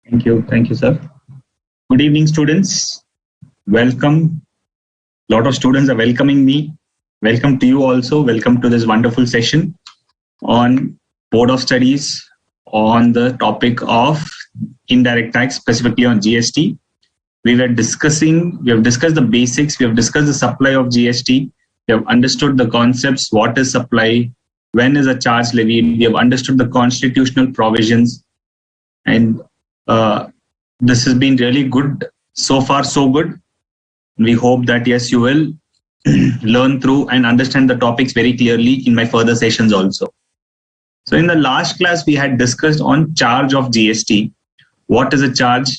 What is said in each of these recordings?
Thank you, sir. Good evening, students. Welcome. A lot of students are welcoming me. Welcome to you also. Welcome to this wonderful session on Board of Studies on the topic of indirect tax, specifically on GST. We have discussed the basics, we have discussed the supply of GST, we have understood the concepts, what is supply, when is a charge levied, we have understood the constitutional provisions, and this has been really good. So far, so good. We hope that yes, you will learn through and understand the topics very clearly in my further sessions also. So in the last class, we had discussed on charge of GST. What is a charge?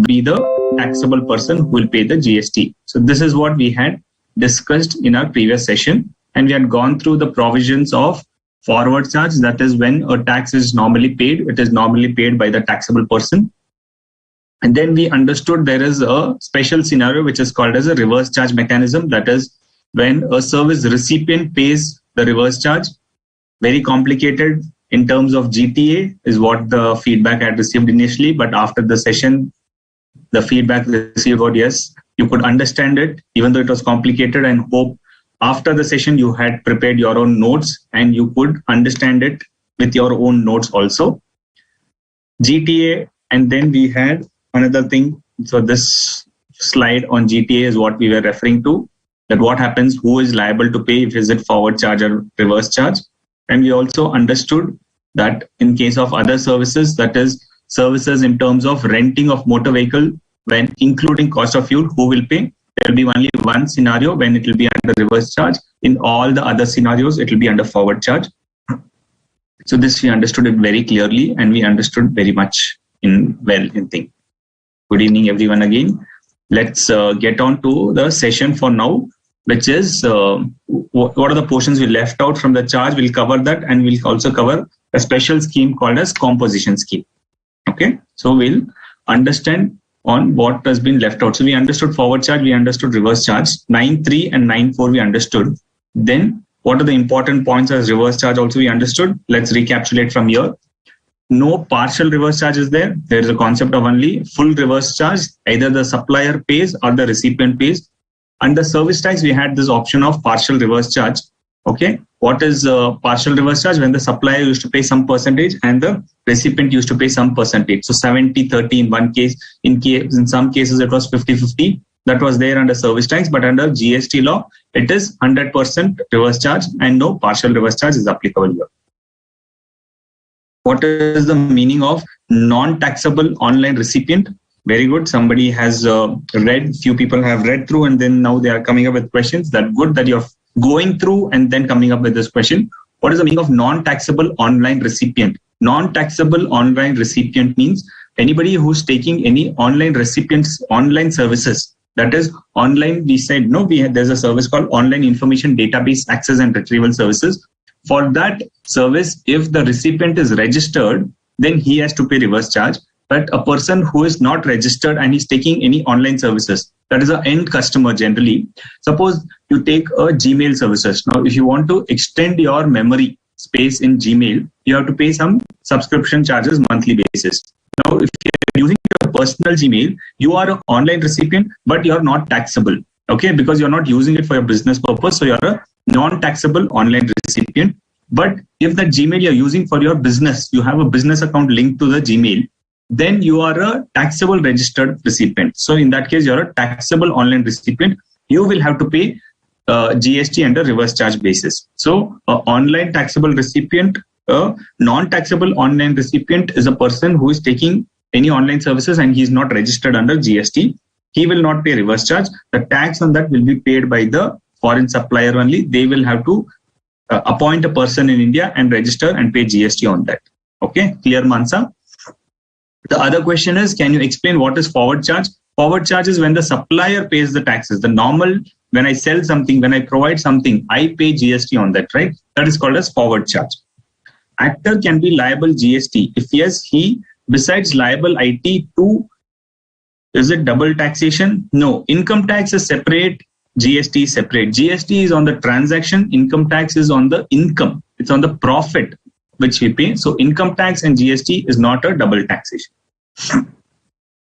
Be the taxable person who will pay the GST. So this is what we had discussed in our previous session, and we had gone through the provisions of forward charge. That is when a tax is normally paid, it is normally paid by the taxable person. And then we understood there is a special scenario which is called as a reverse charge mechanism. That is when a service recipient pays the reverse charge. Very complicated in terms of GTA is what the feedback I had received initially, but after the session, the feedback received was yes, you could understand it even though it was complicated, and hope after the session you had prepared your own notes and you could understand it with your own notes also. GTA, and then we had another thing. So this slide on GTA is what we were referring to, that what happens, who is liable to pay, if is it forward charge or reverse charge. And we also understood that in case of other services, that is services in terms of renting of motor vehicle, when including cost of fuel, who will pay? There will be only one scenario when it will be under reverse charge. In all the other scenarios, it will be under forward charge. So this we understood it very clearly, and we understood very much in thing. Good evening, everyone again. Let's get on to the session for now, which is what are the portions we left out from the charge. We'll cover that, and we'll also cover a special scheme called as composition scheme. Okay, so we'll understand on what has been left out. So we understood forward charge, we understood reverse charge. 9.3 and 9.4 we understood. Then what are the important points as reverse charge also we understood. Let's recapitulate from here. No partial reverse charge is there. There is a concept of only full reverse charge. Either the supplier pays or the recipient pays. Under service tax, we had this option of partial reverse charge. Okay, what is partial reverse charge? When the supplier used to pay some percentage and the recipient used to pay some percentage. So 70-30 in one case. In some cases, it was 50-50. That was there under service tax, but under GST law, it is 100% reverse charge and no partial reverse charge is applicable here. What is the meaning of non-taxable online recipient? Very good. Somebody has read, few people have read through, and then now they are coming up with questions. That's good that you're going through and then coming up with this question. What is the meaning of non-taxable online recipient? Non-taxable online recipient means anybody who's taking any online recipients, online services. That is online, we said, no, there's a service called Online Information Database Access and Retrieval Services. For that service, if the recipient is registered, then he has to pay reverse charge. But a person who is not registered and is taking any online services, that is an end customer generally. Suppose you take a Gmail services. Now, if you want to extend your memory space in Gmail, you have to pay some subscription charges monthly basis. Now, if you're using your personal Gmail, you are an online recipient, but you're not taxable. Okay, because you're not using it for your business purpose. So you're a non-taxable online recipient. But if the Gmail you're using for your business, you have a business account linked to the Gmail, then you are a taxable registered recipient. So in that case, you're a taxable online recipient. You will have to pay GST under reverse charge basis. So online taxable recipient, non-taxable online recipient is a person who is taking any online services and he is not registered under GST. He will not pay reverse charge. The tax on that will be paid by the foreign supplier only. They will have to appoint a person in India and register and pay GST on that. Okay, clear, Mansa? The other question is, can you explain what is forward charge? Forward charge is when the supplier pays the taxes. The normal, when I sell something, when I provide something, I pay GST on that, right? That is called as forward charge. Actor can be liable GST. If yes, he, besides liable IT too, is it double taxation? No. Income tax is separate, GST is separate. GST is on the transaction, income tax is on the income. It's on the profit which we pay. So income tax and GST is not a double taxation.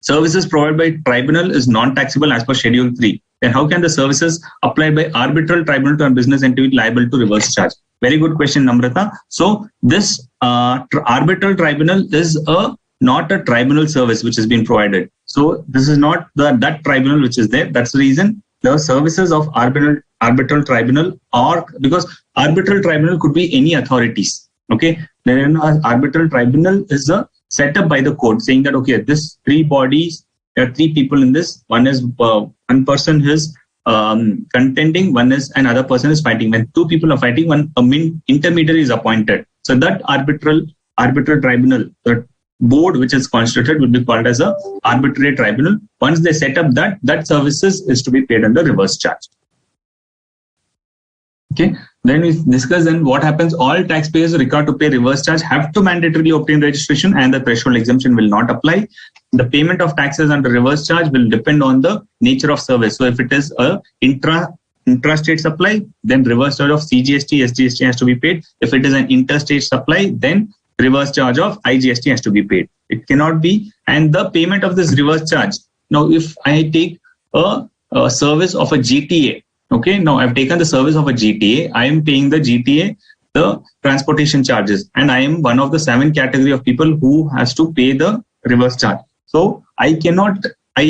services provided by tribunal is non-taxable as per Schedule 3. Then how can the services applied by arbitral tribunal to a business entity be liable to reverse charge? Very good question, Namrata. So this arbitral tribunal is not a tribunal service which has been provided. So this is not that tribunal which is there. That's the reason the services of arbitral tribunal, or because arbitral tribunal could be any authorities. Okay, then arbitral tribunal is a set up by the court saying that okay, this three bodies, there are three people in this. One is one person is contending, one is another person is fighting. When two people are fighting, one intermediary is appointed. So that arbitral tribunal, the board which is constituted, will be called as a arbitrary tribunal. Once they set up that services is to be paid under reverse charge. Okay, then we discuss then what happens. All taxpayers required to pay reverse charge have to mandatorily obtain registration, and the threshold exemption will not apply. The payment of taxes under reverse charge will depend on the nature of service. So if it is a intrastate supply, then reverse charge of CGST, SGST has to be paid. If it is an interstate supply, then reverse charge of IGST has to be paid. It cannot be. And the payment of this reverse charge. Now, if I take a service of a GTA, okay, now I've taken the service of a GTA, I am paying the GTA, the transportation charges, and I am one of the 7 category of people who has to pay the reverse charge. So I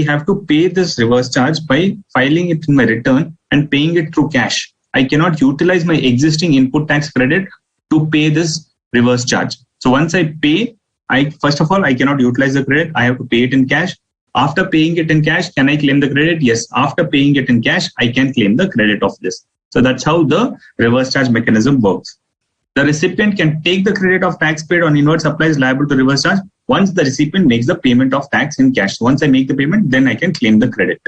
have to pay this reverse charge by filing it in my return and paying it through cash. I cannot utilize my existing input tax credit to pay this reverse charge. So once I pay, first of all, I cannot utilize the credit. I have to pay it in cash. After paying it in cash, can I claim the credit? Yes. After paying it in cash, I can claim the credit of this. So that's how the reverse charge mechanism works. The recipient can take the credit of tax paid on inward supplies liable to reverse charge once the recipient makes the payment of tax in cash. Once I make the payment, then I can claim the credit.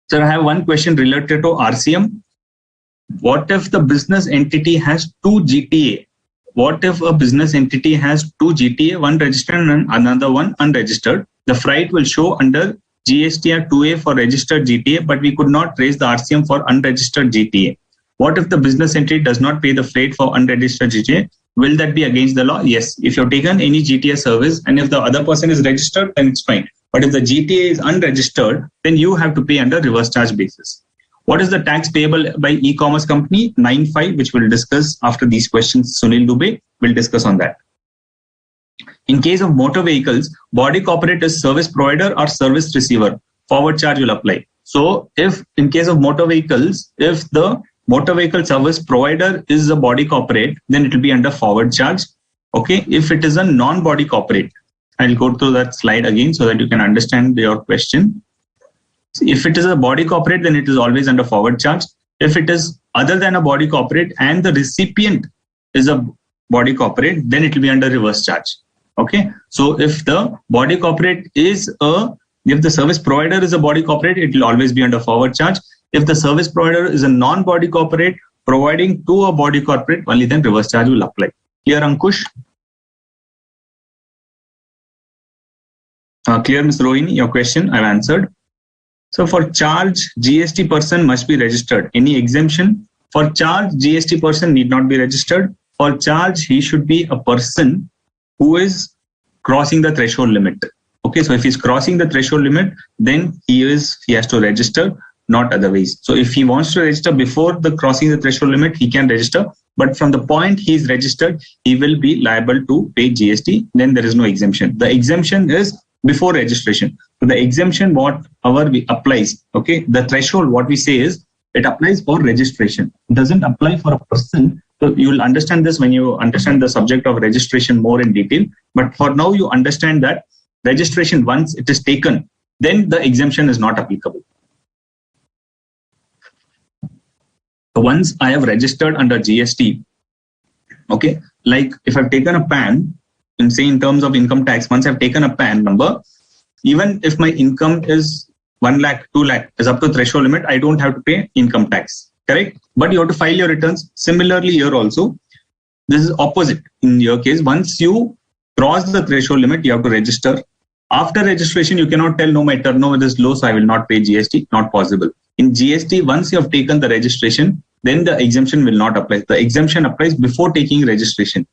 So I have one question related to RCM. What if the business entity has 2 GTA? What if a business entity has 2 GTA, one registered and another one unregistered? The freight will show under GST 2A for registered GTA, but we could not raise the RCM for unregistered GTA. What if the business entity does not pay the freight for unregistered GTA? Will that be against the law? Yes. If you've taken any GTA service and if the other person is registered, then it's fine. But if the GTA is unregistered, then you have to pay under reverse charge basis. What is the tax payable by e-commerce company? 9.5, which we'll discuss after these questions. Sunil Dubey will discuss on that. In case of motor vehicles, body corporate is service provider or service receiver. Forward charge will apply. So if in case of motor vehicles, if the motor vehicle service provider is a body corporate, then it will be under forward charge. Okay. If it is a non-body corporate, I'll go through that slide again so that you can understand your question. So if it is a body corporate, then it is always under forward charge. If it is other than a body corporate and the recipient is a body corporate, then it will be under reverse charge. Okay. So if the body corporate is if the service provider is a body corporate, it will always be under forward charge. If the service provider is a non-body corporate providing to a body corporate, only then reverse charge will apply. Clear, Ankush? Clear, Ms. Rohini, your question I've answered. So for charge, GST person must be registered. Any exemption? For charge, GST person need not be registered. For charge, he should be a person who is crossing the threshold limit. Okay, so if he's crossing the threshold limit, then he has to register, not otherwise. So if he wants to register before the crossing the threshold limit, he can register. But from the point he is registered, he will be liable to pay GST. Then there is no exemption. The exemption is before registration. So the exemption whatever applies, okay, the threshold what we say is it applies for registration. It doesn't apply for a person. So you will understand this when you understand the subject of registration more in detail. But for now, you understand that registration, once it is taken, then the exemption is not applicable. So once I have registered under GST, okay, like if I've taken a PAN, and say in terms of income tax, once I've taken a PAN number, even if my income is 1 lakh, 2 lakh, is up to threshold limit, I don't have to pay income tax, correct? But you have to file your returns. Similarly, here also, this is opposite. In your case, once you cross the threshold limit, you have to register. After registration, you cannot tell, no, my turnover is low, so I will not pay GST. Not possible. In GST, once you have taken the registration, then the exemption will not apply. The exemption applies before taking registration.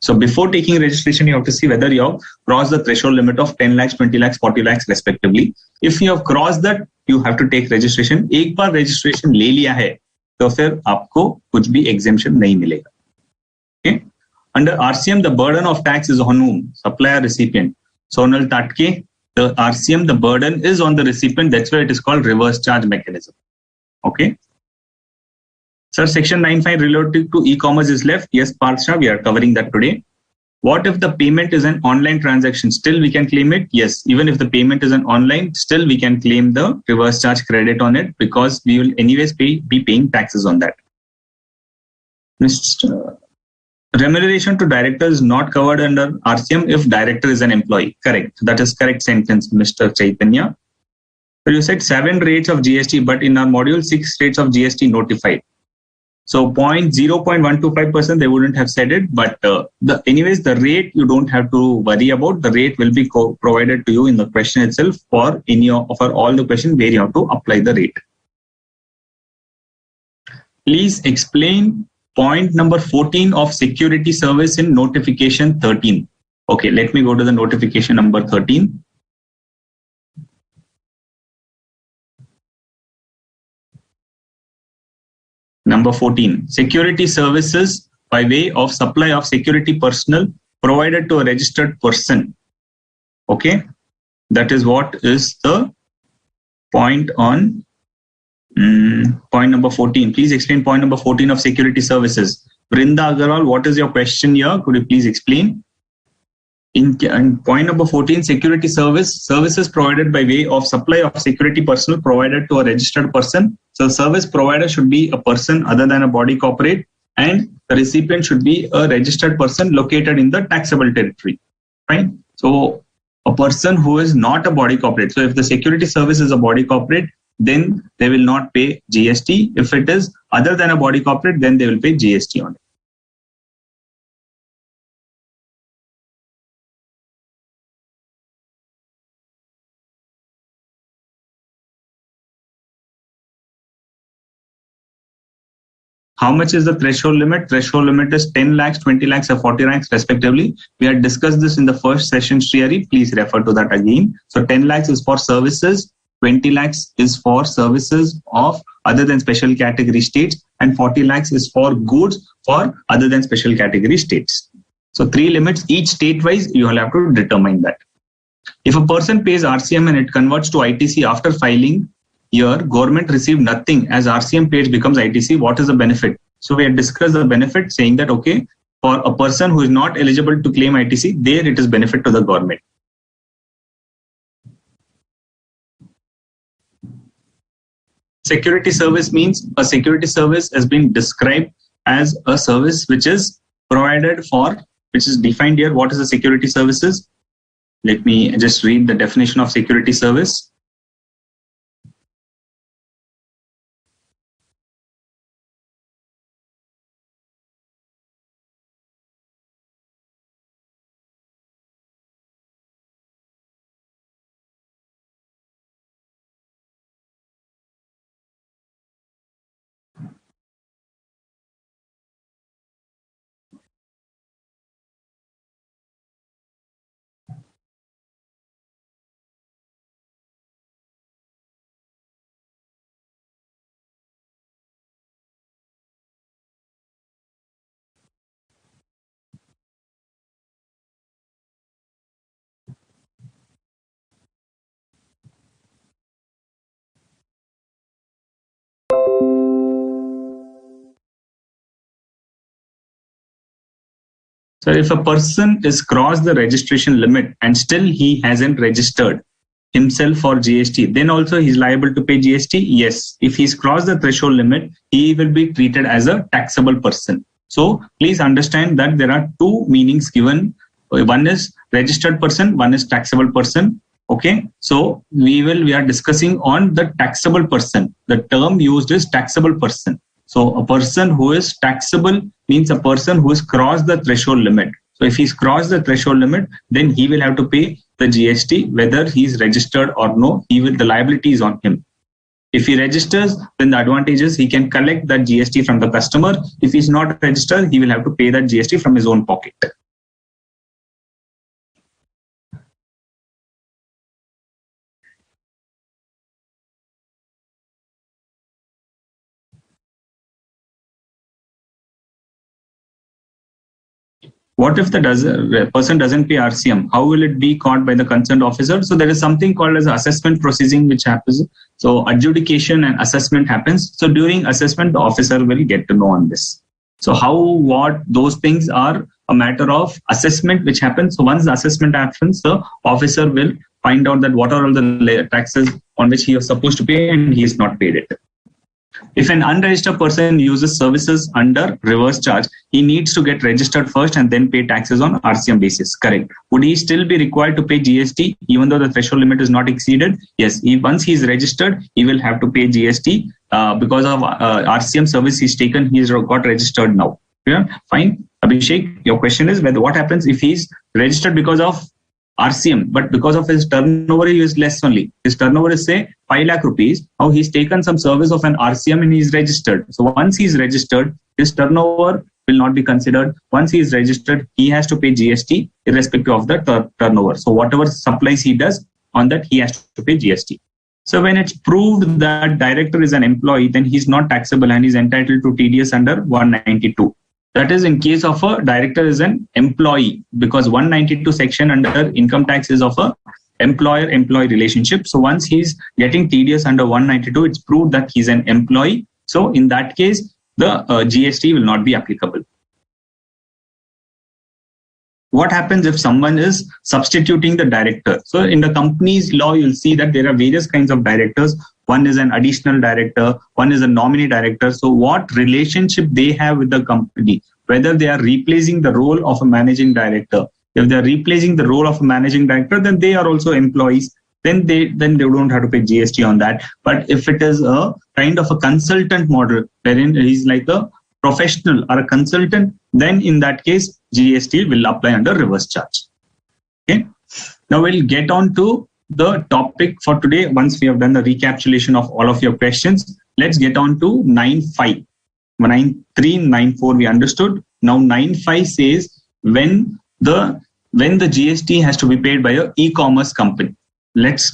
So before taking registration, you have to see whether you have crossed the threshold limit of 10 lakhs, 20 lakhs, 40 lakhs respectively. If you have crossed that, you have to take registration. एक बार registration ले लिया है, तो फिर आपको कुछ भी exemption नहीं मिलेगा. Okay? Under RCM, the burden of tax is on whom? Supplier, recipient. So Sonal Tatke, the RCM, the burden is on the recipient. That's why it is called reverse charge mechanism. Okay. Sir, section 9.5 related to e-commerce is left. Yes, Parsha, we are covering that today. What if the payment is an online transaction? Still we can claim it? Yes, even if the payment is an online, still we can claim the reverse charge credit on it because we will anyways be paying taxes on that. Mr. Remuneration to director is not covered under RCM if director is an employee. Correct. That is correct sentence, Mr. Chaitanya. So you said 7 rates of GST, but in our module 6 rates of GST notified. So 0.125% they wouldn't have said it, but anyways the rate you don't have to worry about. The rate will be provided to you in the question itself for all the questions where you have to apply the rate. Please explain point number 14 of security service in notification 13. Okay, let me go to the notification number 13. Number 14, security services by way of supply of security personnel provided to a registered person. Okay, that is what is the point on point number 14. Please explain point number 14 of security services. Brinda Agarwal, what is your question here? Could you please explain? In point number 14, security services provided by way of supply of security personnel provided to a registered person. So service provider should be a person other than a body corporate, and the recipient should be a registered person located in the taxable territory. Right? So a person who is not a body corporate. So if the security service is a body corporate, then they will not pay GST. If it is other than a body corporate, then they will pay GST on it. How much is the threshold limit? Threshold limit is 10 lakhs, 20 lakhs, or 40 lakhs respectively. We had discussed this in the first session, Shriyari. Please refer to that again. So 10 lakhs is for services, 20 lakhs is for services of other than special category states, and 40 lakhs is for goods for other than special category states. So 3 limits, each state-wise, you will have to determine that. If a person pays RCM and it converts to ITC after filing, here, government received nothing as RCM page becomes ITC. What is the benefit? So we have discussed the benefit saying that, okay, for a person who is not eligible to claim ITC, there it is benefit to the government. Security service means a security service has been described as a service which is provided for, which is defined here. What is the security services? Let me just read the definition of security service. So if a person is crossed the registration limit and still he hasn't registered himself for GST, then also he's liable to pay GST? Yes. If he's crossed the threshold limit, he will be treated as a taxable person. So please understand that there are 2 meanings given. One is registered person, one is taxable person. Okay. So we are discussing on the taxable person. The term used is taxable person. So a person who is taxable means a person who has crossed the threshold limit. So if he's crossed the threshold limit, then he will have to pay the GST, whether he's registered or no. The liability is on him. If he registers, then the advantage is he can collect that GST from the customer. If he's not registered, he will have to pay that GST from his own pocket. What if the person doesn't pay RCM? How will it be caught by the concerned officer? So there is something called as assessment processing which happens. So adjudication and assessment happens. So during assessment, the officer will get to know on this. So what those things are a matter of assessment which happens. So once the assessment happens, the officer will find out that what are all the taxes on which he is supposed to pay and he has not paid it. If an unregistered person uses services under reverse charge, he needs to get registered first and then pay taxes on RCM basis. Correct. Would he still be required to pay GST even though the threshold limit is not exceeded? Yes. Once he is registered, he will have to pay GST because of RCM service he's taken. He's got registered now. Yeah, fine. Abhishek, your question is what happens if he's registered because of RCM, but because of his turnover, he is less only. His turnover is say 5 lakh rupees. Now he's taken some service of an RCM and he's registered. So once he's registered, his turnover will not be considered. Once he is registered, he has to pay GST irrespective of the turnover. So whatever supplies he does on that, he has to pay GST. So when it's proved that director is an employee, then he's not taxable and he's entitled to TDS under 192. That is in case of a director is an employee, because 192 section under income tax is of a employer-employee relationship. So once he's getting TDS under 192, it's proved that he's an employee. So in that case, the GST will not be applicable. What happens if someone is substituting the director? So in the company's law, you'll see that there are various kinds of directors. One is an additional director, one is a nominee director. So what relationship they have with the company, whether they are replacing the role of a managing director. If they are replacing the role of a managing director, then they are also employees. Then they don't have to pay GST on that. But if it is a kind of a consultant model, wherein he's like a professional or a consultant, then in that case, GST will apply under reverse charge. Okay. Now we'll get on to the topic for today. Once we have done the recapitulation of all of your questions, let's get on to 9.5. 9.3, 9.4 we understood. Now 9.5 says when the GST has to be paid by an e-commerce company. Let's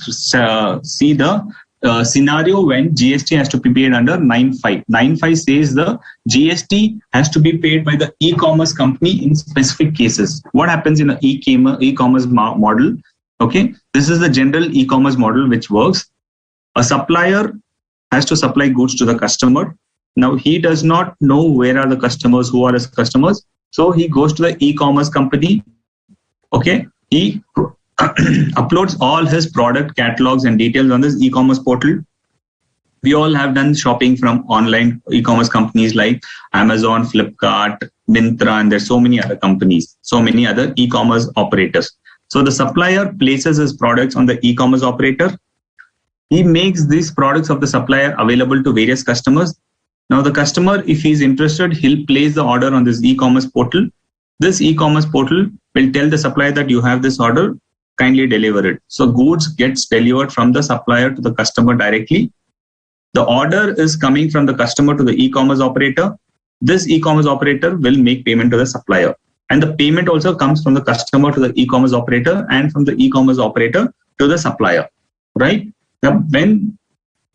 see the scenario when GST has to be paid under 9.5. 9.5 says the GST has to be paid by the e-commerce company in specific cases. What happens in an e-commerce model? Okay, this is the general e-commerce model which works. A supplier has to supply goods to the customer. Now he does not know where are the customers, who are his customers. So he goes to the e-commerce company. Okay, he uploads all his product catalogs and details on this e-commerce portal. We all have done shopping from online e-commerce companies like Amazon, Flipkart, Myntra, and there's so many other companies, so many other e-commerce operators. So the supplier places his products on the e-commerce operator. He makes these products of the supplier available to various customers. Now the customer, if he's interested, he'll place the order on this e-commerce portal. This e-commerce portal will tell the supplier that you have this order, kindly deliver it. So goods gets delivered from the supplier to the customer directly. The order is coming from the customer to the e-commerce operator. This e-commerce operator will make payment to the supplier. And the payment also comes from the customer to the e-commerce operator and from the e-commerce operator to the supplier, right? Now, when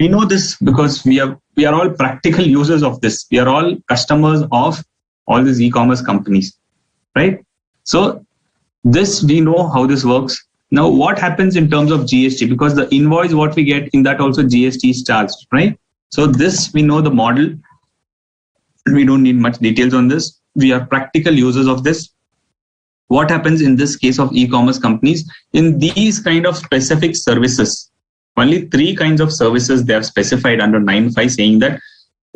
we know this because we are all practical users of this. We are all customers of all these e-commerce companies, right? So this, we know how this works. Now, what happens in terms of GST? Because the invoice, what we get in that also GST is charged, right? So this, we know the model. We don't need much details on this. We are practical users of this. What happens in this case of e-commerce companies? In these kind of specific services, only 3 kinds of services they have specified under 9.5, saying that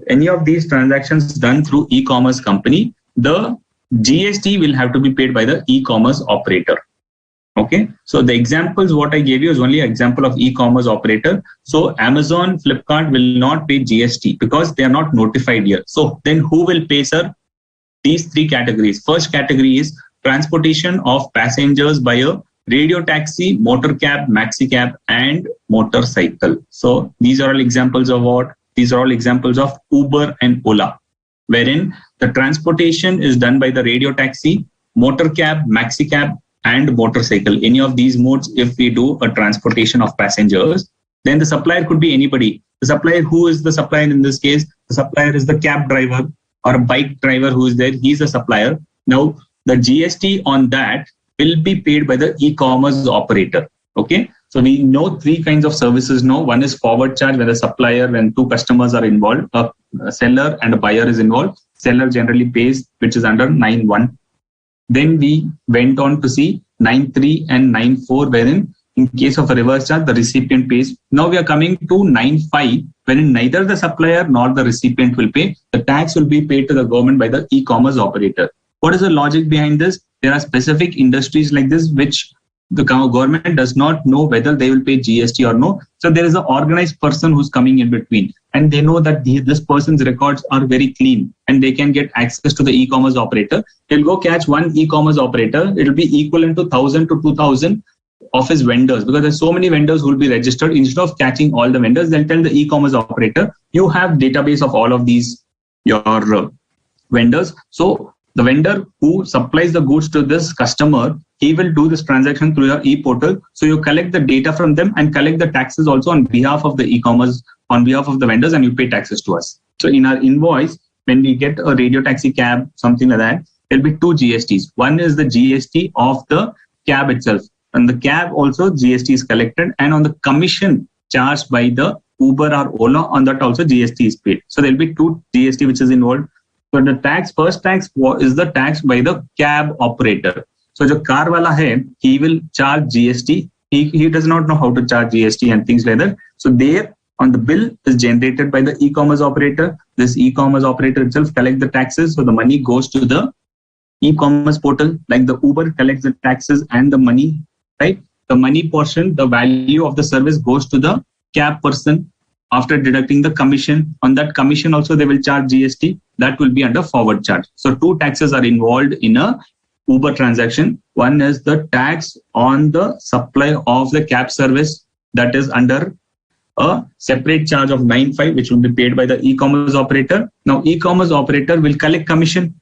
any of these transactions done through e-commerce company, the GST will have to be paid by the e-commerce operator. Okay, so the examples what I gave you is only an example of e-commerce operator. So Amazon, Flipkart will not pay GST because they are not notified here. So then who will pay, sir? These 3 categories. First category is transportation of passengers by a radio taxi, motor cab, maxi cab, and motorcycle. So these are all examples of what? These are all examples of Uber and Ola, wherein the transportation is done by the radio taxi, motor cab, maxi cab, and motorcycle. Any of these modes, if we do a transportation of passengers, then the supplier could be anybody. The supplier, who is the supplier in this case? The supplier is the cab driver or a bike driver who is there. He's a supplier. Now, the GST on that will be paid by the e-commerce operator. Okay, so we know three kinds of services now. One is forward charge, where the supplier, when two customers are involved, a seller and a buyer is involved. Seller generally pays, which is under 9.1. Then we went on to see 9.3 and 9.4, wherein in case of a reverse charge, the recipient pays. Now we are coming to 9.5, wherein neither the supplier nor the recipient will pay. The tax will be paid to the government by the e-commerce operator. What is the logic behind this? There are specific industries like this which the government does not know whether they will pay GST or no. So there is an organized person who's coming in between, and they know that this person's records are very clean and they can get access to the e-commerce operator. They'll go catch one e-commerce operator. It will be equivalent to 1,000 to 2,000 of his vendors, because there's so many vendors who will be registered. Instead of catching all the vendors, they'll tell the e-commerce operator, you have database of all of these, your vendors. So the vendor who supplies the goods to this customer, he will do this transaction through your e-portal. So you collect the data from them and collect the taxes also on behalf of the e-commerce, on behalf of the vendors, and you pay taxes to us. So in our invoice, when we get a radio taxi cab, something like that, there'll be two GSTs. One is the GST of the cab itself. And the cab also GST is collected, and on the commission charged by the Uber or Ola, on that also GST is paid. So there'll be two GST which is involved. So the tax, first tax is the tax by the cab operator. So the car wala hai, he will charge GST. He does not know how to charge GST and things like that. So there on the bill is generated by the e-commerce operator. This e-commerce operator itself collects the taxes. So the money goes to the e-commerce portal, like the Uber collects the taxes and the money, right? The money portion, the value of the service goes to the cab person after deducting the commission. On that commission also they will charge GST. That will be under forward charge. So two taxes are involved in a Uber transaction. One is the tax on the supply of the cab service, that is under a separate charge of 9.5, which will be paid by the e-commerce operator. Now e-commerce operator will collect commission,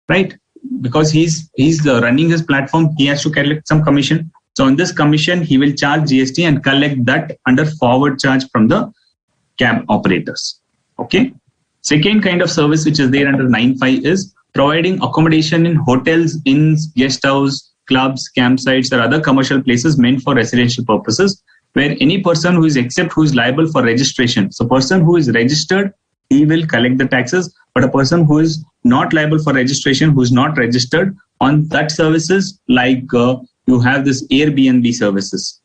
right? Because he's running his platform, he has to collect some commission. So on this commission, he will charge GST and collect that under forward charge from the cab operators. Okay. Second kind of service which is there under 9.5 is providing accommodation in hotels, inns, guest house, clubs, campsites, or other commercial places meant for residential purposes, where any person who is liable for registration. So person who is registered, he will collect the taxes, but a person who is not liable for registration, who is not registered, on that services, like you have this Airbnb services.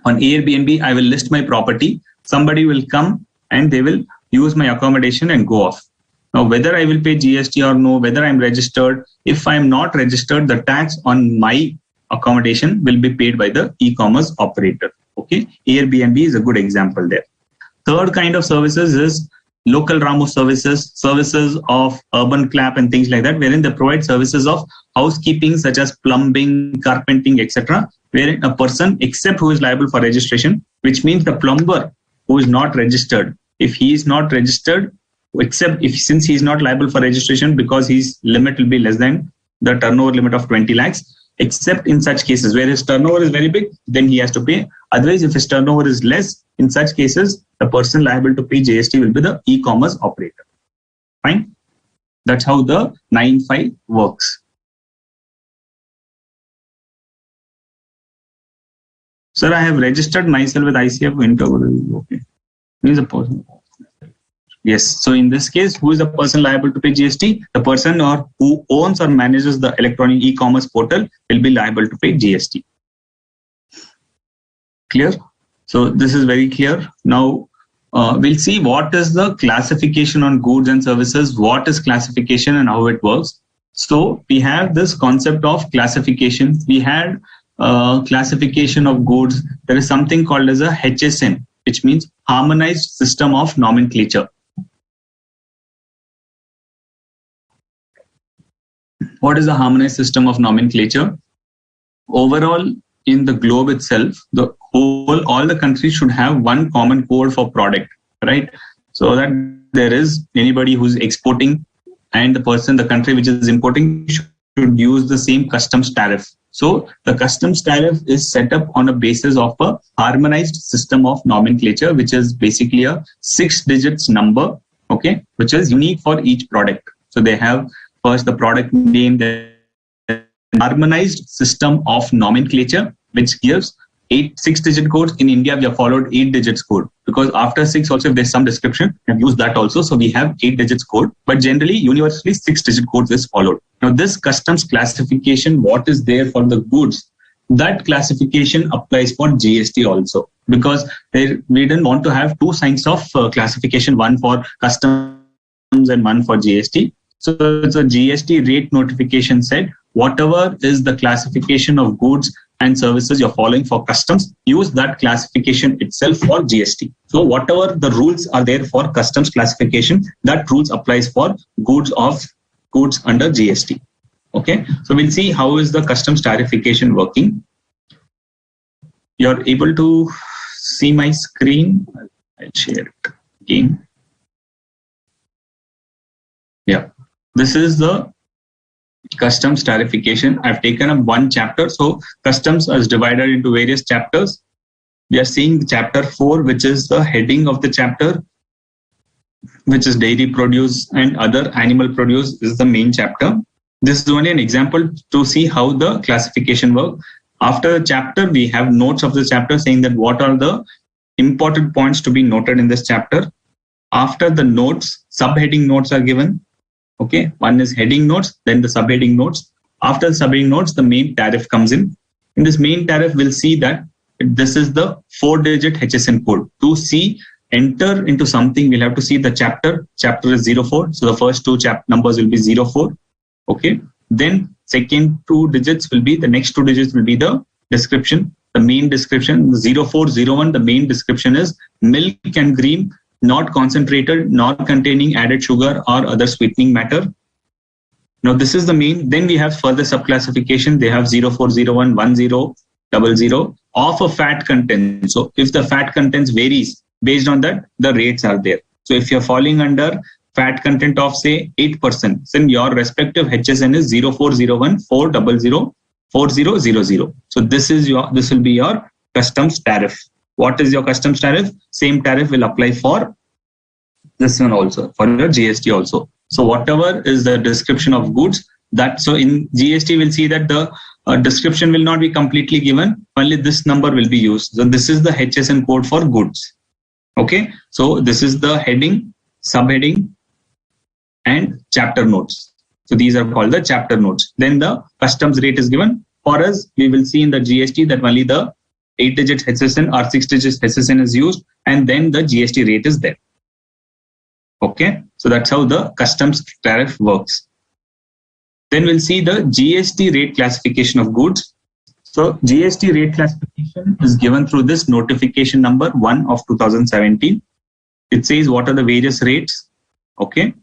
On Airbnb, I will list my property. Somebody will come and they will use my accommodation and go off. Now, whether I will pay GST or no, whether I'm registered, if I'm not registered, the tax on my accommodation will be paid by the e-commerce operator. Okay, Airbnb is a good example there. Third kind of services is local Ramo services, services of urban clap and things like that, wherein they provide services of housekeeping such as plumbing, carpenting, etc., wherein a person, except who is liable for registration, which means the plumber who is not registered, if he is not registered, except if since he is not liable for registration because his limit will be less than the turnover limit of 20 lakhs, except in such cases where his turnover is very big, then he has to pay. Otherwise, if his turnover is less, in such cases, the person liable to pay GST will be the e-commerce operator. Fine. That's how the 9.5 works. Sir, I have registered myself with ICAI Winter. Okay. Who is the person? Yes. So in this case, who is the person liable to pay GST? The person or who owns or manages the electronic e-commerce portal will be liable to pay GST. Clear? So this is very clear. Now we'll see what is the classification on goods and services, what is classification and how it works. So we have this concept of classification. We had classification of goods. There is something called as a HSN, which means Harmonized System of Nomenclature. What is the Harmonized System of Nomenclature? Overall, in the globe itself, all the countries should have one common code for product, right? So that there is anybody who's exporting and the country which is importing should use the same customs tariff. So the customs tariff is set up on a basis of a harmonized system of nomenclature, which is basically a 6 digits number, okay, which is unique for each product. So they have first the product name, then harmonized system of nomenclature, which gives 6-digit codes. In India, we have followed 8 digits code, because after 6 also, if there's some description, we have used that also. So we have 8 digits code, but generally universally 6-digit codes is followed. Now this customs classification, what is there for the goods, that classification applies for GST also, because we didn't want to have two signs of classification, one for customs and one for GST. So it's a GST rate notification said, whatever is the classification of goods and services you're following for customs, use that classification itself for GST. So whatever the rules are there for customs classification, that rules applies for goods under GST. Okay, so we'll see how is the customs tarification working. You're able to see my screen. I'll share it again. Yeah, this is the customs tarification. I've taken up one chapter. So customs is divided into various chapters. We are seeing chapter 4, which is the heading of the chapter, which is dairy produce and other animal produce is the main chapter. This is only an example to see how the classification works. After the chapter, we have notes of the chapter saying that what are the important points to be noted in this chapter. After the notes, subheading notes are given. Okay, one is heading notes, then the subheading notes. After the subheading notes, the main tariff comes in. In this main tariff, we'll see that this is the 4-digit HSN code. To enter into something, we'll have to see the chapter. Chapter is 04. So the first two numbers will be 04. Okay. Then second 2 digits will be, the next 2 digits will be the description, the main description. 0401, the main description is milk and cream, not concentrated, not containing added sugar or other sweetening matter. Now this is the main. Then we have further subclassification. They have 0401, 1000 of a fat content. So if the fat contents varies, based on that, the rates are there. So if you're falling under fat content of say 8%, then your respective HSN is 0401 400 4000. So this will be your customs tariff. What is your customs tariff? Same tariff will apply for this one also, for your GST also. So whatever is the description of goods, so in GST we'll see that the description will not be completely given, only this number will be used. So this is the HSN code for goods. Okay, so this is the heading, subheading and chapter notes. So these are called the chapter notes. Then the customs rate is given. For us, we will see in the GST that only the 8-digit HSN or 6-digit HSN is used, and then the GST rate is there. Okay, so that's how the customs tariff works. Then we'll see the GST rate classification of goods. So GST rate classification is given through this notification number 1 of 2017. It says what are the various rates. Okay.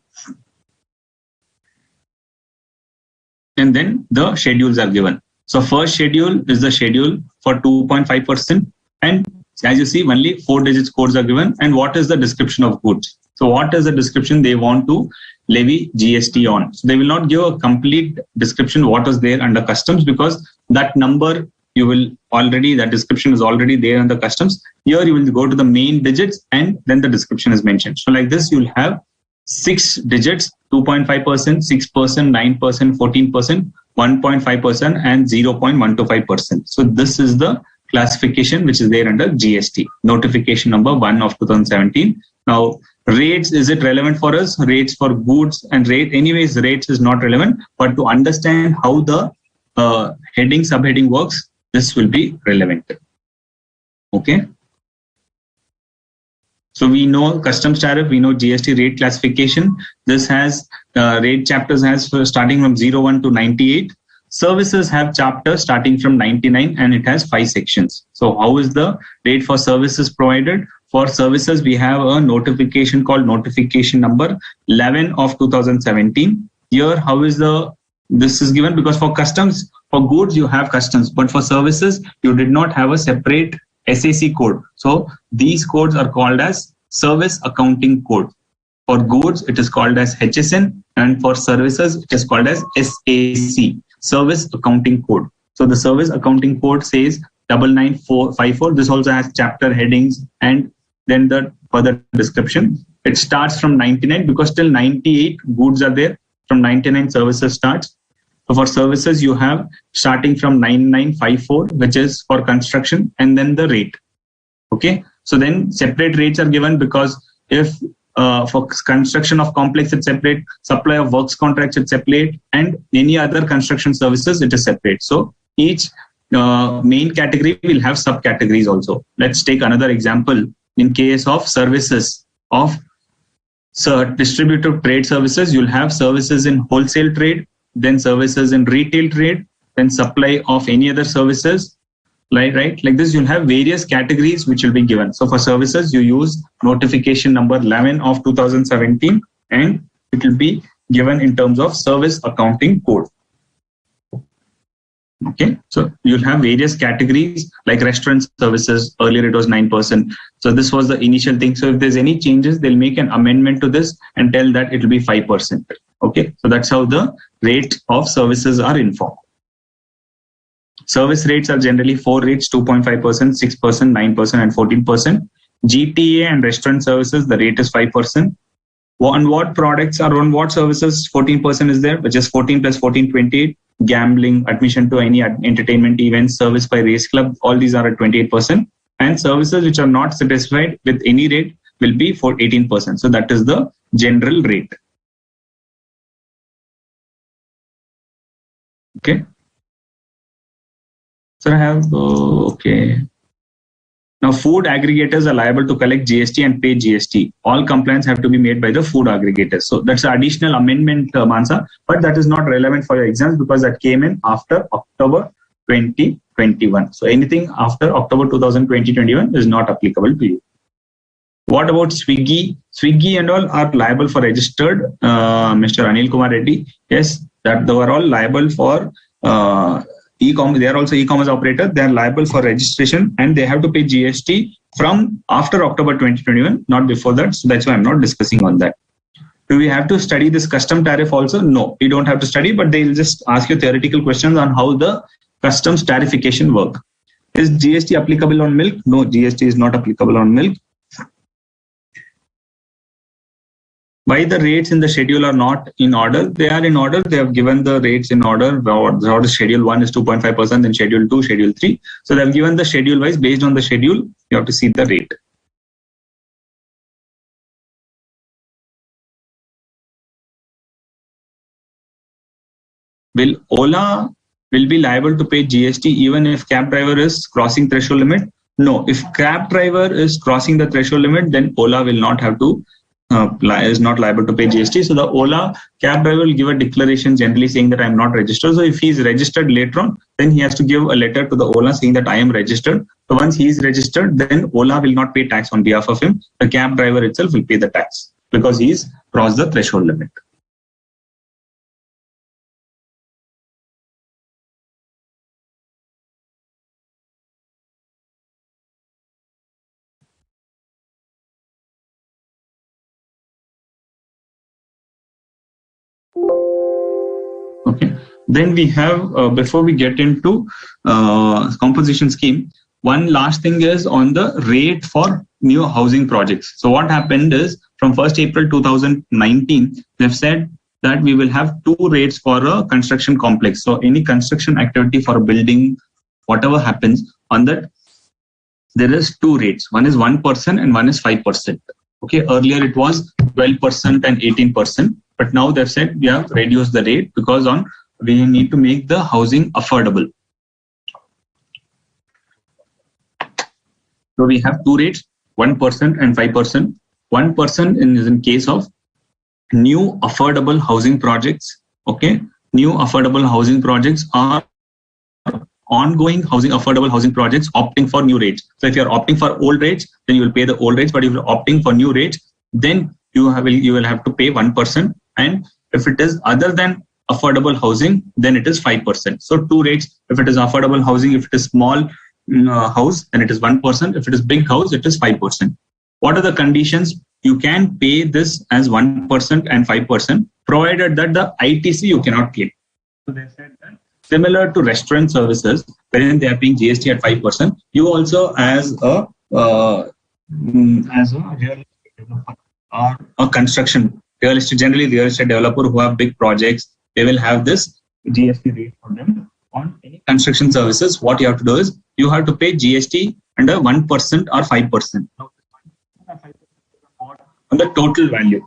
And then the schedules are given. So first schedule is the schedule for 2.5%. And as you see, only 4 digits codes are given. And what is the description of goods? So what is the description they want to levy GST on? So they will not give a complete description what is there under customs, because that number that description is already there under customs. Here you will go to the main digits and then the description is mentioned. So like this, you'll have 6 digits, 2.5%, 6%, 9%, 14%, 1.5% and 0.125%. So this is the classification which is there under GST, notification number 1 of 2017. Now, rates, is it relevant for us? Rates for goods and rate, anyways, rates is not relevant, but to understand how the heading, subheading works, this will be relevant. Okay. So we know customs tariff, we know GST rate classification. This has rate chapters has starting from 01 to 98. Services have chapters starting from 99 and it has 5 sections. So how is the rate for services provided? For services, we have a notification called notification number 11 of 2017. Here, how is this is given? Because for customs, for goods, you have customs, but for services, you did not have a separate SAC code. So these codes are called as service accounting code. For goods, it is called as HSN, and for services, it is called as SAC, service accounting code. So the service accounting code says 99454. This also has chapter headings and then the further description. It starts from 99 because till 98 goods are there. From 99 services starts. So for services, you have starting from 9954, which is for construction, and then the rate. Okay, so then separate rates are given because if for construction of complex it's separate, supply of works contracts it's separate, and any other construction services it is separate. So each main category will have subcategories also. Let's take another example. In case of services of distributive trade services, you'll have services in wholesale trade, then services in retail trade, then supply of any other services. Right, like this, you'll have various categories which will be given. So for services, you use notification number 11 of 2017, and it will be given in terms of service accounting code. Okay, so you'll have various categories like restaurant services. Earlier it was 9%. So this was the initial thing. So if there's any changes, they'll make an amendment to this and tell that it will be 5%. Okay, so that's how the rate of services are informed. Service rates are generally 4 rates: 2.5%, 6%, 9%, and 14%. GTA and restaurant services, the rate is 5%. On what products or on what services 14% is there, which is 14 plus 14, 28. Gambling, admission to any entertainment events, service by race club, all these are at 28%. And services which are not satisfied with any rate will be for 18%. So that is the general rate. Okay. So I have, okay. Now food aggregators are liable to collect GST and pay GST. All compliance have to be made by the food aggregators. So that's an additional amendment, Mansa, but that is not relevant for your exams because that came in after October 2021. So anything after October 2020-21 is not applicable to you. What about Swiggy? Swiggy and all are liable for registered, Mr. Anil Kumar Reddy. Yes, that they were all liable for e-commerce. They are also e-commerce operator. They are liable for registration and they have to pay GST from after October 2021, not before that. So that's why I'm not discussing on that. Do we have to study this custom tariff also? No, we don't have to study, but they'll just ask you theoretical questions on how the customs tarification work. Is GST applicable on milk? No, GST is not applicable on milk. Why the rates in the schedule are not in order? They are in order. They have given the rates in order. Schedule 1 is 2.5%, then schedule 2, schedule 3. So they have given the schedule wise. Based on the schedule, you have to see the rate. Will Ola be liable to pay GST even if cab driver is crossing threshold limit? No, if cab driver is crossing the threshold limit, then Ola will not have to is not liable to pay GST. So the Ola cab driver will give a declaration generally saying that I am not registered. So if he is registered later on, then he has to give a letter to the Ola saying that I am registered. So once he is registered, then Ola will not pay tax on behalf of him. The cab driver itself will pay the tax because he's crossed the threshold limit. Okay. Then we have, before we get into composition scheme, one last thing is on the rate for new housing projects. So what happened is from 1st April 2019, they've said that we will have 2 rates for a construction complex. So any construction activity for a building, whatever happens on that, there is 2 rates. One is 1% and one is 5%. Okay. Earlier it was 12% and 18%. But now they've said we have reduced the rate because we need to make the housing affordable. So we have 2 rates, 1% and 5%. 1% is in case of new affordable housing projects. Okay, new affordable housing projects are ongoing affordable housing projects opting for new rates. So if you're opting for old rates, then you will pay the old rates. But if you're opting for new rates, then you will have to pay 1%. And if it is other than affordable housing, then it is 5%. So 2 rates. If it is affordable housing, if it is small house, then it is 1%. If it is big house, it is 5%. What are the conditions? You can pay this as 1% and 5%, provided that the ITC you cannot claim. So they said that similar to restaurant services, wherein they are paying GST at 5%, you also as a real estate developer or a construction real estate, generally real estate developer who have big projects, they will have this GST rate for them on any construction services. What you have to do is you have to pay GST under 1% or 5%. Now, on the total value.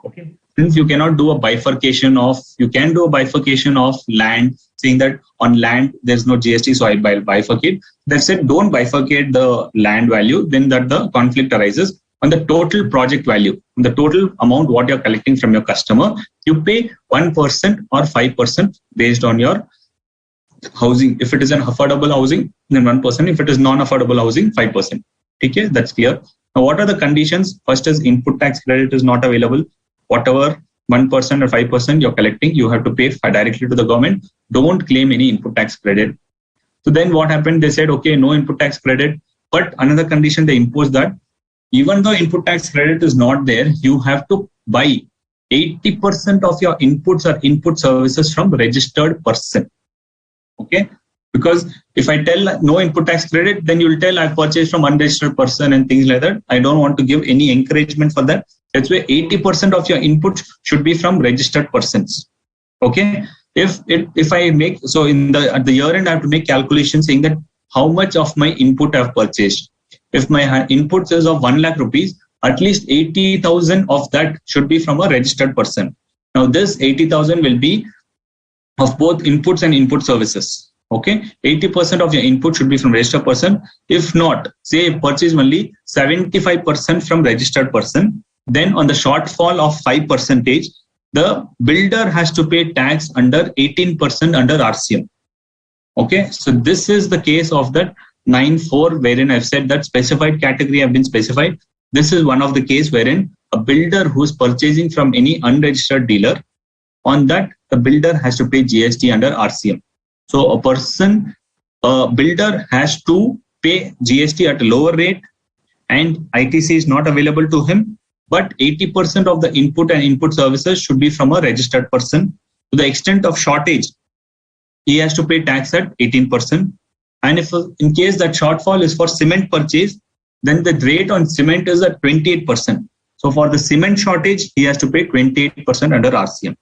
Okay. Since you cannot do a bifurcation of, you can do a bifurcation of land, saying that on land there's no GST, so I bifurcate. They said don't bifurcate the land value, then that the conflict arises. On the total project value, on the total amount what you're collecting from your customer, you pay 1% or 5% based on your housing. If it is an affordable housing, then 1%. If it is non-affordable housing, 5%. Okay, that's clear. Now, what are the conditions? First is input tax credit is not available. Whatever 1% or 5% you're collecting, you have to pay directly to the government. Don't claim any input tax credit. So then what happened? They said, okay, no input tax credit. But another condition they imposed that even though input tax credit is not there, you have to buy 80% of your inputs or input services from registered person. Okay. Because if I tell no input tax credit, then you will tell I purchased from unregistered person and things like that. I don't want to give any encouragement for that. That's why 80% of your input should be from registered persons. Okay. If I make, so at the year end, I have to make calculations saying that how much of my input I have purchased. If my input is of 1 lakh rupees, at least 80,000 of that should be from a registered person. Now this 80,000 will be of both inputs and input services. Okay, 80% of your input should be from registered person. If not, say purchase only 75% from registered person, then on the shortfall of 5%, the builder has to pay tax under 18% under RCM. Okay, so this is the case of that 9.4 wherein I've said that specified category have been specified. This is one of the case wherein a builder who's purchasing from any unregistered dealer, on that the builder has to pay GST under RCM. So a builder has to pay GST at a lower rate and ITC is not available to him, but 80% of the input and input services should be from a registered person. To the extent of shortage, he has to pay tax at 18%. And if in case that shortfall is for cement purchase, then the rate on cement is at 28%. So for the cement shortage, he has to pay 28% under RCM.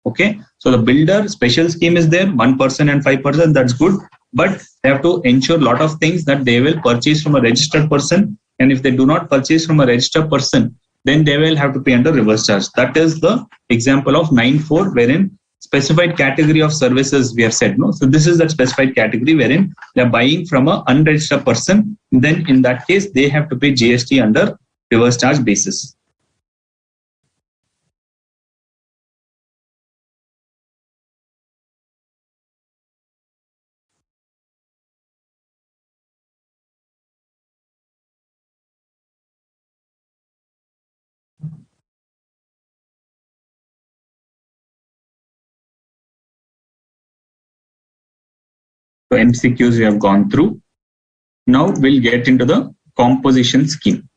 Okay, so the builder special scheme is there, 1% and 5%, that's good. But they have to ensure a lot of things that they will purchase from a registered person. And if they do not purchase from a registered person, then they will have to pay under reverse charge. That is the example of 9.4 wherein specified category of services we have said. No, so this is that specified category wherein they are buying from an unregistered person. Then in that case, they have to pay GST under reverse charge basis. So MCQs we have gone through. Now we'll get into the composition scheme.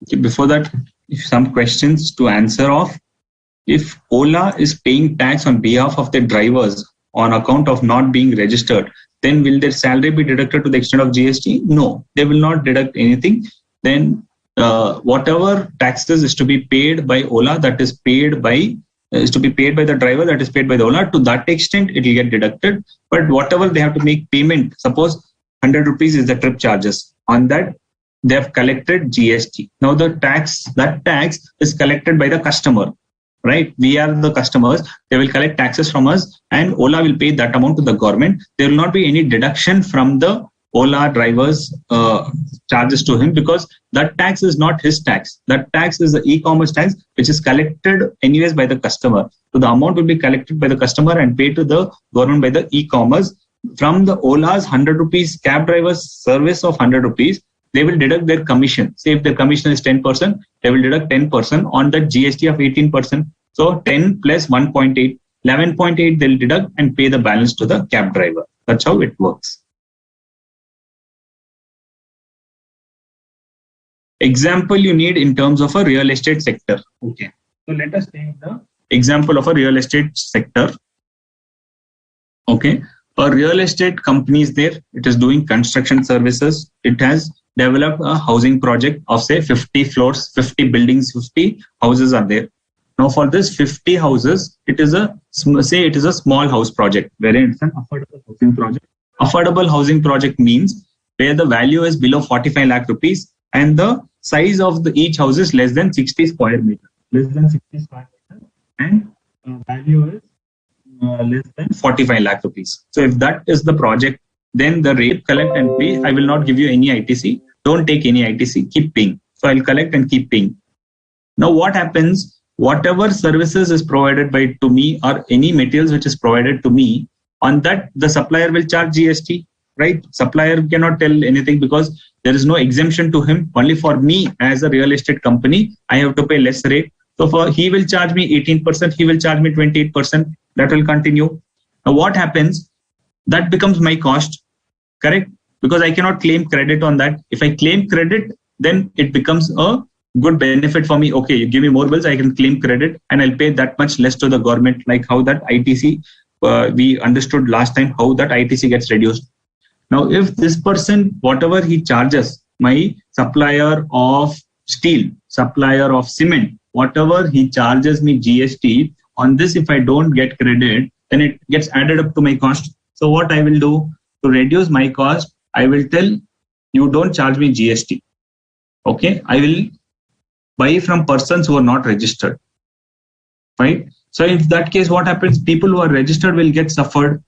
Okay, before that, if some questions to answer off. If Ola is paying tax on behalf of their drivers on account of not being registered, then will their salary be deducted to the extent of GST? No, they will not deduct anything. Then whatever taxes is to be paid by Ola, that is paid by the driver, that is paid by the Ola, to that extent it will get deducted. But whatever they have to make payment, suppose 100 rupees is the trip charges, on that they have collected GST. Now that tax is collected by the customer, right? We are the customers, they will collect taxes from us and Ola will pay that amount to the government. There will not be any deduction from the Ola drivers charges to him, because that tax is not his tax. That tax is the e-commerce tax, which is collected anyways by the customer. So the amount will be collected by the customer and paid to the government by the e-commerce. From the Ola's 100 rupees cab driver's service of 100 rupees, they will deduct their commission. Say if their commission is 10%, they will deduct 10% on the GST of 18%. So 10 plus 1.8, 11.8 they'll deduct and pay the balance to the cab driver. That's how it works. Example you need in terms of a real estate sector. Okay. So let us take the example of a real estate sector. Okay. A real estate company is there. It is doing construction services. It has developed a housing project of say 50 floors, 50 buildings, 50 houses are there. Now for this 50 houses, it is a small house project, wherein it's an affordable housing project. Affordable housing project means where the value is below 45 lakh rupees and the size of each house is less than 60 square meter. Less than 60 square meter and value is less than 45 lakh rupees. So if that is the project, then the rate collect and pay, I will not give you any ITC. Don't take any ITC, keep paying. So I'll collect and keep paying. Now what happens? Whatever services is provided to me or any materials which is provided to me, on that the supplier will charge GST, right? Supplier cannot tell anything because there is no exemption to him. Only for me as a real estate company, I have to pay less rate. So he will charge me 18%, he will charge me 28%. That will continue. Now what happens? That becomes my cost, correct? Because I cannot claim credit on that. If I claim credit, then it becomes a good benefit for me. Okay, you give me more bills, I can claim credit and I'll pay that much less to the government, like how that ITC, we understood last time how that ITC gets reduced. Now, if this person, whatever he charges, my supplier of steel, supplier of cement, whatever he charges me GST, on this if I don't get credit, then it gets added up to my cost. So what I will do to reduce my cost, I will tell you don't charge me GST. Okay, I will buy from persons who are not registered, right? So in that case, what happens? People who are registered will get suffered.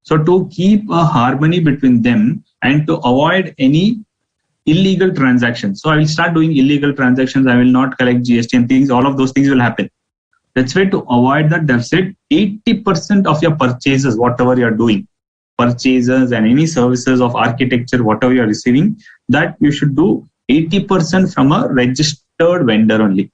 So to keep a harmony between them and to avoid any illegal transactions, so I will start doing illegal transactions. I will not collect GST and things. All of those things will happen. That's why to avoid that, they've said 80% of your purchases, whatever you are doing, purchases and any services of architecture, whatever you are receiving, that you should do 80% from a registered vendor only.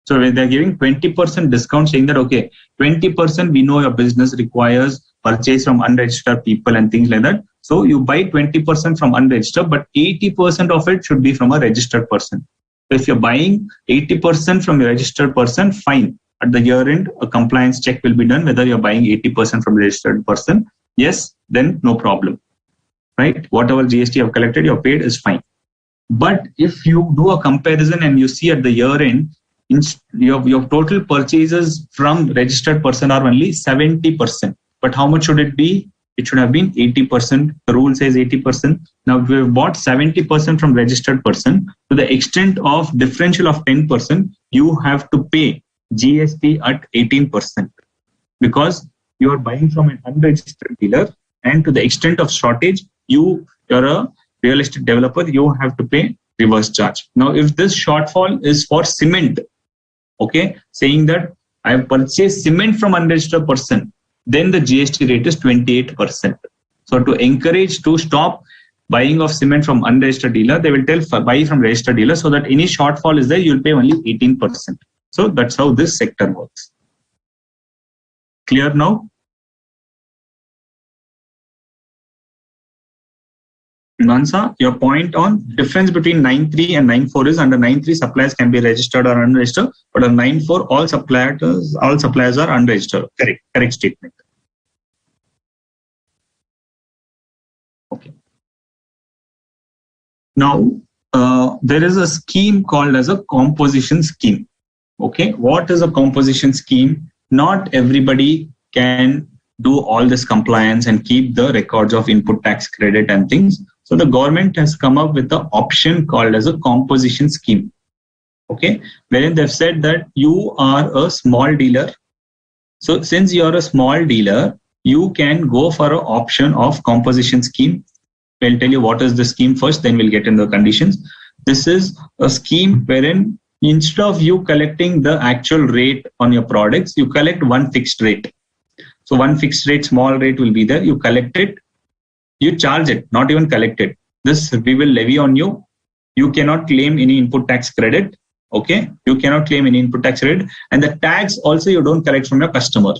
So when they're giving 20% discount, saying that, okay, 20% we know your business requires purchase from unregistered people and things like that. So you buy 20% from unregistered, but 80% of it should be from a registered person. So if you're buying 80% from a registered person, fine. At the year end, a compliance check will be done whether you're buying 80% from a registered person. Yes, then no problem, right? Whatever GST you have collected, you're paid is fine. But if you do a comparison and you see at the year end, your total purchases from registered person are only 70%. But how much should it be? It should have been 80%. The rule says 80%. Now we've bought 70% from registered person. To the extent of differential of 10%, you have to pay GST at 18% because you are buying from an unregistered dealer, and to the extent of shortage, you're a real estate developer, you have to pay reverse charge. Now, if this shortfall is for cement, okay, saying that I have purchased cement from unregistered person, then the GST rate is 28%. So to encourage to stop buying of cement from unregistered dealer, they will tell buy from registered dealer, so that any shortfall is there, you'll pay only 18%. So that's how this sector works. Clear now? Nansa, your point on difference between 9.3 and 9.4 is under 9.3 suppliers can be registered or unregistered, but on 9.4 all suppliers are unregistered. Correct statement. Okay. Now there is a scheme called as a composition scheme. Okay, what is a composition scheme? Not everybody can do all this compliance and keep the records of input tax credit and things. So the government has come up with an option called as a composition scheme. Okay, wherein they've said that you are a small dealer. So since you are a small dealer, you can go for an option of composition scheme. We'll tell you what is the scheme first, then we'll get into the conditions. This is a scheme wherein instead of you collecting the actual rate on your products, you collect one fixed rate. So one fixed rate, small rate will be there. You collect it, you charge it, not even collect it. This we will levy on you. You cannot claim any input tax credit. Okay, you cannot claim any input tax credit, and the tax also you don't collect from your customer.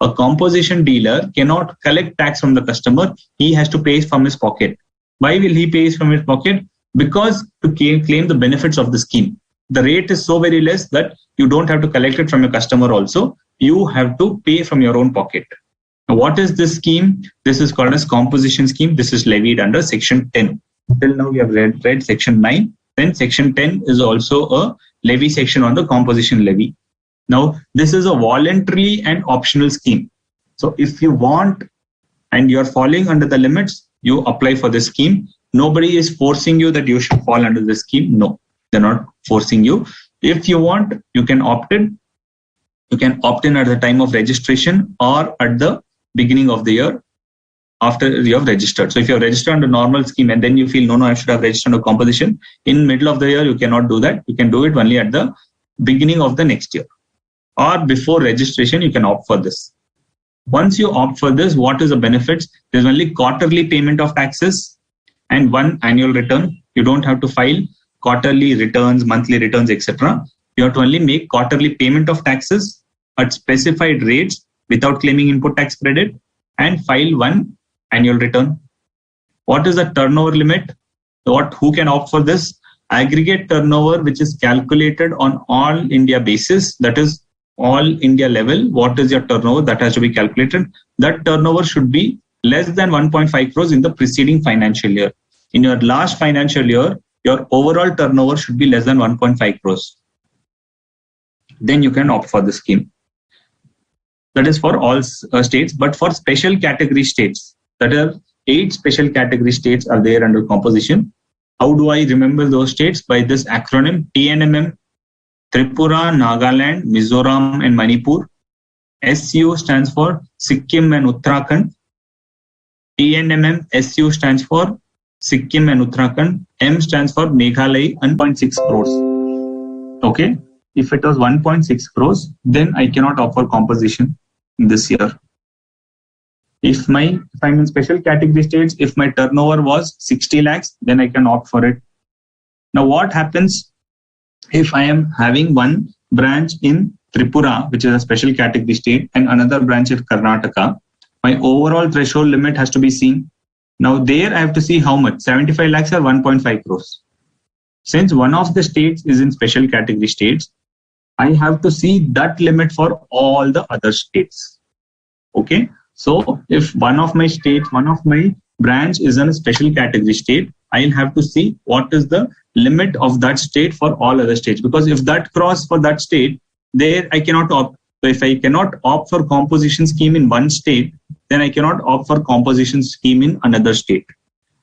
A composition dealer cannot collect tax from the customer. He has to pay from his pocket. Why will he pay from his pocket? Because to claim the benefits of the scheme. The rate is so very less that you don't have to collect it from your customer also. You have to pay from your own pocket. Now, what is this scheme? This is called as composition scheme. This is levied under section 10. Till now we have read section 9. Then section 10 is also a levy section on the composition levy. Now, this is a voluntary and optional scheme. So if you want and you're falling under the limits, you apply for this scheme. Nobody is forcing you that you should fall under the scheme. No, they're not forcing you. If you want, you can opt in. You can opt in at the time of registration or at the beginning of the year after you have registered. So if you have registered under normal scheme and then you feel, no, I should have registered under composition, in middle of the year, you cannot do that. You can do it only at the beginning of the next year. Or before registration, you can opt for this. Once you opt for this, what is the benefits? There's only quarterly payment of taxes and one annual return. You don't have to file quarterly returns, monthly returns, etc. You have to only make quarterly payment of taxes at specified rates without claiming input tax credit and file one annual return. What is the turnover limit? Who can opt for this? Aggregate turnover, which is calculated on all India basis, that is all India level. What is your turnover? That has to be calculated. That turnover should be less than 1.5 crores in the preceding financial year. In your last financial year, your overall turnover should be less than 1.5 crores. Then you can opt for the scheme. That is for all states, but for special category states, that are 8 special category states are there under composition. How do I remember those states? By this acronym TNMM: Tripura, Nagaland, Mizoram and Manipur. SU stands for Sikkim and Uttarakhand. TNMM SU stands for Sikkim and Uttarakhand. M stands for Meghalaya and 1.6 crores. Okay, if it was 1.6 crores, then I cannot offer composition this year. If I'm in special category states, if my turnover was 60 lakhs, then I can opt for it. Now, what happens if I am having one branch in Tripura, which is a special category state, and another branch in Karnataka? My overall threshold limit has to be seen. Now, there I have to see how much, 75 lakhs or 1.5 crores. Since one of the states is in special category states, I have to see that limit for all the other states. Okay. So if one of my branch is in a special category state, I'll have to see what is the limit of that state for all other states. Because if that cross for that state, there I cannot opt. So if I cannot opt for composition scheme in one state, then I cannot opt for composition scheme in another state.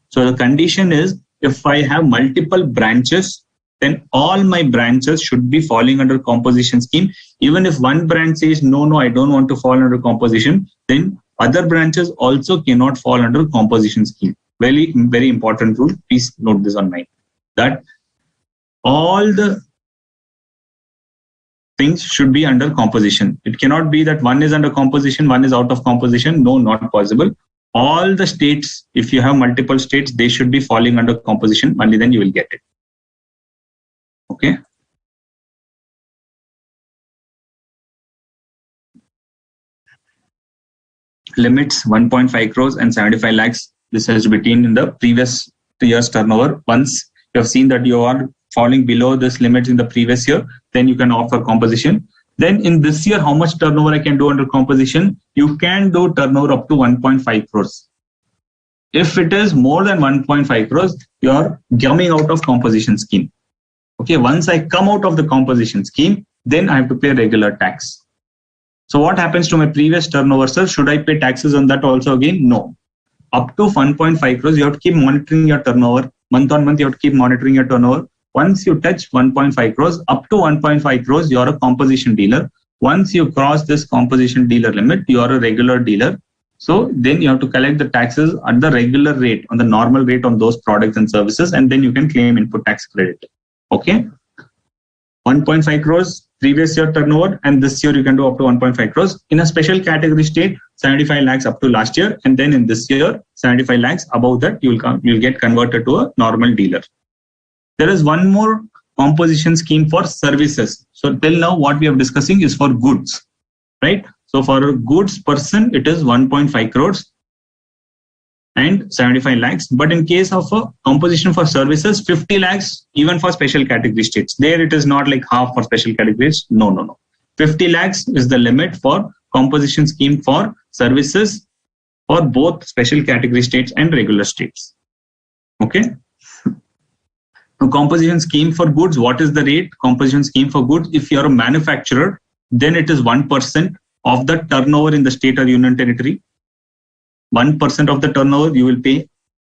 So the condition is, if I have multiple branches, then all my branches should be falling under composition scheme. Even if one branch says, no, I don't want to fall under composition, then other branches also cannot fall under composition scheme. Very, very important rule. Please note this on mind. That all the things should be under composition. It cannot be that one is under composition, one is out of composition. No, not possible. All the states, if you have multiple states, they should be falling under composition. Only then you will get it. Okay. Limits 1.5 crores and 75 lakhs. This has to be seen in the previous year's turnover. Once you have seen that you are falling below this limit in the previous year, then you can offer composition. Then in this year, how much turnover I can do under composition? You can do turnover up to 1.5 crores. If it is more than 1.5 crores, you are coming out of composition scheme. Okay, once I come out of the composition scheme, then I have to pay regular tax. So what happens to my previous turnover, sir? Should I pay taxes on that also again? No. Up to 1.5 crores, you have to keep monitoring your turnover. Month on month, you have to keep monitoring your turnover. Once you touch 1.5 crores, up to 1.5 crores, you are a composition dealer. Once you cross this composition dealer limit, you are a regular dealer. So then you have to collect the taxes at the regular rate, on the normal rate on those products and services, and then you can claim input tax credit. Okay. 1.5 crores previous year turnover, and this year you can do up to 1.5 crores. In a special category state, 75 lakhs up to last year, and then in this year, 75 lakhs above that, you'll get converted to a normal dealer. There is one more composition scheme for services. So till now, what we are discussing is for goods, right? So for a goods person, it is 1.5 crores and 75 lakhs. But in case of a composition for services, 50 lakhs, even for special category states. There it is not like half for special categories. No. 50 lakhs is the limit for composition scheme for services for both special category states and regular states. Okay. Now, composition scheme for goods, what is the rate? Composition scheme for goods, if you are a manufacturer, then it is 1% of the turnover in the state or union territory. 1% of the turnover you will pay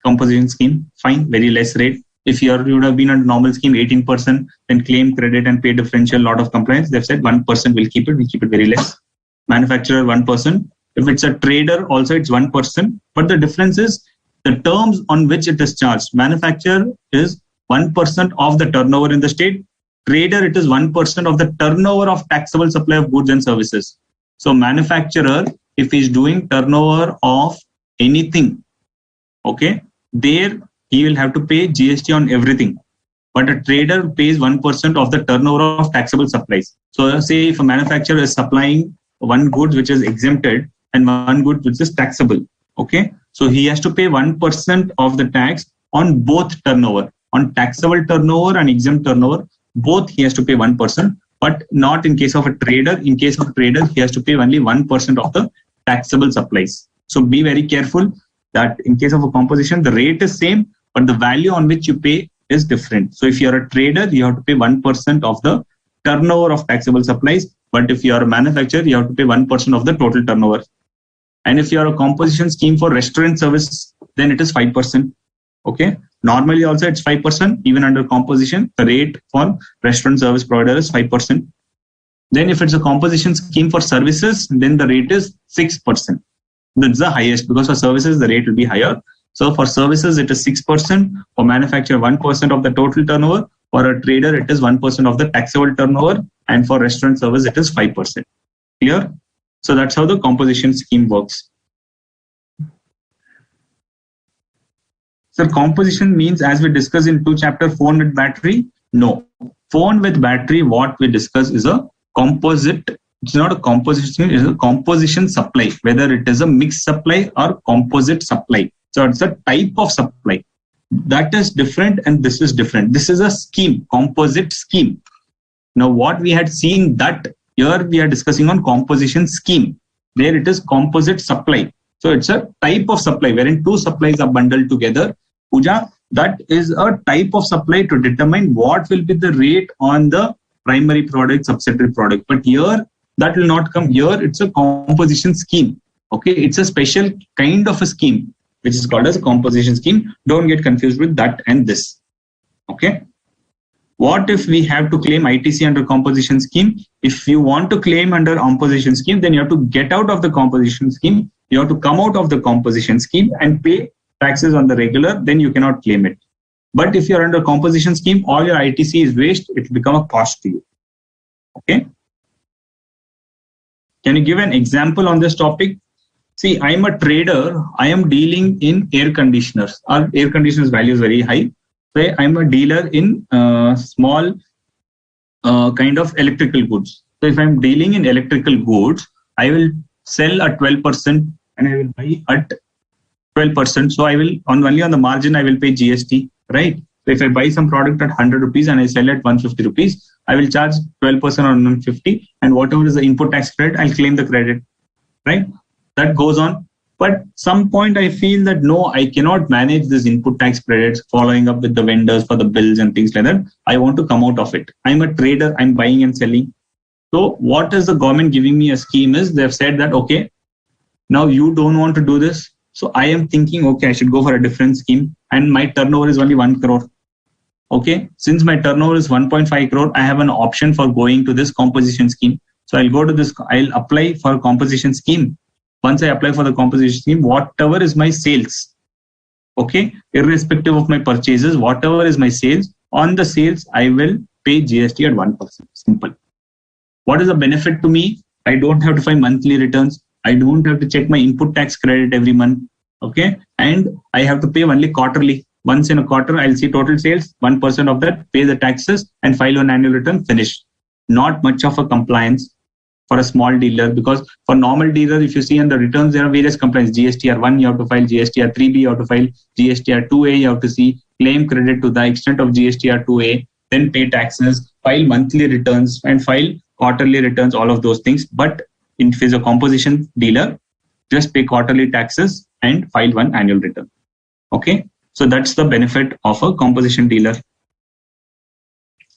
composition scheme. Fine, very less rate. If you would have been on normal scheme, 18%, then claim credit and pay differential, lot of compliance. They've said 1% will keep it very less. Manufacturer 1%. If it's a trader, also it's 1%. But the difference is the terms on which it is charged. Manufacturer is 1% of the turnover in the state. Trader, it is 1% of the turnover of taxable supply of goods and services. So manufacturer, if he's doing turnover of anything, okay, there he will have to pay GST on everything. But a trader pays 1% of the turnover of taxable supplies. So say if a manufacturer is supplying one good which is exempted and one good which is taxable, okay, so he has to pay 1% of the tax on both turnover, on taxable turnover and exempt turnover. Both he has to pay 1%, but not in case of a trader. In case of a trader, he has to pay only 1% of the taxable supplies. So be very careful that in case of a composition, the rate is same, but the value on which you pay is different. So if you're a trader, you have to pay 1% of the turnover of taxable supplies. But if you are a manufacturer, you have to pay 1% of the total turnover. And if you are a composition scheme for restaurant service, then it is 5%. Okay. Normally also it's 5%. Even under composition, the rate for restaurant service provider is 5%. Then if it's a composition scheme for services, then the rate is 6%. That's the highest, because for services, the rate will be higher. So for services, it is 6%. For manufacturer, 1% of the total turnover. For a trader, it is 1% of the taxable turnover. And for restaurant service, it is 5%. Clear? So that's how the composition scheme works. So composition means, as we discussed in 2 chapters, phone with battery. No. Phone with battery, what we discuss is a composite. It's not a composition, it's a composition supply, whether it is a mixed supply or composite supply. So it's a type of supply. That is different and this is different. This is a scheme, composite scheme. Now what we had seen, that here we are discussing on composition scheme. There it is composite supply. So it's a type of supply wherein 2 supplies are bundled together. Pooja, that is a type of supply to determine what will be the rate on the primary product, subsidiary product. But here that will not come. Here it's a composition scheme. Okay, it's a special kind of a scheme which is called as a composition scheme. Don't get confused with that and this. Okay. What if we have to claim ITC under composition scheme? If you want to claim under composition scheme, then you have to get out of the composition scheme. You have to come out of the composition scheme and pay taxes on the regular, then you cannot claim it. But if you're under composition scheme, all your ITC is waste, it will become a cost to you. Okay. Can you give an example on this topic? See, I'm a trader. I am dealing in air conditioners. Our air conditioners value is very high. So I'm a dealer in small kind of electrical goods. So if I'm dealing in electrical goods, I will sell at 12% and I will buy at 12%. So I will only on the margin I will pay GST, right? So if I buy some product at 100 rupees and I sell at 150 rupees, I will charge 12% on 150, and whatever is the input tax credit, I'll claim the credit, right? That goes on. But some point I feel that no, I cannot manage this input tax credits, following up with the vendors for the bills and things like that. I want to come out of it. I'm a trader, I'm buying and selling. So what is the government giving me a scheme is, they've said that, okay, now you don't want to do this. So I am thinking, okay, I should go for a different scheme, and my turnover is only 1 crore. Okay, since my turnover is 1.5 crore, I have an option for going to this composition scheme. So I'll go to this, I'll apply for a composition scheme. Once I apply for the composition scheme, whatever is my sales, okay, irrespective of my purchases, whatever is my sales, on the sales, I will pay GST at 1%. Simple. What is the benefit to me? I don't have to file monthly returns. I don't have to check my input tax credit every month. Okay. And I have to pay only quarterly. Once in a quarter, I'll see total sales, 1% of that, pay the taxes and file an annual return, finish. Not much of a compliance for a small dealer, because for normal dealer, if you see in the returns, there are various compliance. GSTR 1, you have to file GSTR 3B, you have to file GSTR 2A, you have to see claim credit to the extent of GSTR 2A, then pay taxes, file monthly returns and file quarterly returns, all of those things. But if it's a composition dealer, just pay quarterly taxes and file one annual return. Okay. So that's the benefit of a composition dealer.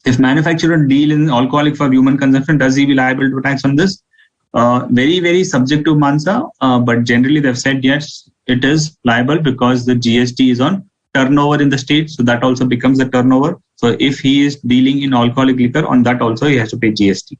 If manufacturer deal in alcoholic for human consumption, does he be liable to tax on this? Very, very subjective answer, but generally they've said yes, it is liable because the GST is on turnover in the state, so that also becomes the turnover. So if he is dealing in alcoholic liquor, on that also he has to pay GST.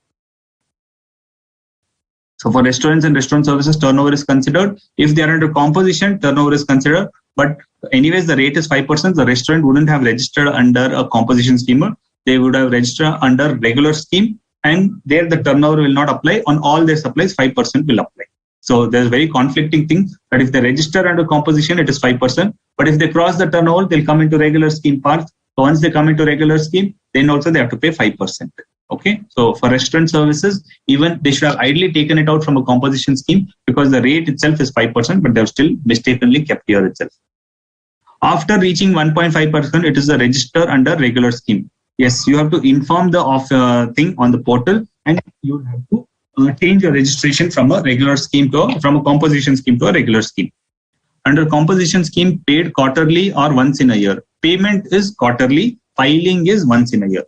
So for restaurants and restaurant services, turnover is considered. If they are under composition, turnover is considered. But anyways, the rate is 5%. The restaurant wouldn't have registered under a composition scheme. They would have registered under regular scheme, and there the turnover will not apply. On all their supplies, 5% will apply. So there's very conflicting thing that if they register under composition, it is 5%. But if they cross the turnover, they'll come into regular scheme part. So once they come into regular scheme, then also they have to pay 5%. Okay, so for restaurant services, even they should have ideally taken it out from a composition scheme because the rate itself is 5%, but they've still mistakenly kept here itself. After reaching 1.5%, it is a register under regular scheme. Yes, you have to inform the thing on the portal, and you have to change your registration from a regular scheme to from a composition scheme to a regular scheme. Under composition scheme, paid quarterly or once in a year. Payment is quarterly, filing is once in a year.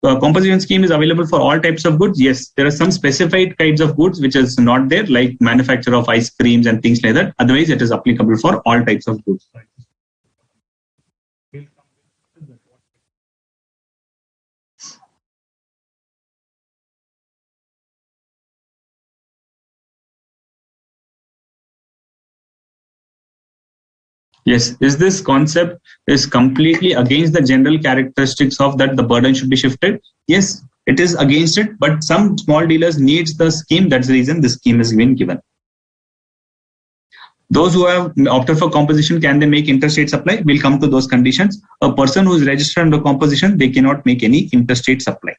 Composition scheme is available for all types of goods. Yes, there are some specified kinds of goods which is not there, like manufacture of ice creams and things like that. Otherwise, it is applicable for all types of goods. Yes, is this concept is completely against the general characteristics of that the burden should be shifted? Yes, it is against it, but some small dealers needs the scheme. That's the reason this scheme has been given. Those who have opted for composition, can they make interstate supply? We'll come to those conditions. A person who is registered under composition, they cannot make any interstate supply.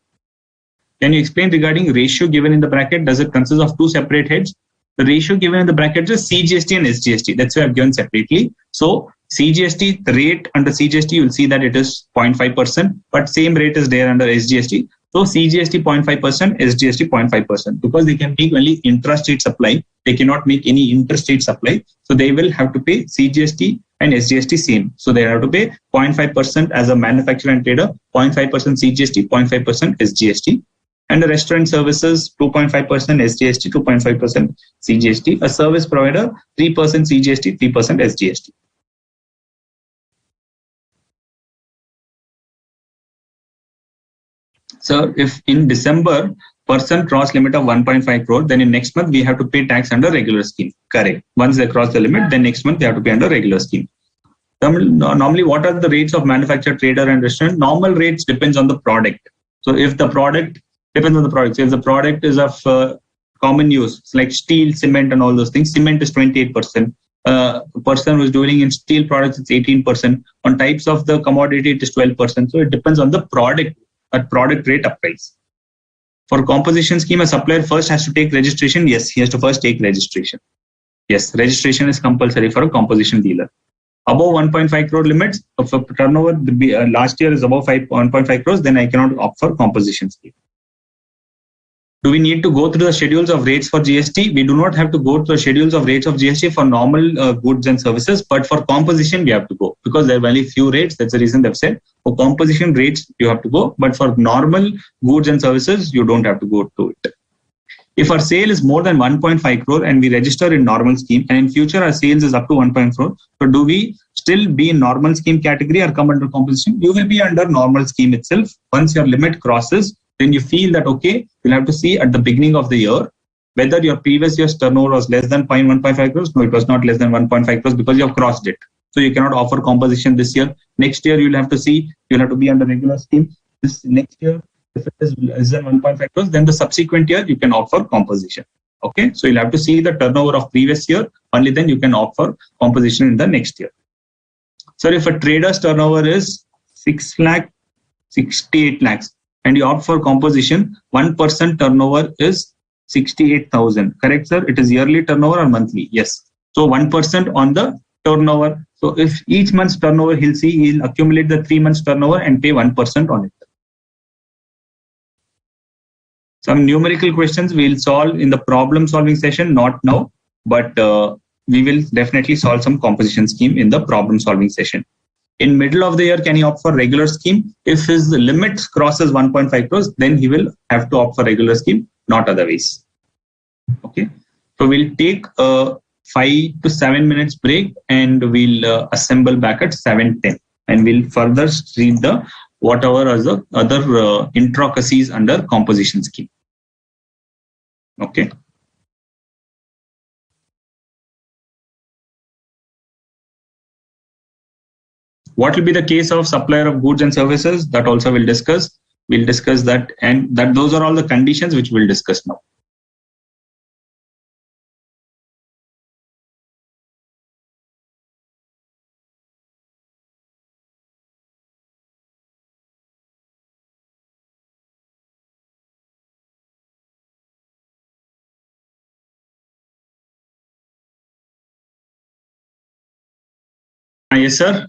Can you explain regarding ratio given in the bracket? Does it consist of two separate heads? The ratio given in the bracket is CGST and SGST. That's why I've given separately. So CGST, the rate under CGST, you'll see that it is 0.5%, but same rate is there under SGST. So CGST 0.5%, SGST 0.5%, because they can make only intrastate supply. They cannot make any interstate supply. So they will have to pay CGST and SGST same. So they have to pay 0.5% as a manufacturer and trader, 0.5% CGST, 0.5% SGST. And the restaurant services, 2.5% SGST, 2.5% CGST. A service provider, 3% CGST, 3% SGST. So if in December, person cross limit of 1.5 crore, then in next month we have to pay tax under regular scheme. Correct. Once they cross the limit, then next month they have to pay under regular scheme. Normally, what are the rates of manufacturer, trader, and restaurant? Normal rates depends on the product. So if the product depends on the product. So if the product is of common use, like steel, cement, and all those things, cement is 28%. A person who is dealing in steel products, it's 18%. On types of the commodity, it is 12%. So it depends on the product. That product rate applies. For composition scheme, a supplier first has to take registration. Yes, he has to first take registration. Yes, registration is compulsory for a composition dealer. Above 1.5 crore limits of a turnover, last year is above 1.5 crores, then I cannot opt for composition scheme. Do we need to go through the schedules of rates for GST? We do not have to go through the schedules of rates of GST for normal goods and services, but for composition, we have to go because there are only few rates. That's the reason they've said for composition rates, you have to go, but for normal goods and services, you don't have to go to it. If our sale is more than 1.5 crore and we register in normal scheme, and in future our sales is up to 1.4 crore, so do we still be in normal scheme category or come under composition? You will be under normal scheme itself. Once your limit crosses, then you feel that, okay, you'll have to see at the beginning of the year whether your previous year's turnover was less than 1.5 crores. No, it was not less than 1.5 crores because you have crossed it. So you cannot offer composition this year. Next year, you'll have to see, you'll have to be under regular scheme. This next year, if it is less than 1.5 crores, then the subsequent year, you can offer composition. Okay, so you'll have to see the turnover of previous year. Only then you can offer composition in the next year. So if a trader's turnover is 6 lakh, 68 lakhs, and you opt for composition, 1% turnover is 68,000. Correct, sir? It is yearly turnover or monthly? Yes. So 1% on the turnover. So if each month's turnover, he'll accumulate the 3 months turnover and pay 1% on it. Some numerical questions we'll solve in the problem solving session, not now, but we will definitely solve some composition scheme in the problem solving session. In middle of the year, can he opt for regular scheme? If his limit crosses 1.5 crores, then he will have to opt for regular scheme, not otherwise. Okay. So we'll take a 5 to 7 minutes break and we'll assemble back at 7:10, and we'll further read the whatever are the other intricacies under composition scheme. Okay. What will be the case of supplier of goods and services? That also we'll discuss. We'll discuss that, and that those are all the conditions which we'll discuss now. Yes, sir.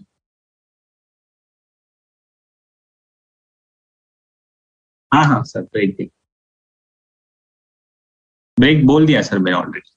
हाँ sir, break बोल दिया sir मैंने already.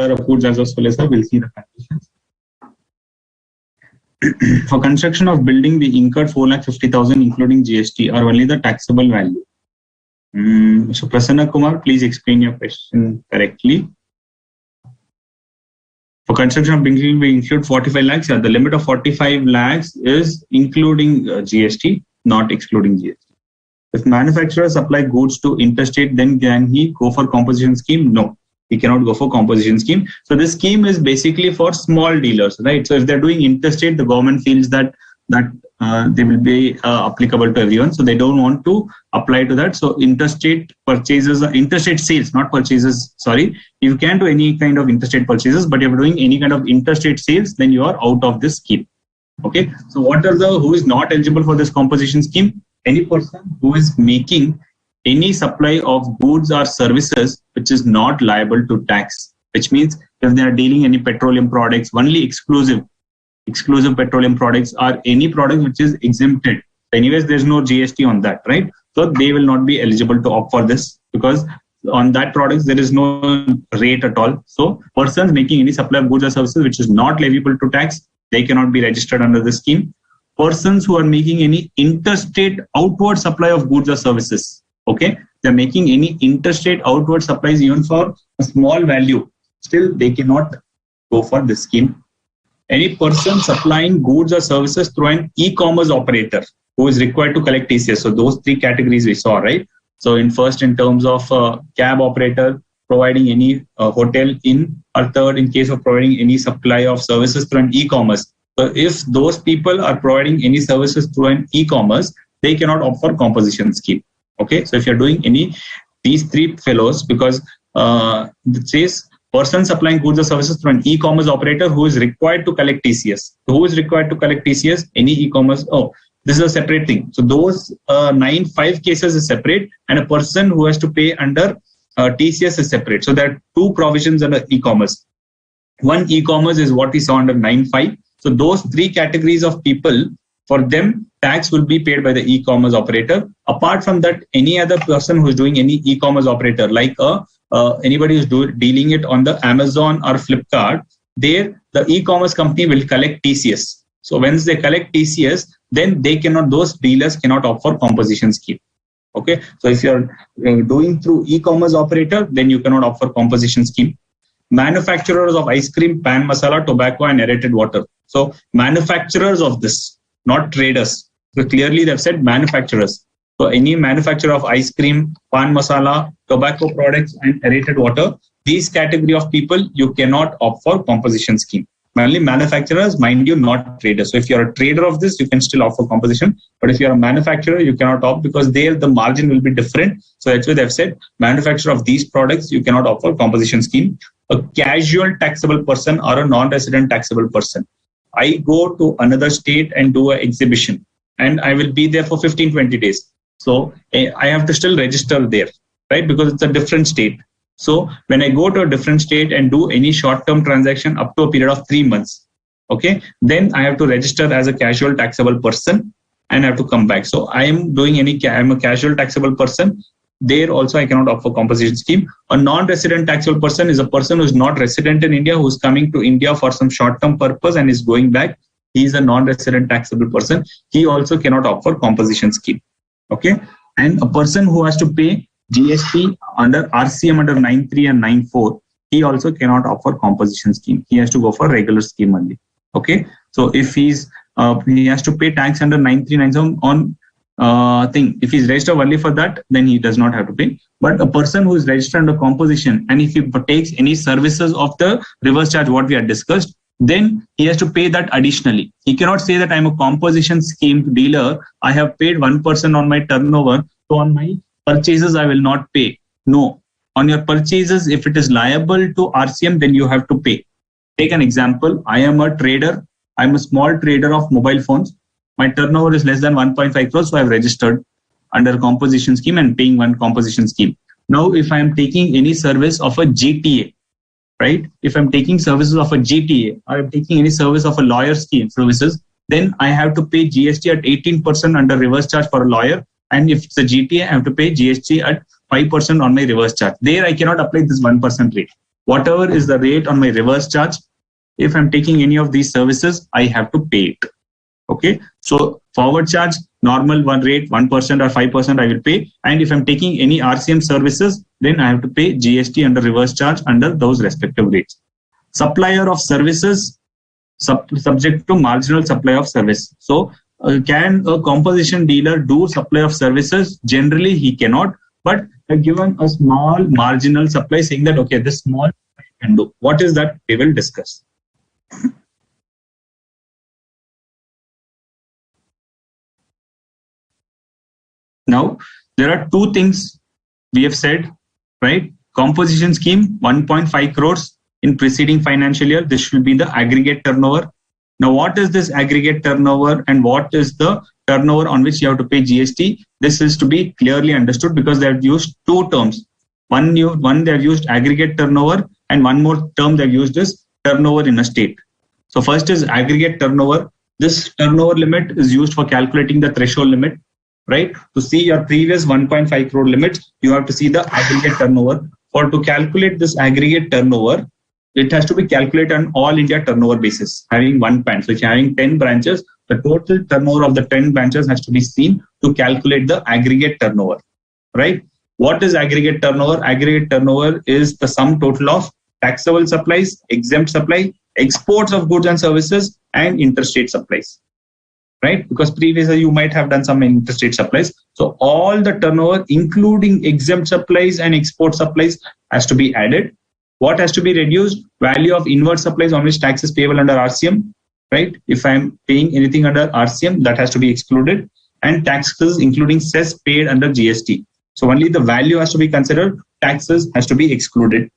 supplier of goods as well as we'll see the conditions. For construction of building, we incurred 4,50,000 including GST or only the taxable value. So Prasanna Kumar, please explain your question correctly. For construction of building, we include 45 lakhs. Yeah, the limit of 45 lakhs is including GST, not excluding GST. If manufacturer supply goods to interstate, then can he go for composition scheme? No, he cannot go for composition scheme. So this scheme is basically for small dealers, right? So if they're doing interstate, the government feels that they will be applicable to everyone. So they don't want to apply to that. So interstate purchases, interstate sales, not purchases, sorry. You can do any kind of interstate purchases, but if you're doing any kind of interstate sales, then you are out of this scheme. Okay. So what are who is not eligible for this composition scheme? Any person who is making any supply of goods or services which is not liable to tax, which means if they are dealing any petroleum products, only exclusive petroleum products or any product which is exempted. Anyways, there's no GST on that, right? So they will not be eligible to opt for this because on that products there is no rate at all. So persons making any supply of goods or services which is not liable to tax, they cannot be registered under the scheme. Persons who are making any interstate outward supply of goods or services, okay, they're making any interstate outward supplies even for a small value, still they cannot go for this scheme. Any person supplying goods or services through an e-commerce operator who is required to collect TCS. So those three categories we saw, right? So in terms of cab operator providing any hotel in, or third in case of providing any supply of services through an e-commerce. So if those people are providing any services through an e-commerce, they cannot opt for composition scheme. Okay, so if you're doing these three fellows, because it says person supplying goods or services through an e-commerce operator who is required to collect TCS. So who is required to collect TCS? Any e-commerce. Oh, this is a separate thing. So those 5 cases is separate, and a person who has to pay under TCS is separate. So there are 2 provisions under e-commerce. One e-commerce is what we saw under 9.5. So those 3 categories of people, for them, tax will be paid by the e-commerce operator. Apart from that, any other person who is doing any e-commerce operator, like anybody who's dealing it on the Amazon or Flipkart, there the e-commerce company will collect TCS. So once they collect TCS, then those dealers cannot opt for composition scheme. Okay, so if you're doing through e-commerce operator, then you cannot opt for composition scheme. Manufacturers of ice cream, pan masala, tobacco, and aerated water. So manufacturers of this, not traders. So clearly they've said manufacturers. So any manufacturer of ice cream, pan masala, tobacco products, and aerated water, these category of people, you cannot opt for composition scheme. Only manufacturers, mind you, not traders. So if you're a trader of this, you can still opt for composition. But if you're a manufacturer, you cannot opt because there the margin will be different. So that's why they've said manufacturer of these products, you cannot opt for composition scheme. A casual taxable person or a non-resident taxable person. I go to another state and do an exhibition and I will be there for 15-20 days. So I have to still register there, right? Because it's a different state. So when I go to a different state and do any short-term transaction up to a period of 3 months, okay, then I have to register as a casual taxable person and I have to come back. So I'm a casual taxable person. There also I cannot opt for composition scheme. A non-resident taxable person is a person who is not resident in India, who is coming to India for some short-term purpose and is going back. He is a non-resident taxable person. He also cannot opt for composition scheme. Okay, and a person who has to pay GST under RCM under 9.3 and 9.4, he also cannot opt for composition scheme. He has to go for regular scheme only. Okay, so if he has to pay tax under 9.3, 9.7 on if he's registered only for that, then he does not have to pay. But a person who is registered under composition, and if he takes any services of the reverse charge, what we had discussed, then he has to pay that additionally. He cannot say that I'm a composition scheme dealer. I have paid 1% on my turnover, so on my purchases I will not pay. No, on your purchases, if it is liable to RCM, then you have to pay. Take an example. I am a trader. I'm a small trader of mobile phones. My turnover is less than 1.5 crores, so I've registered under composition scheme and paying one composition scheme. Now, if I am taking any service of a GTA, right? If I'm taking services of a GTA, or I'm taking any service of a lawyer scheme services, then I have to pay GST at 18% under reverse charge for a lawyer. And if it's a GTA, I have to pay GST at 5% on my reverse charge. There, I cannot apply this 1% rate. whatever is the rate on my reverse charge, if I'm taking any of these services, I have to pay it. Okay, so forward charge, normal one rate, 1% or 5% I will pay. And if I'm taking any RCM services, then I have to pay GST under reverse charge under those respective rates. Supplier of services, subject to marginal supply of service. So can a composition dealer do supply of services? Generally, he cannot, but given a small marginal supply saying that, okay, this small I can do. What is that? We will discuss. Now, there are two things we have said, right? Composition scheme, 1.5 crores in preceding financial year. This should be the aggregate turnover. Now, what is this aggregate turnover and what is the turnover on which you have to pay GST? This is to be clearly understood because they have used two terms. One they have used aggregate turnover, and one more term they have used is turnover in a state. So first is aggregate turnover. This turnover limit is used for calculating the threshold limit. Right? To see your previous 1.5 crore limits, you have to see the aggregate turnover. For to calculate this aggregate turnover, it has to be calculated on all India turnover basis, having one PAN. So if you're having 10 branches, the total turnover of the 10 branches has to be seen to calculate the aggregate turnover. Right? What is aggregate turnover? Aggregate turnover is the sum total of taxable supplies, exempt supply, exports of goods and services, and interstate supplies. Right? Because previously you might have done some interstate supplies. So all the turnover, including exempt supplies and export supplies, has to be added. What has to be reduced? Value of inward supplies on which tax is payable under RCM. Right? If I'm paying anything under RCM, that has to be excluded. And taxes including cess paid under GST. So only the value has to be considered. Taxes has to be excluded.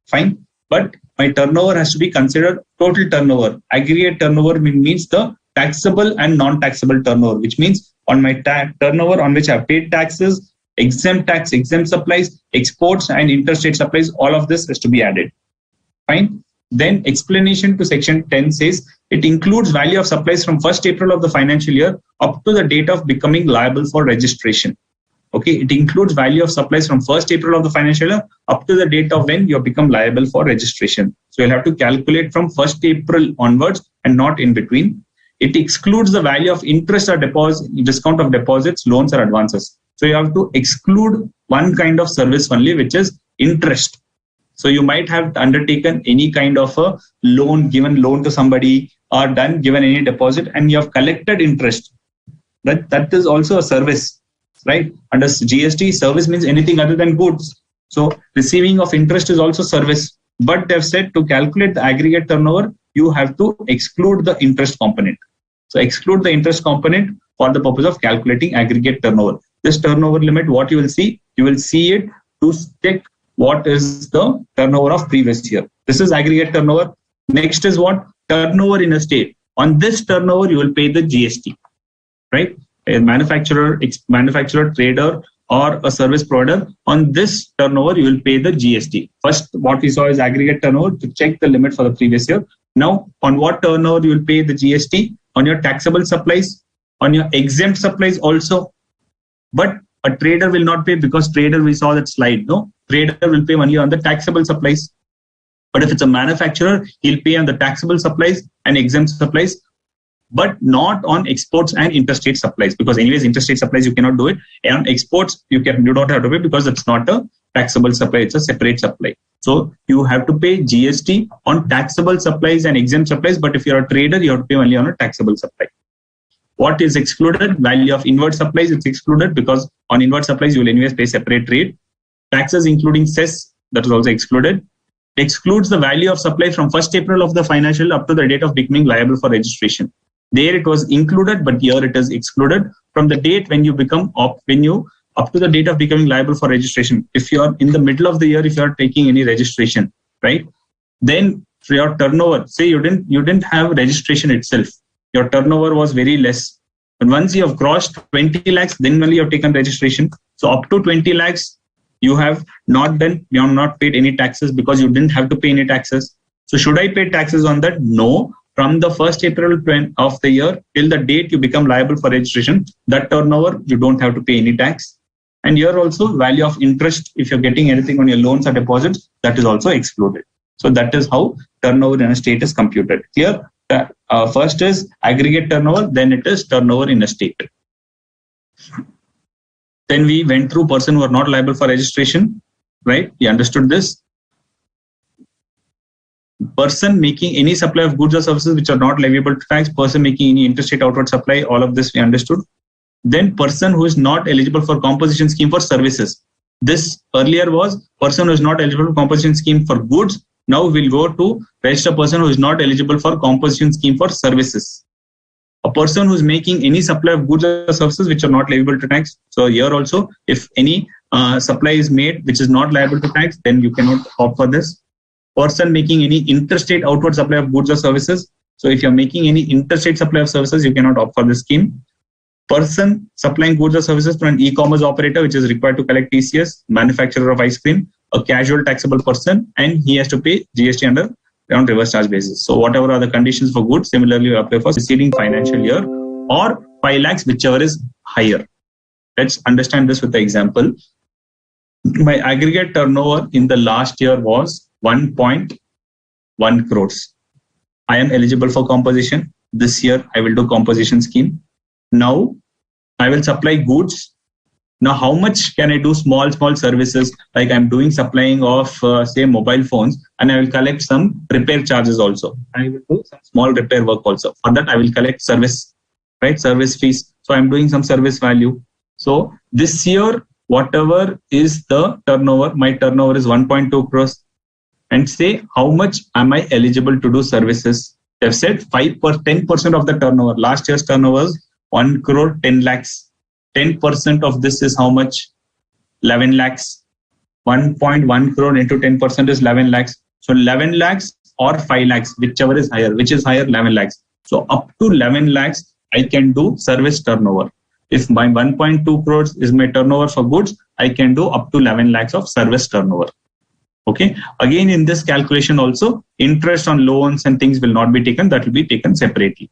Fine. But my turnover has to be considered total turnover. Aggregate turnover means the taxable and non-taxable turnover, which means on my turnover on which I have paid taxes, exempt tax, exempt supplies, exports and interstate supplies, all of this has to be added. Fine. Then explanation to section 10 says it includes value of supplies from 1st April of the financial year up to the date of becoming liable for registration. Okay, it includes value of supplies from 1st April of the financial year up to the date of when you have become liable for registration. So you'll have to calculate from 1st April onwards and not in between. It excludes the value of interest or deposit, discount of deposits, loans or advances. So you have to exclude one kind of service only, which is interest. So you might have undertaken any kind of a loan, given loan to somebody, or given any deposit, and you have collected interest. That is also a service, right? Under GST, service means anything other than goods. So receiving of interest is also service. But they've said to calculate the aggregate turnover, you have to exclude the interest component. So exclude the interest component for the purpose of calculating aggregate turnover. This turnover limit, what you will see it to check what is the turnover of previous year. This is aggregate turnover. Next is what? Turnover in a state. On this turnover, you will pay the GST, right? A manufacturer, trader, or a service provider, on this turnover, you will pay the GST. First, what we saw is aggregate turnover to check the limit for the previous year. Now, on what turnover you will pay the GST? On your taxable supplies, on your exempt supplies also. But a trader will not pay, because trader, we saw that slide, no? Trader will pay only on the taxable supplies. But if it's a manufacturer, he'll pay on the taxable supplies and exempt supplies, but not on exports and interstate supplies, because anyways, interstate supplies, you cannot do it. And on exports, you don't have to pay because it's not a taxable supply, it's a separate supply. So you have to pay GST on taxable supplies and exempt supplies, but if you're a trader, you have to pay only on a taxable supply. What is excluded? Value of inward supplies, it's excluded because on inward supplies, you will anyways pay separate rate. Taxes including cess, that is also excluded. Excludes the value of supply from 1st April of the financial up to the date of becoming liable for registration. There it was included, but here it is excluded from the date when you become up to the date of becoming liable for registration. If you are in the middle of the year, if you are taking any registration, right, then for your turnover, say you didn't have registration itself, your turnover was very less. And once you have crossed 20 lakhs, then only you have taken registration. So up to 20 lakhs, you have not paid any taxes because you didn't have to pay any taxes. So should I pay taxes on that? No. From the 1st April of the year till the date you become liable for registration, that turnover, you don't have to pay any tax. And here also value of interest, if you're getting anything on your loans or deposits, that is also excluded. So that is how turnover in a state is computed. Clear? First is aggregate turnover, then it is turnover in a state. Then we went through person who are not liable for registration, right? We understood this. Person making any supply of goods or services which are not leviable to tax, person making any interstate outward supply, all of this we understood. Then person who is not eligible for composition scheme for services. This earlier was person who is not eligible for composition scheme for goods. Now we'll go to register person who is not eligible for composition scheme for services. A person who is making any supply of goods or services which are not liable to tax. So here also, if any supply is made which is not liable to tax, then you cannot opt for this. Person making any interstate outward supply of goods or services. So if you're making any interstate supply of services, you cannot opt for this scheme. Person supplying goods or services to an e-commerce operator which is required to collect TCS, manufacturer of ice cream, a casual taxable person, and he has to pay GST under on reverse charge basis. So whatever are the conditions for goods, similarly you apply for preceding financial year or 5 lakhs, whichever is higher. Let's understand this with the example. My aggregate turnover in the last year was 1.1 crores. I am eligible for composition. This year I will do composition scheme. Now I will supply goods. Now how much can I do small services, like I'm doing supplying of say mobile phones, and I will collect some repair charges also. I will do some small repair work also. For that I will collect service, right? Service fees. So I'm doing some service value. So this year, whatever is the turnover, my turnover is 1.2 crores. And say how much am I eligible to do services? They've said 10% of the turnover. Last year's turnover was 1 crore 10 lakhs. 10% of this is how much? 11 lakhs. 1.1 crore into 10% is 11 lakhs. So 11 lakhs or 5 lakhs, whichever is higher. Which is higher? 11 lakhs. So up to 11 lakhs, I can do service turnover. If my 1.2 crores is my turnover for goods, I can do up to 11 lakhs of service turnover. Okay. Again, in this calculation also, interest on loans and things will not be taken. That will be taken separately.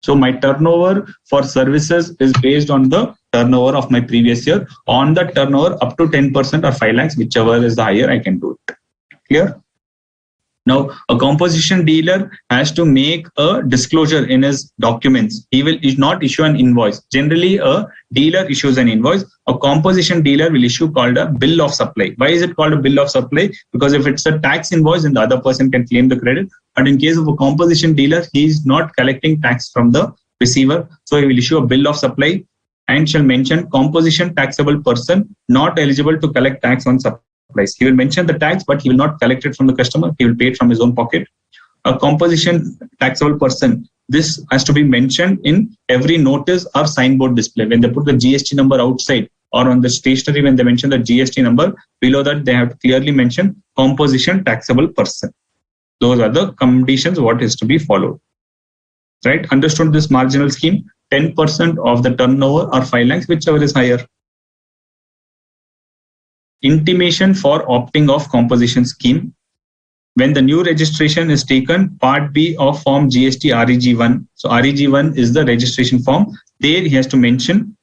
So my turnover for services is based on the turnover of my previous year. On the turnover up to 10% or 5 lakhs, whichever is the higher, I can do it. Clear? Now, a composition dealer has to make a disclosure in his documents. He will not issue an invoice. Generally, a dealer issues an invoice. A composition dealer will issue called a bill of supply. Why is it called a bill of supply? Because if it's a tax invoice, then the other person can claim the credit. But in case of a composition dealer, he is not collecting tax from the receiver. So he will issue a bill of supply and shall mention composition taxable person not eligible to collect tax on supplies. He will mention the tax, but he will not collect it from the customer. He will pay it from his own pocket. A composition taxable person, this has to be mentioned in every notice or signboard display. When they put the GST number outside or on the stationery, when they mention the GST number, below that they have to clearly mention composition taxable person. Those are the conditions what is to be followed. Right? Understood this marginal scheme? 10% of the turnover or 5 lakhs, whichever is higher. Intimation for opting of composition scheme. When the new registration is taken, Part B of Form GST REG1. So REG1 is the registration form. There he has to mention,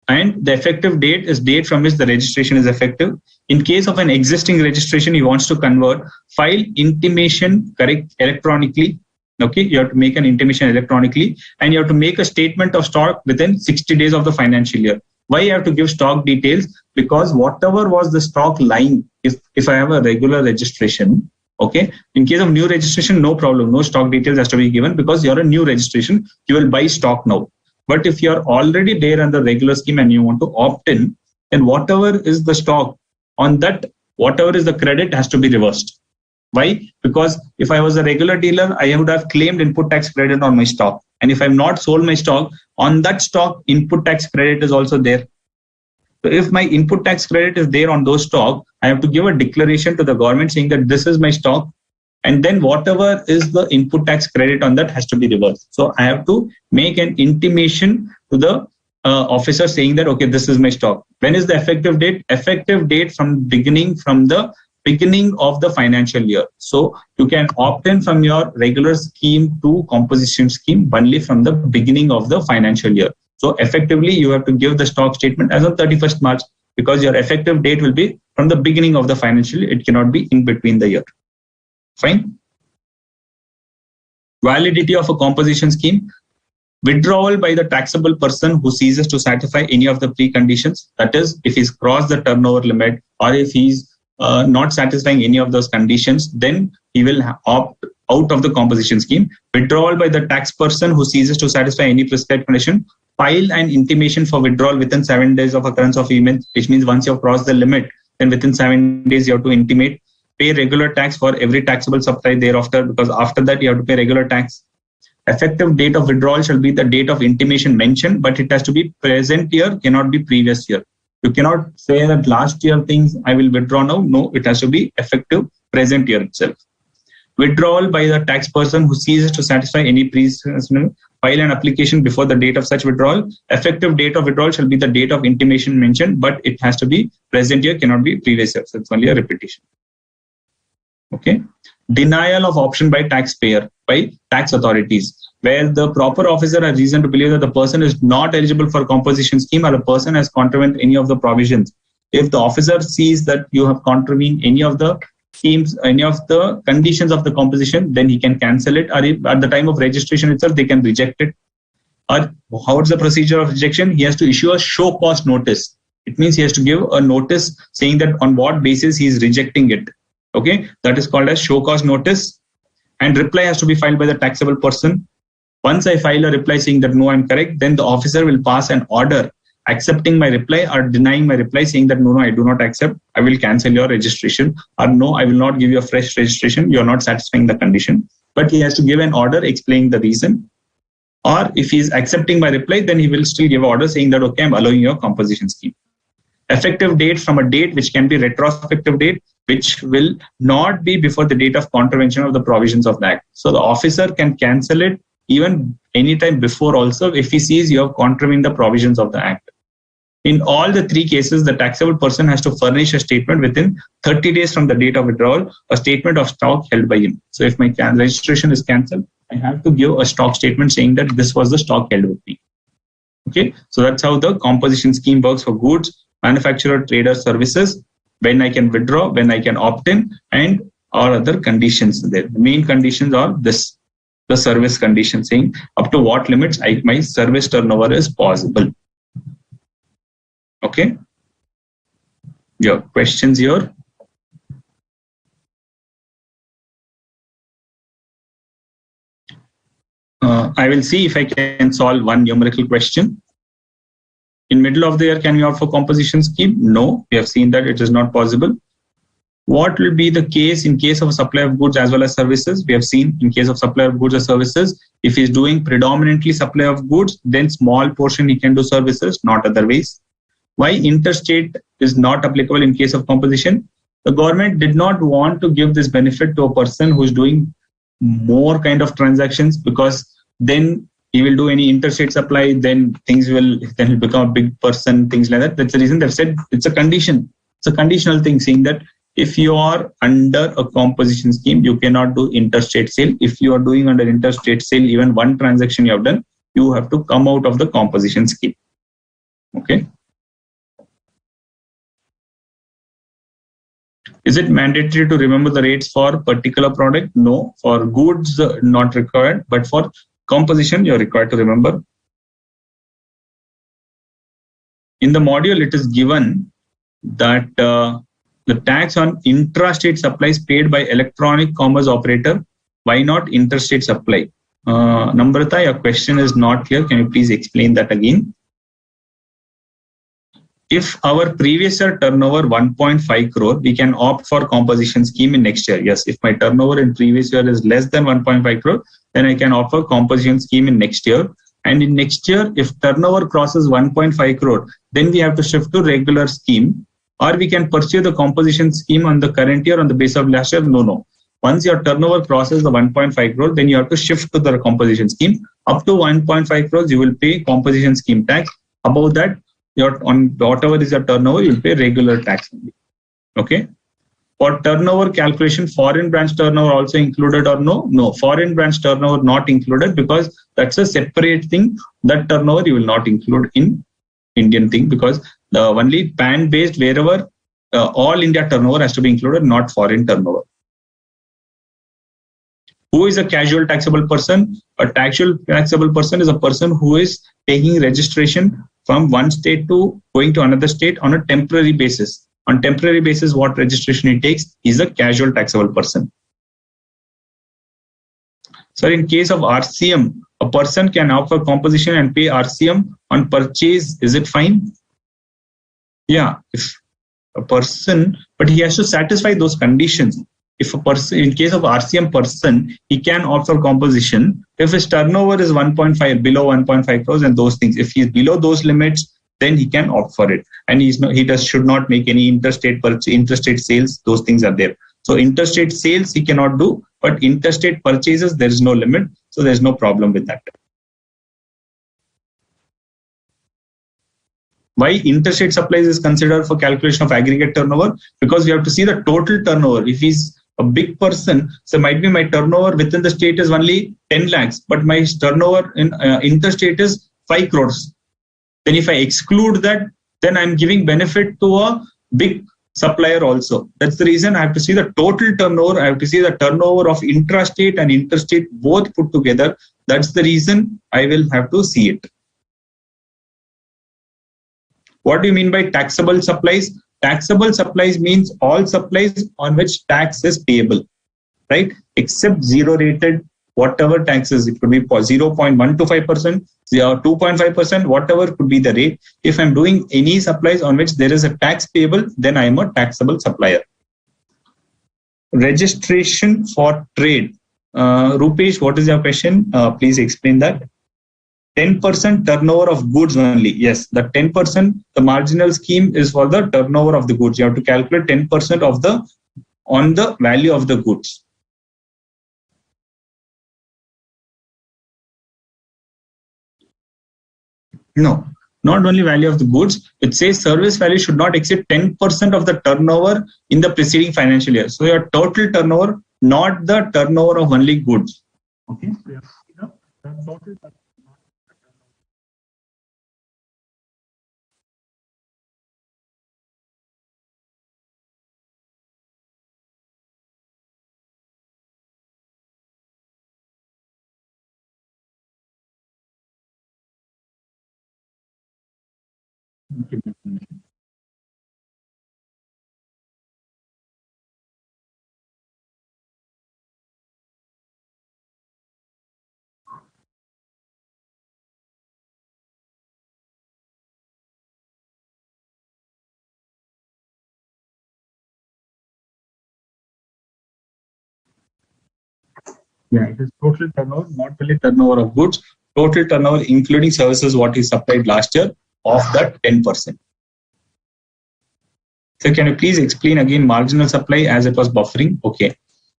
and the effective date is date from which the registration is effective. In case of an existing registration he wants to convert, file intimation correct electronically. Okay, you have to make an intimation electronically, and you have to make a statement of stock within 60 days of the financial year. Why I have to give stock details? Because whatever was the stock lying, if I have a regular registration, okay, in case of new registration, no problem, no stock details has to be given because you're a new registration, you will buy stock now. But if you're already there under regular scheme and you want to opt in, then whatever is the stock on that, whatever is the credit has to be reversed. Why? Because if I was a regular dealer, I would have claimed input tax credit on my stock. And if I've not sold my stock, on that stock, input tax credit is also there. So if my input tax credit is there on those stock, I have to give a declaration to the government saying that this is my stock. And then whatever is the input tax credit on that has to be reversed. So I have to make an intimation to the officer saying that, okay, this is my stock. When is the effective date? Effective date from the beginning of the financial year. So you can opt in from your regular scheme to composition scheme only from the beginning of the financial year. So effectively, you have to give the stock statement as of 31st March. because your effective date will be from the beginning of the financial year. It cannot be in between the year. Fine. Validity of a composition scheme. Withdrawal by the taxable person who ceases to satisfy any of the preconditions. That is, if he's crossed the turnover limit or if he's not satisfying any of those conditions, then he will opt out of the composition scheme. Withdrawal by the tax person who ceases to satisfy any prescribed condition. File an intimation for withdrawal within 7 days of occurrence of event, which means once you have crossed the limit, then within 7 days you have to intimate. Pay regular tax for every taxable supply thereafter, because after that you have to pay regular tax. Effective date of withdrawal shall be the date of intimation mentioned, but it has to be present year, cannot be previous year. You cannot say that last year things I will withdraw now. No, it has to be effective present year itself. Withdrawal by the tax person who ceases to satisfy any pre-file an application before the date of such withdrawal. Effective date of withdrawal shall be the date of intimation mentioned, but it has to be present year, cannot be previous year. So it's only a repetition. Okay. Denial of option by taxpayer, by tax authorities, where the proper officer has reason to believe that the person is not eligible for composition scheme or the person has contravened any of the provisions. If the officer sees that you have contravened any of the schemes, any of the conditions of the composition, then he can cancel it, or if at the time of registration itself, they can reject it. Or how is the procedure of rejection? He has to issue a show cause notice. It means he has to give a notice saying that on what basis he is rejecting it. Okay, that is called as show cause notice, and reply has to be filed by the taxable person. Once I file a reply saying that no, I'm correct, then the officer will pass an order accepting my reply or denying my reply saying that no, I do not accept, I will cancel your registration, or no, I will not give you a fresh registration, you're not satisfying the condition. But he has to give an order explaining the reason. Or if he is accepting my reply, then he will still give an order saying that okay, I'm allowing your composition scheme. Effective date from a date which can be retrospective date, which will not be before the date of contravention of the provisions of the Act. So the officer can cancel it even anytime before also if he sees you have contravened the provisions of the Act. In all the three cases, the taxable person has to furnish a statement within 30 days from the date of withdrawal, a statement of stock held by him. So if my registration is cancelled, I have to give a stock statement saying that this was the stock held with me. Okay, so that's how the composition scheme works for goods, manufacturer, trader, services, when I can withdraw, when I can opt in, and all other conditions there. The main conditions are this, the service condition saying up to what limits my service turnover is possible. Okay. Your questions here. I will see if I can solve one numerical question. In middle of the year, can you opt for composition scheme? No, we have seen that it is not possible. What will be the case in case of a supply of goods as well as services? We have seen in case of supply of goods or services, if he is doing predominantly supply of goods, then small portion he can do services, not otherwise. Why interstate is not applicable in case of composition? The government did not want to give this benefit to a person who is doing more kind of transactions, because then he will do any interstate supply, then he'll become a big person, things like that. That's the reason they've said it's a condition. It's a conditional thing saying that if you are under a composition scheme, you cannot do interstate sale. If you are doing under interstate sale, even one transaction you have done, you have to come out of the composition scheme. Okay. Is it mandatory to remember the rates for particular product? No. For goods, not required, but for composition, you're required to remember. In the module, it is given that the tax on intrastate supplies paid by electronic commerce operator. Why not interstate supply? Namrata, your question is not clear. Can you please explain that again? If our previous year turnover 1.5 crore, we can opt for composition scheme in next year. Yes, if my turnover in previous year is less than 1.5 crore, then I can offer composition scheme in next year. And in next year, if turnover crosses 1.5 crore, then we have to shift to regular scheme, or we can pursue the composition scheme on the current year on the basis of last year. No. Once your turnover crosses the 1.5 crore, then you have to shift to the composition scheme. Up to 1.5 crores, you will pay composition scheme tax. Above that, on whatever is your turnover, you will pay regular tax only. Okay. For turnover calculation, foreign branch turnover also included or no? No, foreign branch turnover not included, because that's a separate thing. That turnover you will not include in Indian thing, because only PAN based wherever all India turnover has to be included, not foreign turnover. Who is a casual taxable person? A casual taxable person is a person who is taking registration from one state to going to another state on a temporary basis. On temporary basis, what registration he takes is a casual taxable person. So in case of RCM, a person can opt for composition and pay RCM on purchase. Is it fine? Yeah, if a person, but he has to satisfy those conditions. If a person, in case of RCM person, he can opt for composition if his turnover is 1.5, below 1.5 crores and those things. If he is below those limits, then he can opt for it. And should not make any interstate sales. Those things are there. So interstate sales he cannot do, but interstate purchases there is no limit. So there is no problem with that. Why interstate supplies is considered for calculation of aggregate turnover? Because we have to see the total turnover. If he's a big person, so might be my turnover within the state is only 10 lakhs, but my turnover in interstate is 5 crores. Then if I exclude that, then I'm giving benefit to a big supplier also. That's the reason I have to see the total turnover. I have to see the turnover of intrastate and interstate both put together. That's the reason I will have to see it. What do you mean by taxable supplies? Taxable supplies means all supplies on which tax is payable, right? Except zero rated, whatever taxes, it could be 0.125%, 2.5%, whatever could be the rate. If I'm doing any supplies on which there is a tax payable, then I am a taxable supplier. Registration for trade. Rupesh, what is your question? Please explain that. 10% turnover of goods only. Yes, the 10%, the marginal scheme is for the turnover of the goods. You have to calculate 10% of on the value of the goods. No, not only value of the goods. It says service value should not exceed 10% of the turnover in the preceding financial year. So your total turnover, not the turnover of only goods. Okay. So the total turnover. Yeah, it is total turnover, not only turnover of goods, total turnover including services what is supplied last year of that 10%. So can you please explain again marginal supply as it was buffering? Okay.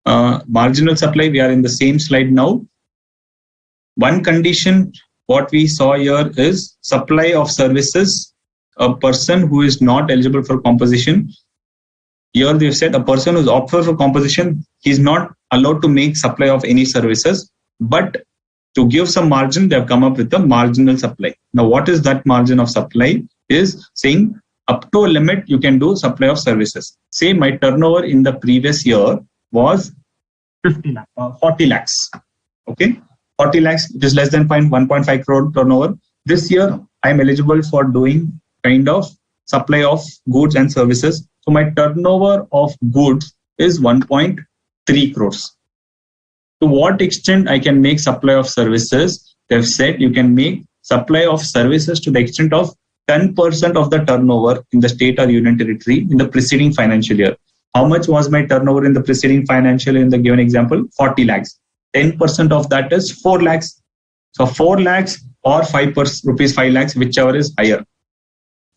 Marginal supply, we are in the same slide now. One condition what we saw here is supply of services, a person who is not eligible for composition. Here they've said a person who's opted for composition, he's not allowed to make supply of any services, but to give some margin, they have come up with a marginal supply. Now, what is that margin of supply? Is saying up to a limit you can do supply of services. Say my turnover in the previous year was 40 lakhs. Okay, 40 lakhs, it is less than 1.5 crore turnover. This year, I am eligible for doing kind of supply of goods and services. So my turnover of goods is 1.3 crores. To what extent I can make supply of services? They've said you can make supply of services to the extent of 10% of the turnover in the state or union territory in the preceding financial year. How much was my turnover in the preceding financial year in the given example? 40 lakhs. 10% of that is 4 lakhs. So 4 lakhs or 5 lakhs, whichever is higher.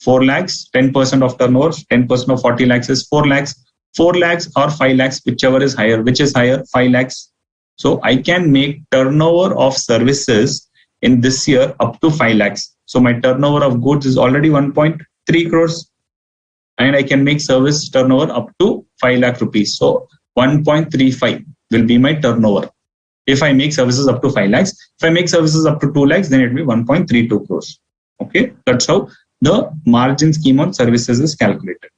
4 lakhs, 10% of turnover, 10% of 40 lakhs is 4 lakhs. 4 lakhs or 5 lakhs, whichever is higher. Which is higher? 5 lakhs. So I can make turnover of services in this year up to 5 lakhs. So my turnover of goods is already 1.3 crores. And I can make service turnover up to 5 lakh rupees. So 1.35 will be my turnover. If I make services up to 5 lakhs, if I make services up to 2 lakhs, then it will be 1.32 crores. Okay, that's how the margin scheme on services is calculated.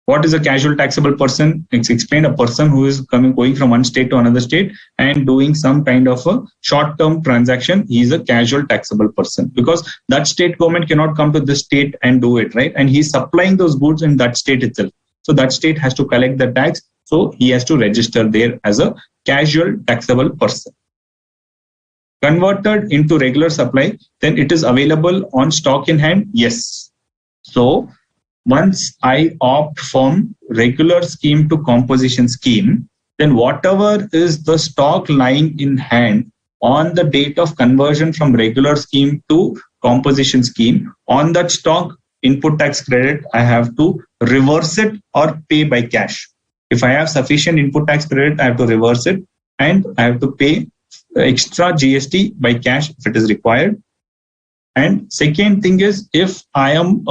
What is a casual taxable person? It's explained a person who is going from one state to another state and doing some kind of a short-term transaction. He is a casual taxable person because that state government cannot come to this state and do it, right? And he's supplying those goods in that state itself. So that state has to collect the tax. So he has to register there as a casual taxable person. Converted into regular supply, then it is available on stock in hand. Yes. So once I opt from regular scheme to composition scheme, then whatever is the stock lying in hand on the date of conversion from regular scheme to composition scheme, on that stock input tax credit, I have to reverse it or pay by cash. If I have sufficient input tax credit, I have to reverse it and I have to pay extra GST by cash if it is required. And second thing is, if I am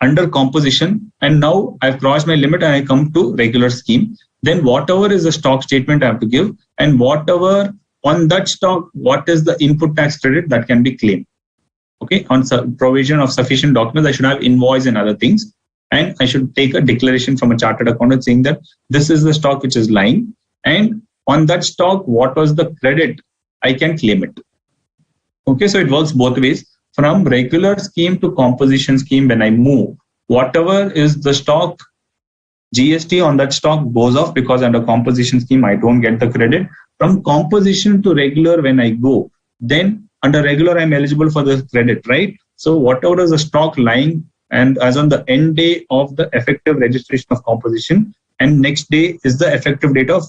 under composition and now I've crossed my limit and I come to regular scheme, then whatever is the stock statement I have to give, and whatever on that stock, what is the input tax credit that can be claimed. Okay, on provision of sufficient documents, I should have invoice and other things, and I should take a declaration from a chartered accountant saying that this is the stock which is lying, and on that stock, what was the credit, I can claim it. Okay, so it works both ways. From regular scheme to composition scheme, when I move, whatever is the stock, GST on that stock goes off because under composition scheme, I don't get the credit. From composition to regular, when I go, then under regular, I'm eligible for the credit, right? So whatever is the stock lying, and as on the end day of the effective registration of composition, and next day is the effective date of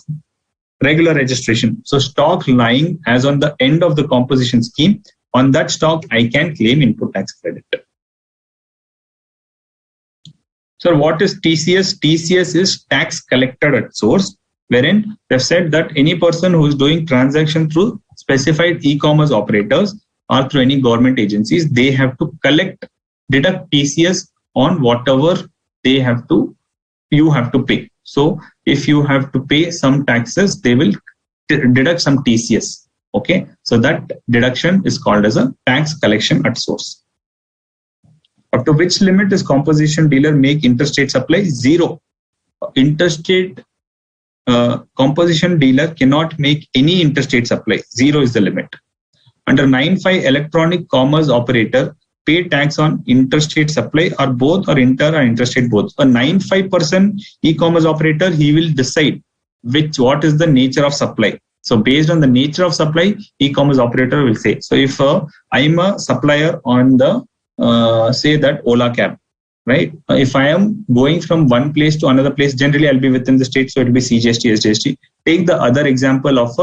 regular registration. So stock lying as on the end of the composition scheme, on that stock, I can claim input tax credit. So what is TCS? TCS is tax collected at source, wherein they've said that any person who is doing transaction through specified e-commerce operators or through any government agencies, they have to deduct TCS on whatever they have to, you have to pay. So if you have to pay some taxes, they will deduct some TCS. Okay, so that deduction is called as a tax collection at source. Up to which limit is composition dealer make interstate supply? 0. Interstate composition dealer cannot make any interstate supply. 0 is the limit. Under 9(5), electronic commerce operator pay tax on interstate supply or both, or inter or interstate both. A 9(5) e-commerce operator, he will decide what is the nature of supply. So based on the nature of supply, e-commerce operator will say. So if I'm a supplier on the, say that Ola cab, right? If I am going from one place to another place, generally I'll be within the state, so it will be CGST, SGST. Take the other example of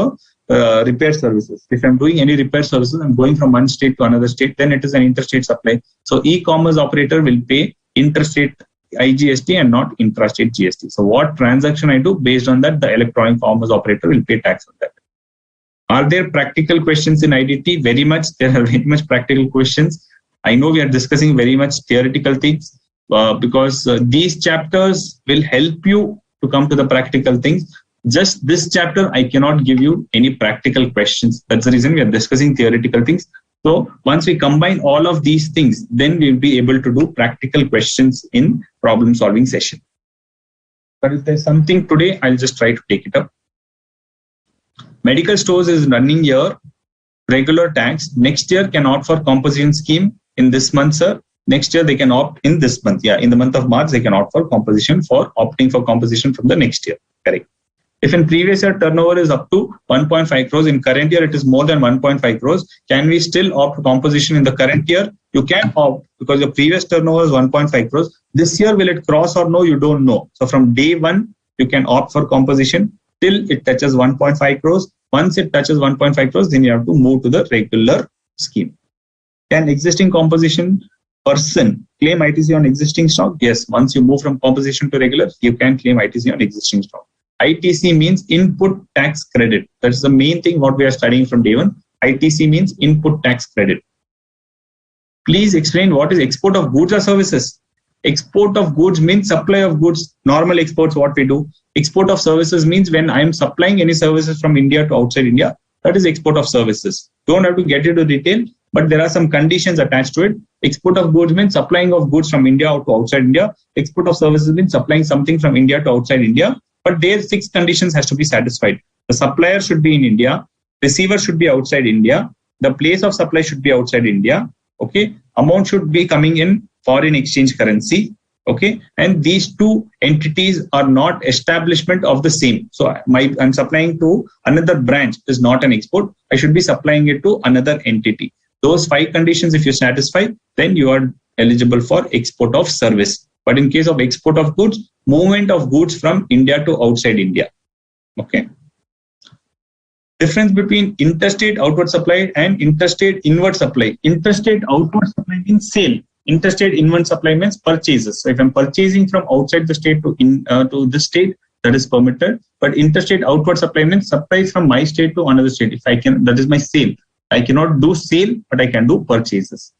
repair services. If I'm doing any repair services, I'm going from one state to another state, then it is an interstate supply. So e-commerce operator will pay interstate IGST and not intrastate GST. So what transaction I do, based on that, the electronic commerce operator will pay tax on that. Are there practical questions in IDT? Very much. There are very much practical questions. I know we are discussing very much theoretical things because these chapters will help you to come to the practical things. Just this chapter, I cannot give you any practical questions. That's the reason we are discussing theoretical things. So once we combine all of these things, then we'll be able to do practical questions in problem solving session. But if there's something today, I'll just try to take it up. Medical stores is running year, regular tax. Next year can opt for composition scheme in this month, sir. Next year they can opt in this month. Yeah, in the month of March, they can opt for composition for opting for composition from the next year. Correct. If in previous year turnover is up to 1.5 crores, in current year it is more than 1.5 crores, can we still opt for composition in the current year? You can opt because your previous turnover is 1.5 crores. This year will it cross or no? You don't know. So from day one, you can opt for composition till it touches 1.5 crores. Once it touches 1.5 crores, then you have to move to the regular scheme. Can existing composition person claim ITC on existing stock? Yes. Once you move from composition to regular, you can claim ITC on existing stock. ITC means input tax credit. That's the main thing what we are studying from day one. ITC means input tax credit. Please explain what is export of goods or services. Export of goods means supply of goods. Normal exports, what we do. Export of services means when I am supplying any services from India to outside India, that is export of services. Don't have to get into detail, but there are some conditions attached to it. Export of goods means supplying of goods from India out to outside India. Export of services means supplying something from India to outside India. But there 6 conditions has to be satisfied. The supplier should be in India. Receiver should be outside India. The place of supply should be outside India. Okay. Amount should be coming in foreign exchange currency. Okay. And these 2 entities are not establishment of the same. So I'm supplying to another branch is not an export. I should be supplying it to another entity. Those 5 conditions, if you satisfy, then you are eligible for export of service. But in case of export of goods, movement of goods from India to outside India. Okay. Difference between interstate outward supply and interstate inward supply. Interstate outward supply means sale. Interstate inward supply means purchases. So if I'm purchasing from outside the state to this state, that is permitted. But interstate outward supply means supply from my state to another state. If I can, that is my sale. I cannot do sale, but I can do purchases.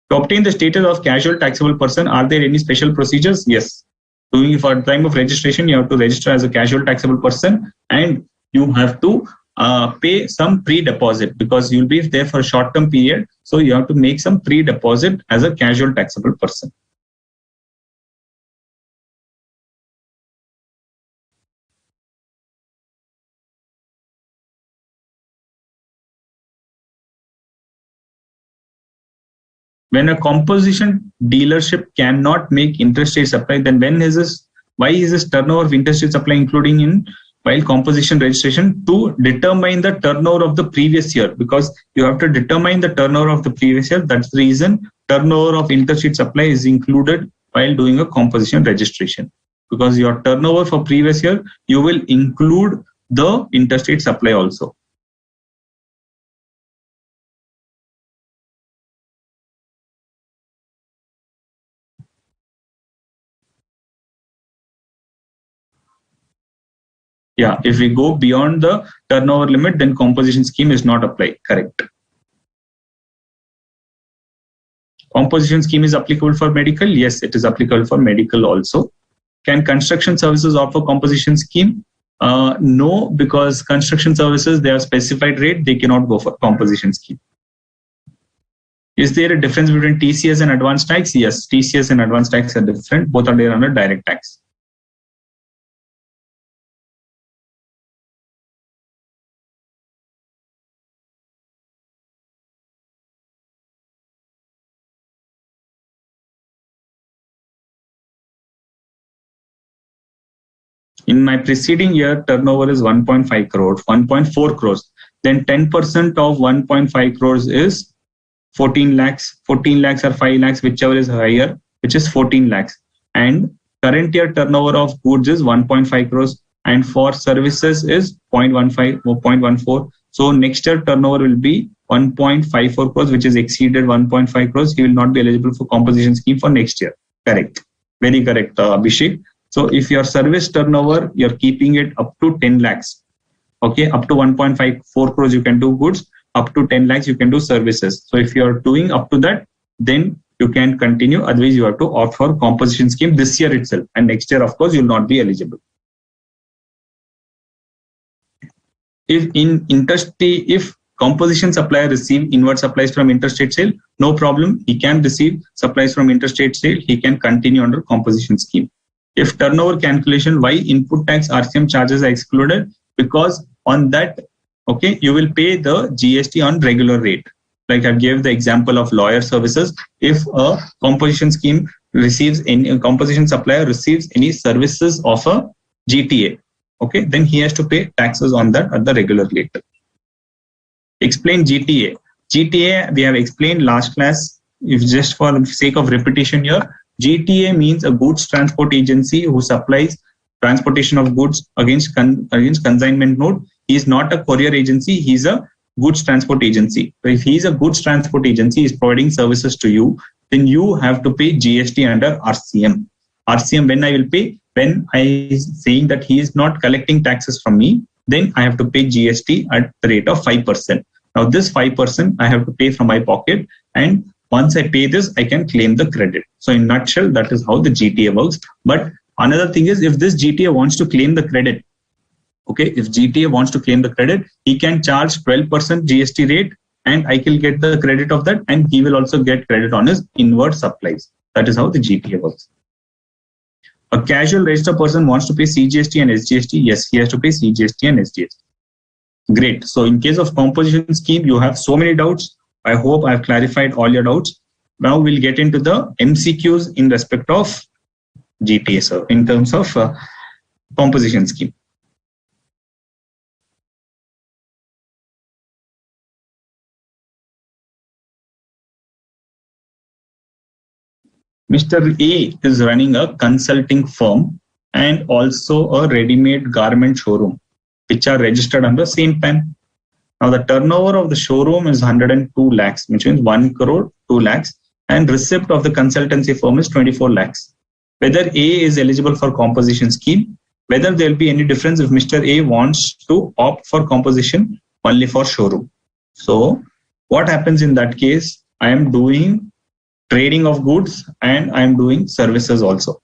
To obtain the status of casual taxable person, are there any special procedures? Yes. Doing for time of registration, you have to register as a casual taxable person, and you have to pay some pre-deposit because you'll be there for a short-term period. So you have to make some pre-deposit as a casual taxable person. When a composition dealership cannot make interstate supply, then why is this turnover of interstate supply including in while composition registration? To determine the turnover of the previous year, because you have to determine the turnover of the previous year. That's the reason turnover of interstate supply is included while doing a composition registration, because your turnover for previous year, you will include the interstate supply also. Yeah, if we go beyond the turnover limit, then composition scheme is not applied. Correct. Composition scheme is applicable for medical. Yes, it is applicable for medical also. Can construction services offer composition scheme? No, because construction services, they have specified rate. They cannot go for composition scheme. Is there a difference between TCS and advanced tax? Yes, TCS and advanced tax are different. Both are there under direct tax. In my preceding year, turnover is 1.5 crores, 1.4 crores. Then 10% of 1.5 crores is 14 lakhs. 14 lakhs or 5 lakhs, whichever is higher, which is 14 lakhs. And current year turnover of goods is 1.5 crores. And for services is 0.15 or 0.14. So next year turnover will be 1.54 crores, which is exceeded 1.5 crores. He will not be eligible for composition scheme for next year. Correct. Very correct, Abhishek. So if your service turnover, you're keeping it up to 10 lakhs, okay, up to 1.54 crores, you can do goods, up to 10 lakhs, you can do services. So if you're doing up to that, then you can continue. Otherwise, you have to opt for composition scheme this year itself. And next year, of course, you'll not be eligible. If composition supplier receive inward supplies from interstate sale, no problem. He can receive supplies from interstate sale. He can continue under composition scheme. If turnover calculation, why input tax RCM charges are excluded? Because on that, okay, you will pay the GST on regular rate. Like I gave the example of lawyer services. If a composition scheme receives any composition supplier receives any services of a GTA, okay, then he has to pay taxes on that at the regular rate. Explain GTA. GTA we have explained last class. If just for the sake of repetition here, GTA means a goods transport agency who supplies transportation of goods against consignment note. He is not a courier agency. He is a goods transport agency. So if he is a goods transport agency, he is providing services to you, then you have to pay GST under RCM. RCM when I will pay? When I is saying that he is not collecting taxes from me, then I have to pay GST at the rate of 5%. Now this 5% I have to pay from my pocket, and once I pay this, I can claim the credit. So in nutshell, that is how the GTA works. But another thing is, if this GTA wants to claim the credit, Okay, if GTA wants to claim the credit, he can charge 12% GST rate, and I will get the credit of that, and he will also get credit on his inward supplies. That is how the GTA works. A casual registered person wants to pay CGST and SGST. Yes, he has to pay CGST and SGST. Great. So in case of composition scheme, you have so many doubts. I hope I've clarified all your doubts. Now we'll get into the MCQs in respect of GTA, so in terms of composition scheme. Mr. A is running a consulting firm and also a ready-made garment showroom, which are registered under same PAN. Now the turnover of the showroom is 102 lakhs, which means 1 crore 2 lakhs, and receipt of the consultancy firm is 24 lakhs. Whether A is eligible for composition scheme, whether there will be any difference if Mr. A wants to opt for composition only for showroom. So what happens in that case? I am doing trading of goods and I am doing services also.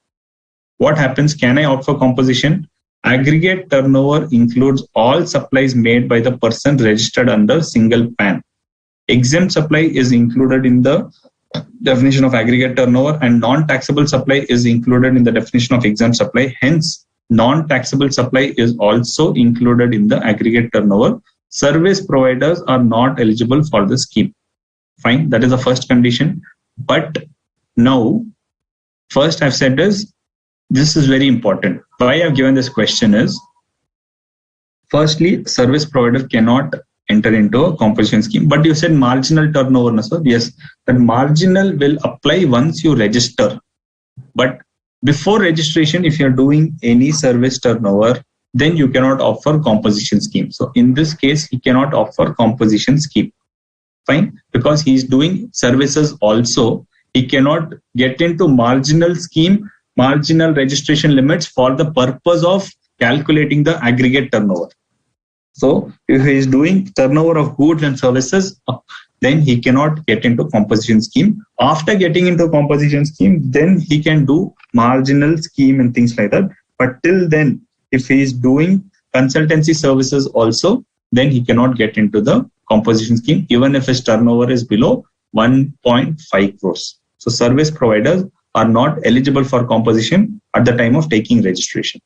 What happens? Can I opt for composition? Aggregate turnover includes all supplies made by the person registered under single PAN. Exempt supply is included in the definition of aggregate turnover, and non-taxable supply is included in the definition of exempt supply. Hence, non-taxable supply is also included in the aggregate turnover. Service providers are not eligible for the scheme. Fine, that is the first condition. But now, first I've said is, this is very important. Why I've given this question is, firstly, service provider cannot enter into a composition scheme. But you said marginal turnover, no, sir? Yes, that marginal will apply once you register. But before registration, if you're doing any service turnover, then you cannot offer composition scheme. So in this case, he cannot offer composition scheme. Fine, because he's doing services also. He cannot get into marginal scheme, marginal registration limits for the purpose of calculating the aggregate turnover. So if he is doing turnover of goods and services, then he cannot get into composition scheme. After getting into composition scheme, then he can do marginal scheme and things like that. But till then, if he is doing consultancy services also, then he cannot get into the composition scheme, even if his turnover is below 1.5 crores. So service providers are not eligible for composition at the time of taking registration.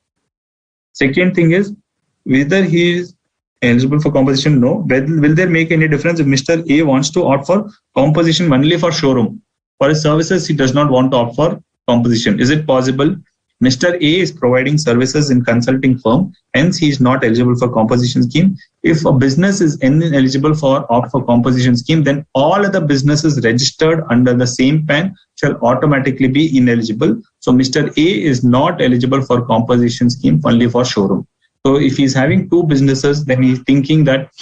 Second thing is, whether he is eligible for composition, no. Will there make any difference if Mr. A wants to opt for composition only for showroom? For his services, he does not want to opt for composition. Is it possible? Mr. A is providing services in consulting firm, hence he is not eligible for composition scheme. If a business is ineligible for opt for composition scheme, then all other businesses registered under the same PAN shall automatically be ineligible. So Mr. A is not eligible for composition scheme only for showroom. So if he's having two businesses, then he's thinking that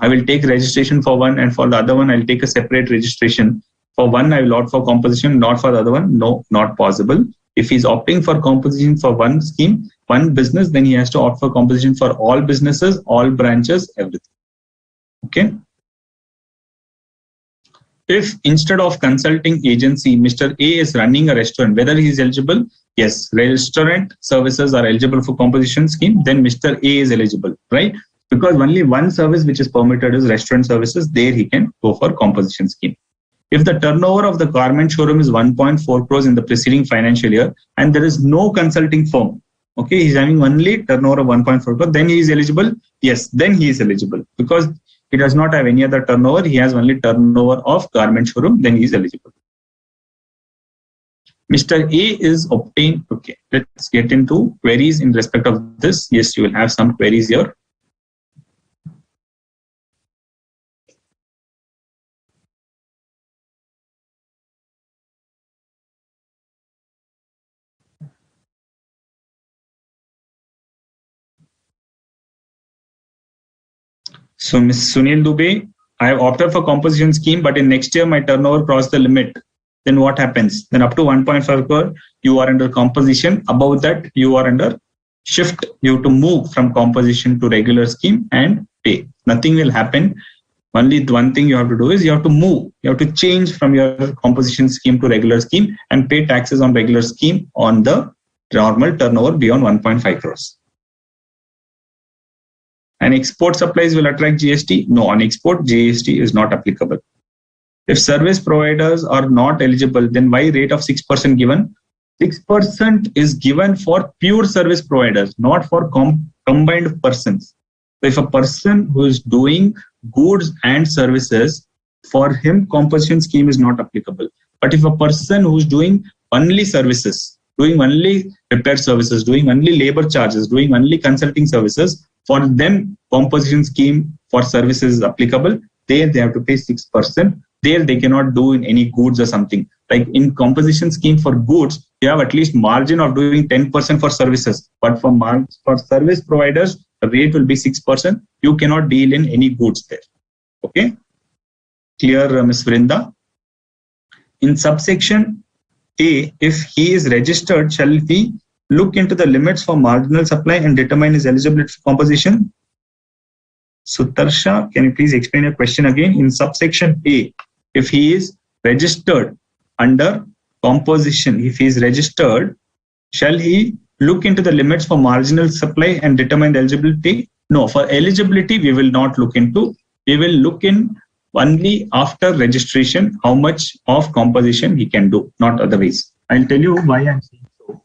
I will take registration for one, and for the other one I'll take a separate registration. For one I will opt for composition, not for the other one. No, not possible. If he's opting for composition for one scheme, one business, then he has to opt for composition for all businesses, all branches, everything. Okay. If instead of consulting agency, Mr. A is running a restaurant, whether he is eligible? Yes, restaurant services are eligible for composition scheme, then Mr. A is eligible, right? Because only one service which is permitted is restaurant services, there he can go for composition scheme. If the turnover of the garment showroom is 1.4 crores in the preceding financial year and there is no consulting firm, okay, he's having only turnover of 1.4 crores, then he is eligible? Yes, then he is eligible because he does not have any other turnover. He has only turnover of garment showroom, then he is eligible. Mr. A is obtained. Okay, let's get into queries in respect of this. Yes, you will have some queries here. So Ms. Sunil Dubey, I have opted for composition scheme, but in next year my turnover crossed the limit. Then what happens? Then up to 1.5 crore, you are under composition. Above that, you are under shift. You have to move from composition to regular scheme and pay. Nothing will happen. Only one thing you have to do is you have to move. You have to change from your composition scheme to regular scheme and pay taxes on regular scheme on the normal turnover beyond 1.5 crores. And export supplies will attract GST? No, on export, GST is not applicable. If service providers are not eligible, then why rate of 6% given? 6% is given for pure service providers, not for combined persons. So if a person who is doing goods and services, for him composition scheme is not applicable. But if a person who is doing only services, doing only repair services, doing only labor charges, doing only consulting services, for them composition scheme for services is applicable. There they have to pay 6%. There they cannot do in any goods or something. Like in composition scheme for goods, you have at least margin of doing 10% for services. But for service providers, the rate will be 6%. You cannot deal in any goods there. Okay? Clear, Ms. Vrinda? In subsection A, if he is registered, shall he look into the limits for marginal supply and determine his eligibility for composition? Sutarsha, can you please explain your question again? In subsection A, if he is registered under composition, if he is registered, shall he look into the limits for marginal supply and determine the eligibility? No, for eligibility, we will not look into. We will look in only after registration, how much of composition he can do, not otherwise. I'll tell you why I'm saying so.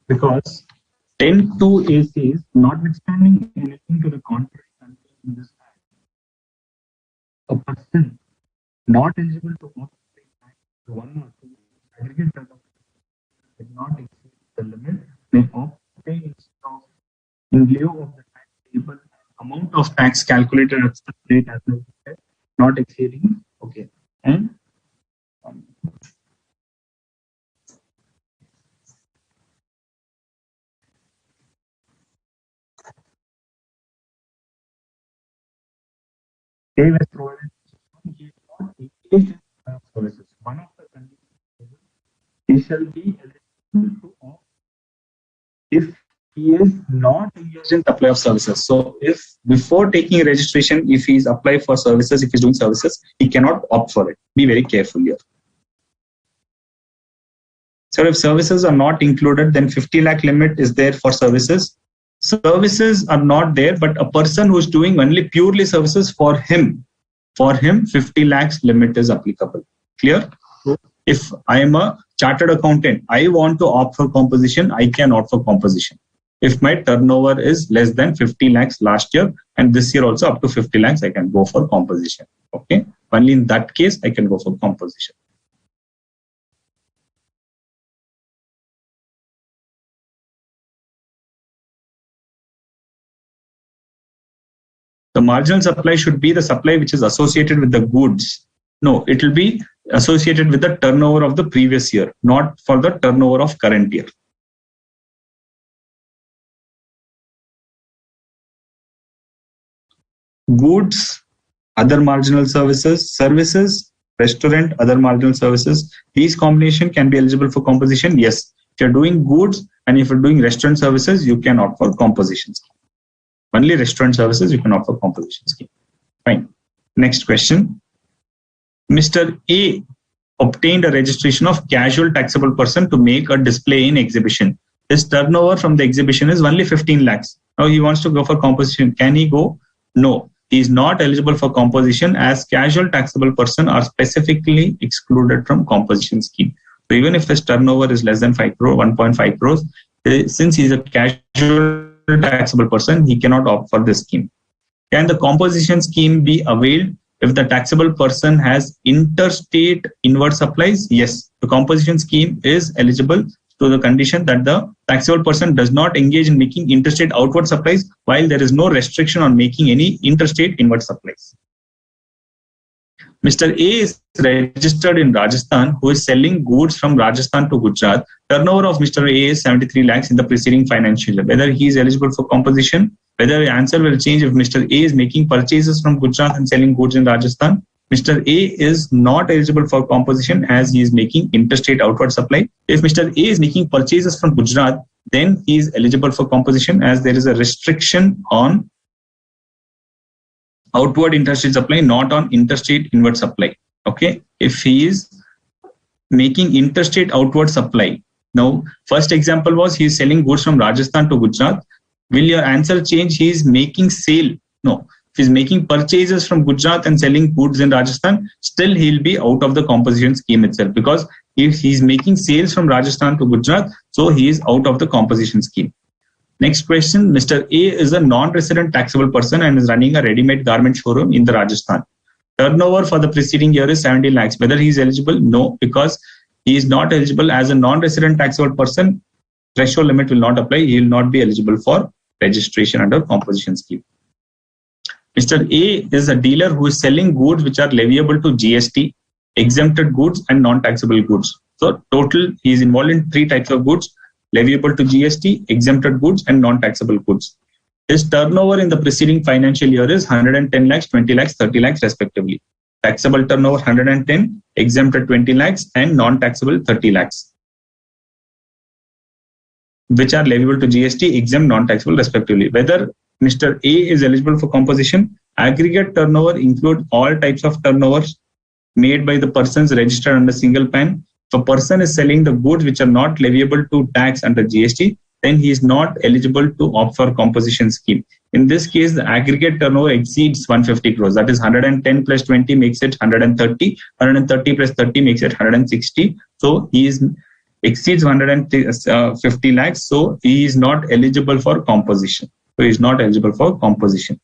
Because 10(2) says, notwithstanding anything to the contrary contained in this act, a person not eligible to occupy one or two aggregate did not exceed the limit may obtain instead of in lieu of the tax payable amount of tax calculated at the rate as not exceeding. Okay. And they were provided he is not engaged in services. One of the conditions he shall be eligible to opt if he is not engaged in supply of services. So if before taking registration, if he is applied for services, if he's doing services, he cannot opt for it. Be very careful here. So if services are not included, then 50 lakh limit is there for services. Services are not there, but a person who is doing only purely services, for him 50 lakhs limit is applicable. Clear? If I am a chartered accountant, I want to opt for composition, I can opt for composition. If my turnover is less than 50 lakhs last year, and this year also up to 50 lakhs, I can go for composition. Okay. Only in that case, I can go for composition. The marginal supply should be the supply which is associated with the goods. No, it will be associated with the turnover of the previous year, not for the turnover of current year. Goods, other marginal services, services, restaurant, other marginal services. These combination can be eligible for composition. Yes, if you're doing goods and if you're doing restaurant services, you can opt for composition scheme. Only restaurant services, you can opt for composition scheme. Fine. Next question. Mr. A obtained a registration of casual taxable person to make a display in exhibition. His turnover from the exhibition is only 15 lakhs. Now he wants to go for composition. Can he go? No. He is not eligible for composition as casual taxable person are specifically excluded from composition scheme. So even if his turnover is less than 5 crore, 1.5 crores, since he is a casual taxable person, he cannot opt for this scheme. Can the composition scheme be availed if the taxable person has interstate inward supplies? Yes, the composition scheme is eligible to the condition that the taxable person does not engage in making interstate outward supplies, while there is no restriction on making any interstate inward supplies. Mr. A is registered in Rajasthan, who is selling goods from Rajasthan to Gujarat. Turnover of Mr. A is 73 lakhs in the preceding financial year. Whether he is eligible for composition? Whether the answer will change if Mr. A is making purchases from Gujarat and selling goods in Rajasthan. Mr. A is not eligible for composition as he is making interstate outward supply. If Mr. A is making purchases from Gujarat, then he is eligible for composition as there is a restriction on outward interstate supply, not on interstate inward supply. Okay, if he is making interstate outward supply. Now, first example was he is selling goods from Rajasthan to Gujarat. Will your answer change? He is making sale. No, if he is making purchases from Gujarat and selling goods in Rajasthan, still he will be out of the composition scheme itself, because if he is making sales from Rajasthan to Gujarat, so he is out of the composition scheme. Next question, Mr. A is a non-resident taxable person and is running a ready-made garment showroom in the Rajasthan. Turnover for the preceding year is 70 lakhs. Whether he is eligible? No, because he is not eligible as a non-resident taxable person. Threshold limit will not apply. He will not be eligible for registration under composition scheme. Mr. A is a dealer who is selling goods which are leviable to GST, exempted goods and non-taxable goods. So total, he is involved in 3 types of goods: leviable to GST, exempted goods and non-taxable goods. His turnover in the preceding financial year is 110 lakhs, 20 lakhs, 30 lakhs respectively. Taxable turnover 110, exempted 20 lakhs and non-taxable 30 lakhs, which are leviable to GST, exempt, non-taxable respectively. Whether Mr. A is eligible for composition? Aggregate turnover include all types of turnovers made by the persons registered under single PAN. If a person is selling the goods which are not leviable to tax under GST, then he is not eligible to opt for composition scheme. In this case, the aggregate turnover exceeds 150 crores. That is 110 plus 20 makes it 130. 130 plus 30 makes it 160. So he is exceeds 150 lakhs. So he is not eligible for composition. So he is not eligible for composition.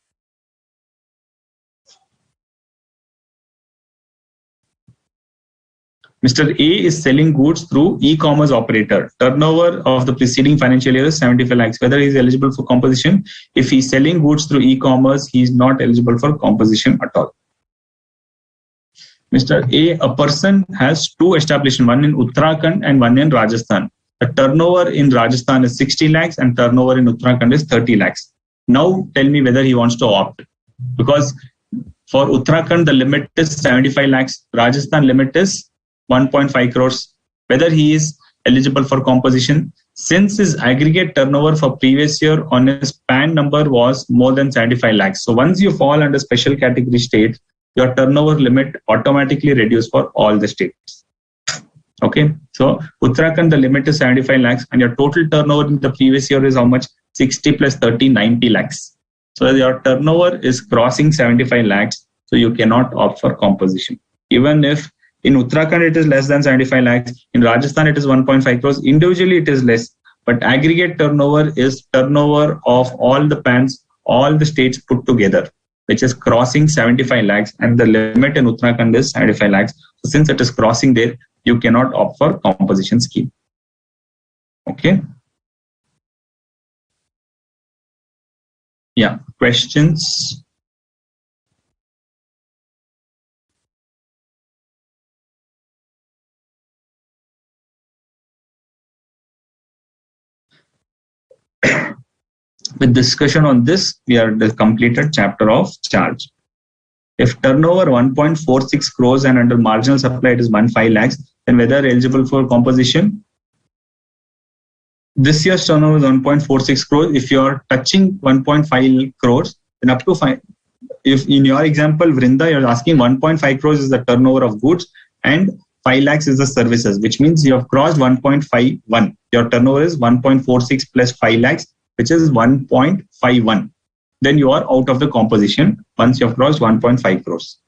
Mr. A is selling goods through e-commerce operator. Turnover of the preceding financial year is 75 lakhs. Whether he is eligible for composition? If he is selling goods through e-commerce, he is not eligible for composition at all. Mr. A person has 2 establishments, one in Uttarakhand and one in Rajasthan. The turnover in Rajasthan is 60 lakhs and turnover in Uttarakhand is 30 lakhs. Now tell me whether he wants to opt. Because for Uttarakhand, the limit is 75 lakhs. Rajasthan limit is 1.5 crores. Whether he is eligible for composition, since his aggregate turnover for previous year on his PAN number was more than 75 lakhs. So once you fall under special category state, your turnover limit automatically reduces for all the states. Okay, so Uttarakhand, the limit is 75 lakhs and your total turnover in the previous year is how much? 60 plus 30, 90 lakhs. So your turnover is crossing 75 lakhs, so you cannot opt for composition. Even if in Uttarakhand it is less than 75 lakhs, in Rajasthan it is 1.5 crores, individually it is less, but aggregate turnover is turnover of all the PANs, all the states put together, which is crossing 75 lakhs and the limit in Uttarakhand is 75 lakhs. So since it is crossing there, you cannot opt for composition scheme. Okay. Yeah, questions? With discussion on this, we are the completed chapter of charge. If turnover 1.46 crores and under marginal supply it is 1.5 lakhs, then whether eligible for composition? This year's turnover is 1.46 crores. If you are touching 1.5 crores, then up to 5. If in your example, Vrinda, you're asking 1.5 crores is the turnover of goods and 5 lakhs is the services, which means you have crossed 1.51. Your turnover is 1.46 plus 5 lakhs, which is 1.51. Then you are out of the composition once you have crossed 1.5 crores.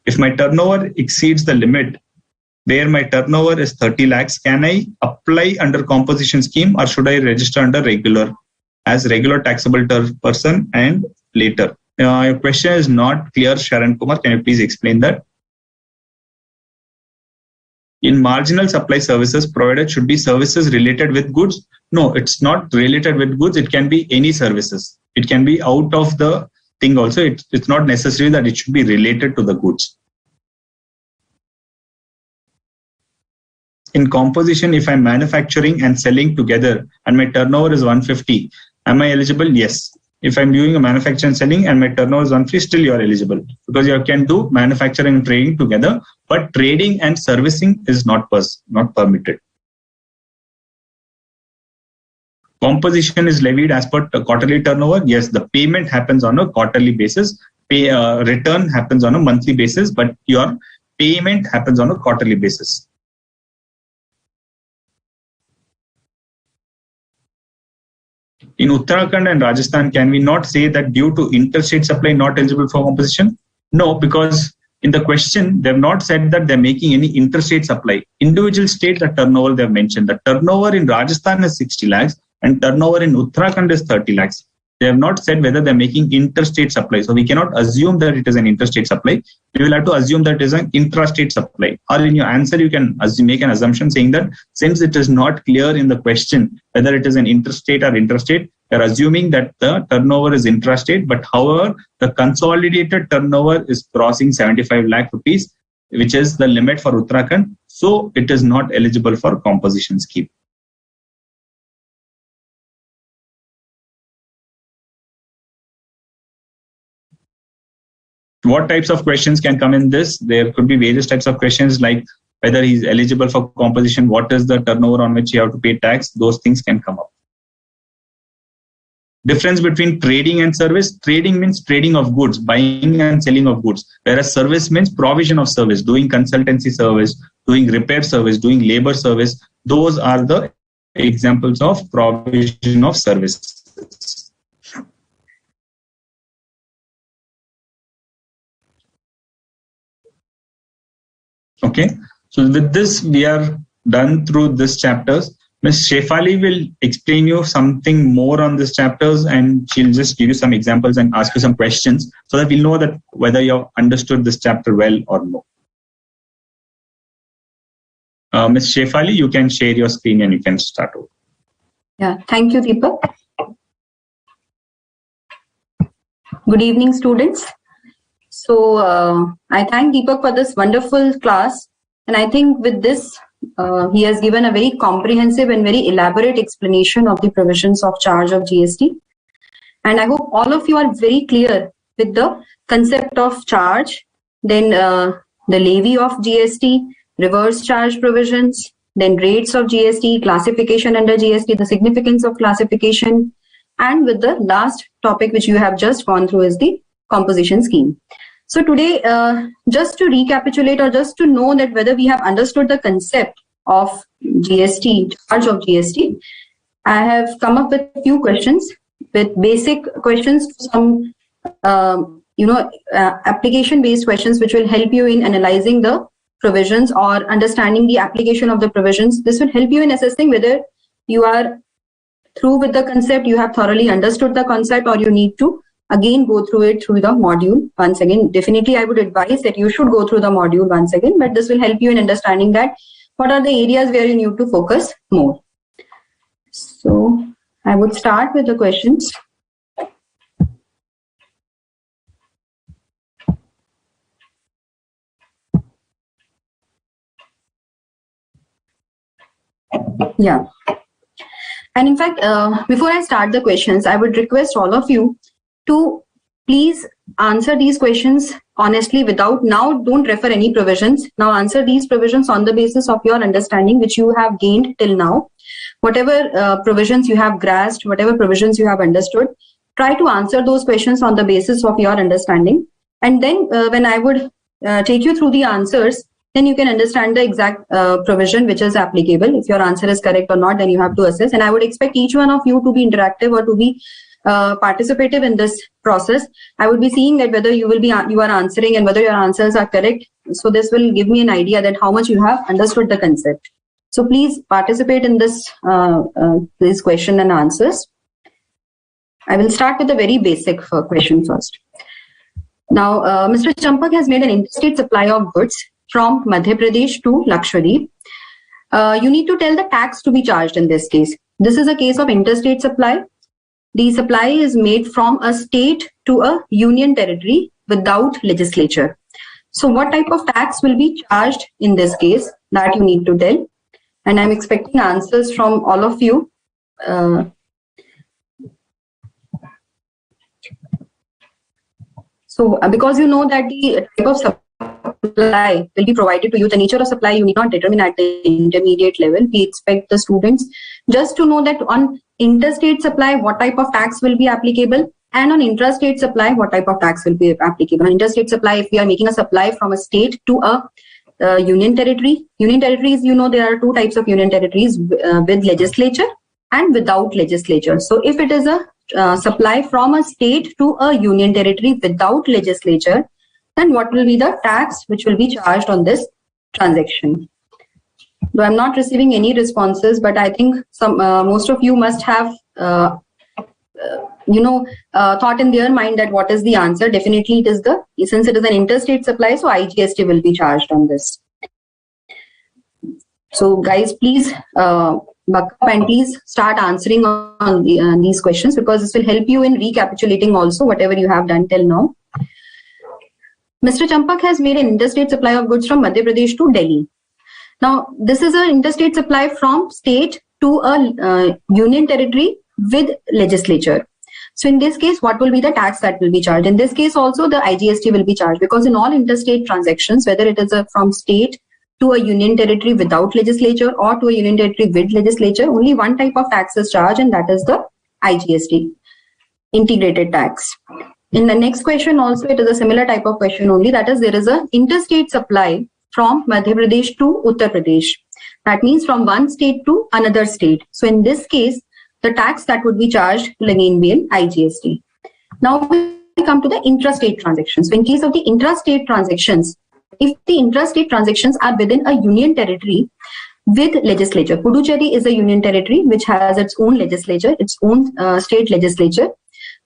If my turnover exceeds the limit, where my turnover is 30 lakhs, can I apply under composition scheme or should I register under regular? as regular taxable person and later. Your question is not clear, Sharon Kumar. Can you please explain that? In marginal supply services provided should be services related with goods. No, it's not related with goods. It can be any services. It can be out of the thing also. It's not necessary that it should be related to the goods. In composition, if I'm manufacturing and selling together and my turnover is 150, am I eligible? Yes. If I'm doing a manufacturing and selling and my turnover is 150, still you are eligible because you can do manufacturing and trading together, but trading and servicing is not permitted. Composition is levied as per quarterly turnover. Yes, the payment happens on a quarterly basis. Return happens on a monthly basis, but your payment happens on a quarterly basis. In Uttarakhand and Rajasthan, can we not say that due to interstate supply not eligible for composition? No, because in the question, they have not said that they're making any interstate supply. Individual state, the turnover they have mentioned. The turnover in Rajasthan is 60 lakhs and turnover in Uttarakhand is 30 lakhs. They have not said whether they're making interstate supply. So we cannot assume that it is an interstate supply. We will have to assume that it is an intrastate supply. Or in your answer, you can make an assumption saying that since it is not clear in the question whether it is an interstate or intrastate, you're assuming that the turnover is intrastate, but however, the consolidated turnover is crossing 75 lakh rupees, which is the limit for Uttarakhand. So it is not eligible for composition scheme. What types of questions can come in this? There could be various types of questions like whether he's eligible for composition, what is the turnover on which you have to pay tax, those things can come up. Difference between trading and service. Trading means trading of goods, buying and selling of goods, whereas service means provision of service, doing consultancy service, doing repair service, doing labor service. Those are the examples of provision of services. Okay, so with this, we are done through this chapters. Ms. Shefali will explain you something more on this chapters and she'll just give you some examples and ask you some questions so that we'll know that whether you have understood this chapter well or no. Ms. Shefali, you can share your screen and you can start over. Yeah, thank you, Deepak. Good evening, students. So I thank Deepak for this wonderful class, and I think with this he has given a very comprehensive and very elaborate explanation of the provisions of charge of GST, and I hope all of you are very clear with the concept of charge, then the levy of GST, reverse charge provisions, then rates of GST, classification under GST, the significance of classification, and with the last topic which you have just gone through is the composition scheme. So today, just to recapitulate or just to know that whether we have understood the concept of GST, charge of GST, I have come up with a few questions, with basic questions, some application-based questions which will help you in analyzing the provisions or understanding the application of the provisions. This will help you in assessing whether you are through with the concept, you have thoroughly understood the concept, or you need to again go through it through the module once again. Definitely I would advise that you should go through the module once again, but this will help you in understanding that what are the areas where you need to focus more. So I would start with the questions. Yeah. And in fact, before I start the questions, I would request all of you to please answer these questions honestly without, now don't refer any provisions. Now answer these provisions on the basis of your understanding which you have gained till now. Whatever provisions you have grasped, whatever provisions you have understood, try to answer those questions on the basis of your understanding. And then when I would take you through the answers, then you can understand the exact provision which is applicable. If your answer is correct or not, then you have to assess. And I would expect each one of you to be interactive or to be participative in this process. I would be seeing that whether you are answering and whether your answers are correct. So this will give me an idea that how much you have understood the concept. So please participate in this question and answers. I will start with the very basic question first. Now, Mr. Champak has made an interstate supply of goods from Madhya Pradesh to Lakshadweep. You need to tell the tax to be charged in this case. This is a case of interstate supply. The supply is made from a state to a union territory without legislature. So what type of tax will be charged in this case? That you need to tell. And I'm expecting answers from all of you. Because you know that the type of supply will be provided to you, the nature of supply you need not determine at the intermediate level. We expect the students just to know that on interstate supply, what type of tax will be applicable, and on intrastate supply, what type of tax will be applicable. On interstate supply, if we are making a supply from a state to a union territory. Union territories, you know, there are two types of union territories, with legislature and without legislature. So if it is a supply from a state to a union territory without legislature, then what will be the tax which will be charged on this transaction? Though I'm not receiving any responses, but I think most of you must have thought in their mind that what is the answer. Definitely it is since it is an interstate supply, so IGST will be charged on this. So guys, please buck up and please start answering on these questions, because this will help you in recapitulating also whatever you have done till now. Mr. Champak has made an interstate supply of goods from Madhya Pradesh to Delhi. Now, this is an interstate supply from state to a union territory with legislature. So in this case, what will be the tax that will be charged? In this case also, the IGST will be charged, because in all interstate transactions, whether it is from state to a union territory without legislature or to a union territory with legislature, only one type of tax is charged, and that is the IGST, integrated tax. In the next question also, it is a similar type of question only, that is, there is a interstate supply from Madhya Pradesh to Uttar Pradesh. That means from one state to another state. So in this case, the tax that would be charged will again be an IGST. Now we come to the intrastate transactions. So in case of the intrastate transactions, if the intrastate transactions are within a union territory with legislature, Puducherry is a union territory which has its own legislature, its own state legislature.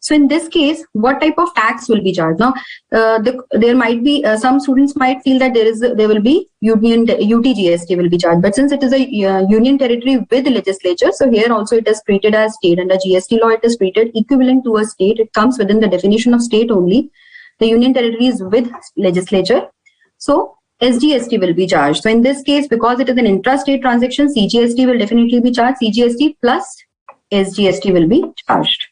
So in this case, what type of tax will be charged? Now, there might be some students might feel that there will be UTGST will be charged, but since it is a union territory with legislature, so here also it is treated as state. Under GST law, it is treated equivalent to a state. It comes within the definition of state only. The union territory is with legislature, so SGST will be charged. So in this case, because it is an intrastate transaction, CGST will definitely be charged. CGST plus SGST will be charged.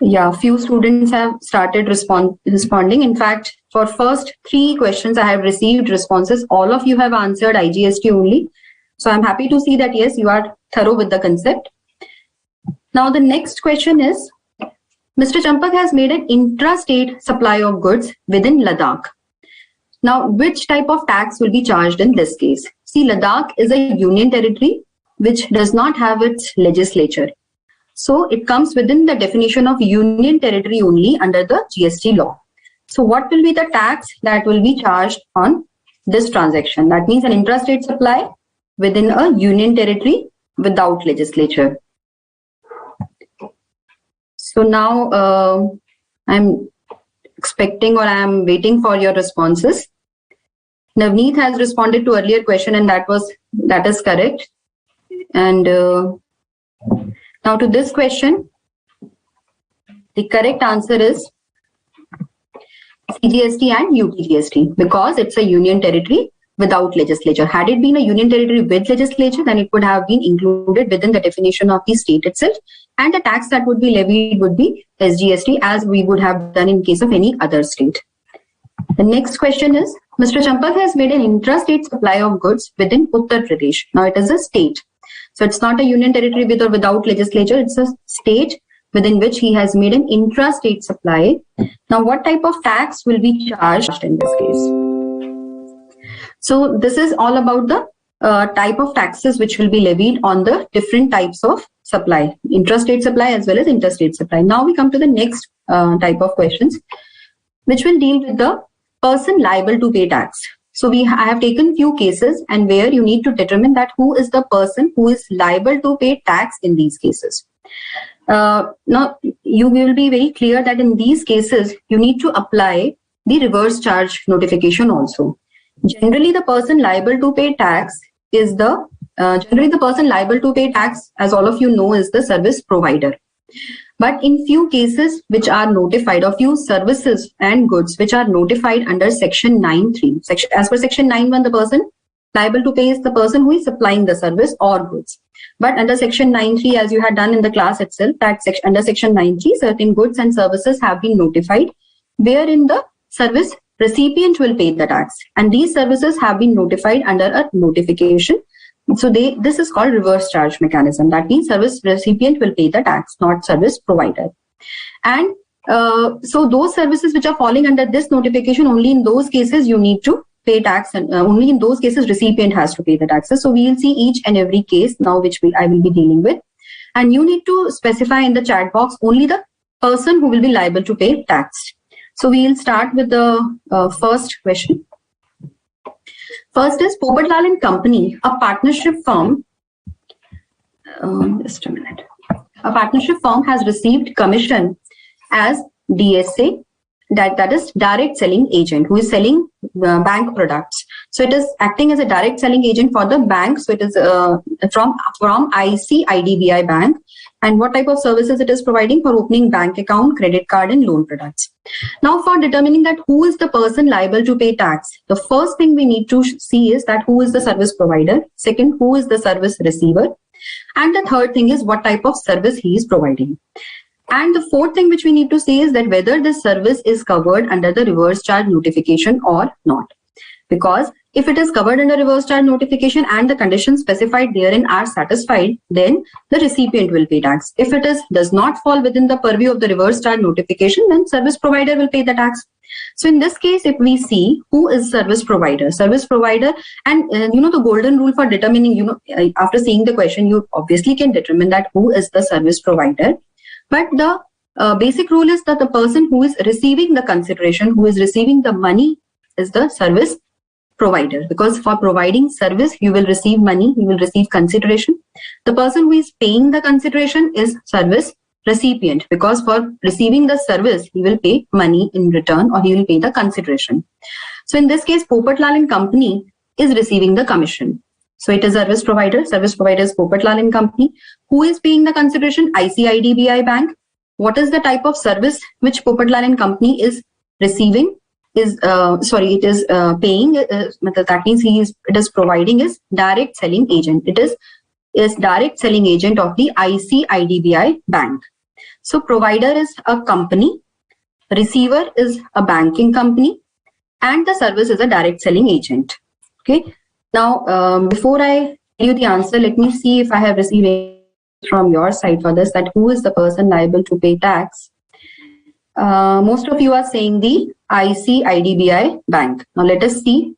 Yeah, few students have started responding. In fact, for first 3 questions, I have received responses. All of you have answered IGST only. So I'm happy to see that, yes, you are thorough with the concept. Now, the next question is, Mr. Champak has made an intrastate supply of goods within Ladakh. Now, which type of tax will be charged in this case? See, Ladakh is a union territory which does not have its legislature. So it comes within the definition of union territory only under the GST law. So what will be the tax that will be charged on this transaction? That means an intrastate supply within a union territory without legislature. So now I'm expecting, or I'm waiting for your responses. Navneet has responded to earlier question, and that is correct. And now to this question, the correct answer is CGST and UTGST, because it's a union territory without legislature. Had it been a union territory with legislature, then it would have been included within the definition of the state itself, and the tax that would be levied would be SGST, as we would have done in case of any other state. The next question is, Mr. Champak has made an intrastate supply of goods within Uttar Pradesh. Now it is a state. So it's not a union territory with or without legislature, it's a state within which he has made an intrastate supply. Now what type of tax will be charged in this case? So this is all about the type of taxes which will be levied on the different types of supply, intrastate supply as well as interstate supply. Now we come to the next type of questions, which will deal with the person liable to pay tax. So I have taken few cases and where you need to determine that who is the person who is liable to pay tax in these cases. Now, you will be very clear that in these cases, you need to apply the reverse charge notification also. Generally, the person liable to pay tax is as all of you know, is the service provider. But in few cases which are notified, or few services and goods which are notified under section 9(3). As per section 9(1), the person liable to pay is the person who is supplying the service or goods. But under section 9(3), as you had done in the class itself, that under section 9(3), certain goods and services have been notified, wherein the service recipient will pay the tax. And these services have been notified under a notification. So this is called reverse charge mechanism. That means service recipient will pay the tax, not service provider. And so those services which are falling under this notification, only in those cases you need to pay tax, and only in those cases recipient has to pay the taxes. So we will see each and every case now which I will be dealing with. And you need to specify in the chat box only the person who will be liable to pay tax. So we will start with the first question. First is Popat-Lal and Company, a partnership firm. Just a minute. A partnership firm has received commission as DSA, that is direct selling agent, who is selling bank products. So it is acting as a direct selling agent for the bank. So it is from ICAI Bank. And what type of services it is providing? For opening bank account, credit card, and loan products. Now, for determining that who is the person liable to pay tax, the first thing we need to see is that who is the service provider. Second, who is the service receiver. And the third thing is what type of service he is providing. And the fourth thing which we need to see is that whether this service is covered under the reverse charge notification or not. Because if it is covered under reverse charge notification and the conditions specified therein are satisfied, then the recipient will pay tax. If it does not fall within the purview of the reverse charge notification, then service provider will pay the tax. So in this case, if we see who is service provider, and the golden rule for determining, after seeing the question, you obviously can determine that who is the service provider. But the basic rule is that the person who is receiving the consideration, who is receiving the money, is the service provider. Because for providing service, you will receive money, you will receive consideration. The person who is paying the consideration is service recipient, because for receiving the service, he will pay money in return, or he will pay the consideration. So in this case, Popat-Lal and Company is receiving the commission. So it is service provider is Popat-Lal and Company. Who is paying the consideration? ICAI Bank. What is the type of service which Popat-Lal and Company is receiving? It is paying. That means it is providing is direct selling agent. It is direct selling agent of the ICAI Bank. So provider is a company, receiver is a banking company, and the service is a direct selling agent. Okay. Now, before I tell you the answer, let me see if I have received from your side for this, that who is the person liable to pay tax. Most of you are saying the ICAI Bank. Now let us see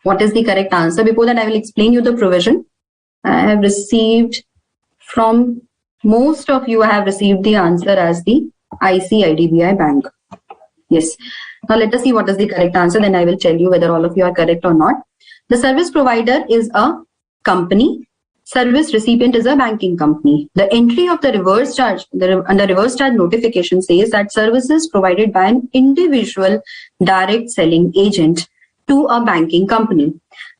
what is the correct answer. Before that, I will explain you the provision. I have received from most of you, I have received the answer as the ICAI Bank. Yes. Now let us see what is the correct answer. Then I will tell you whether all of you are correct or not. The service provider is a company. Service recipient is a banking company. The entry of the reverse charge, under reverse charge notification says that services provided by an individual direct selling agent to a banking company.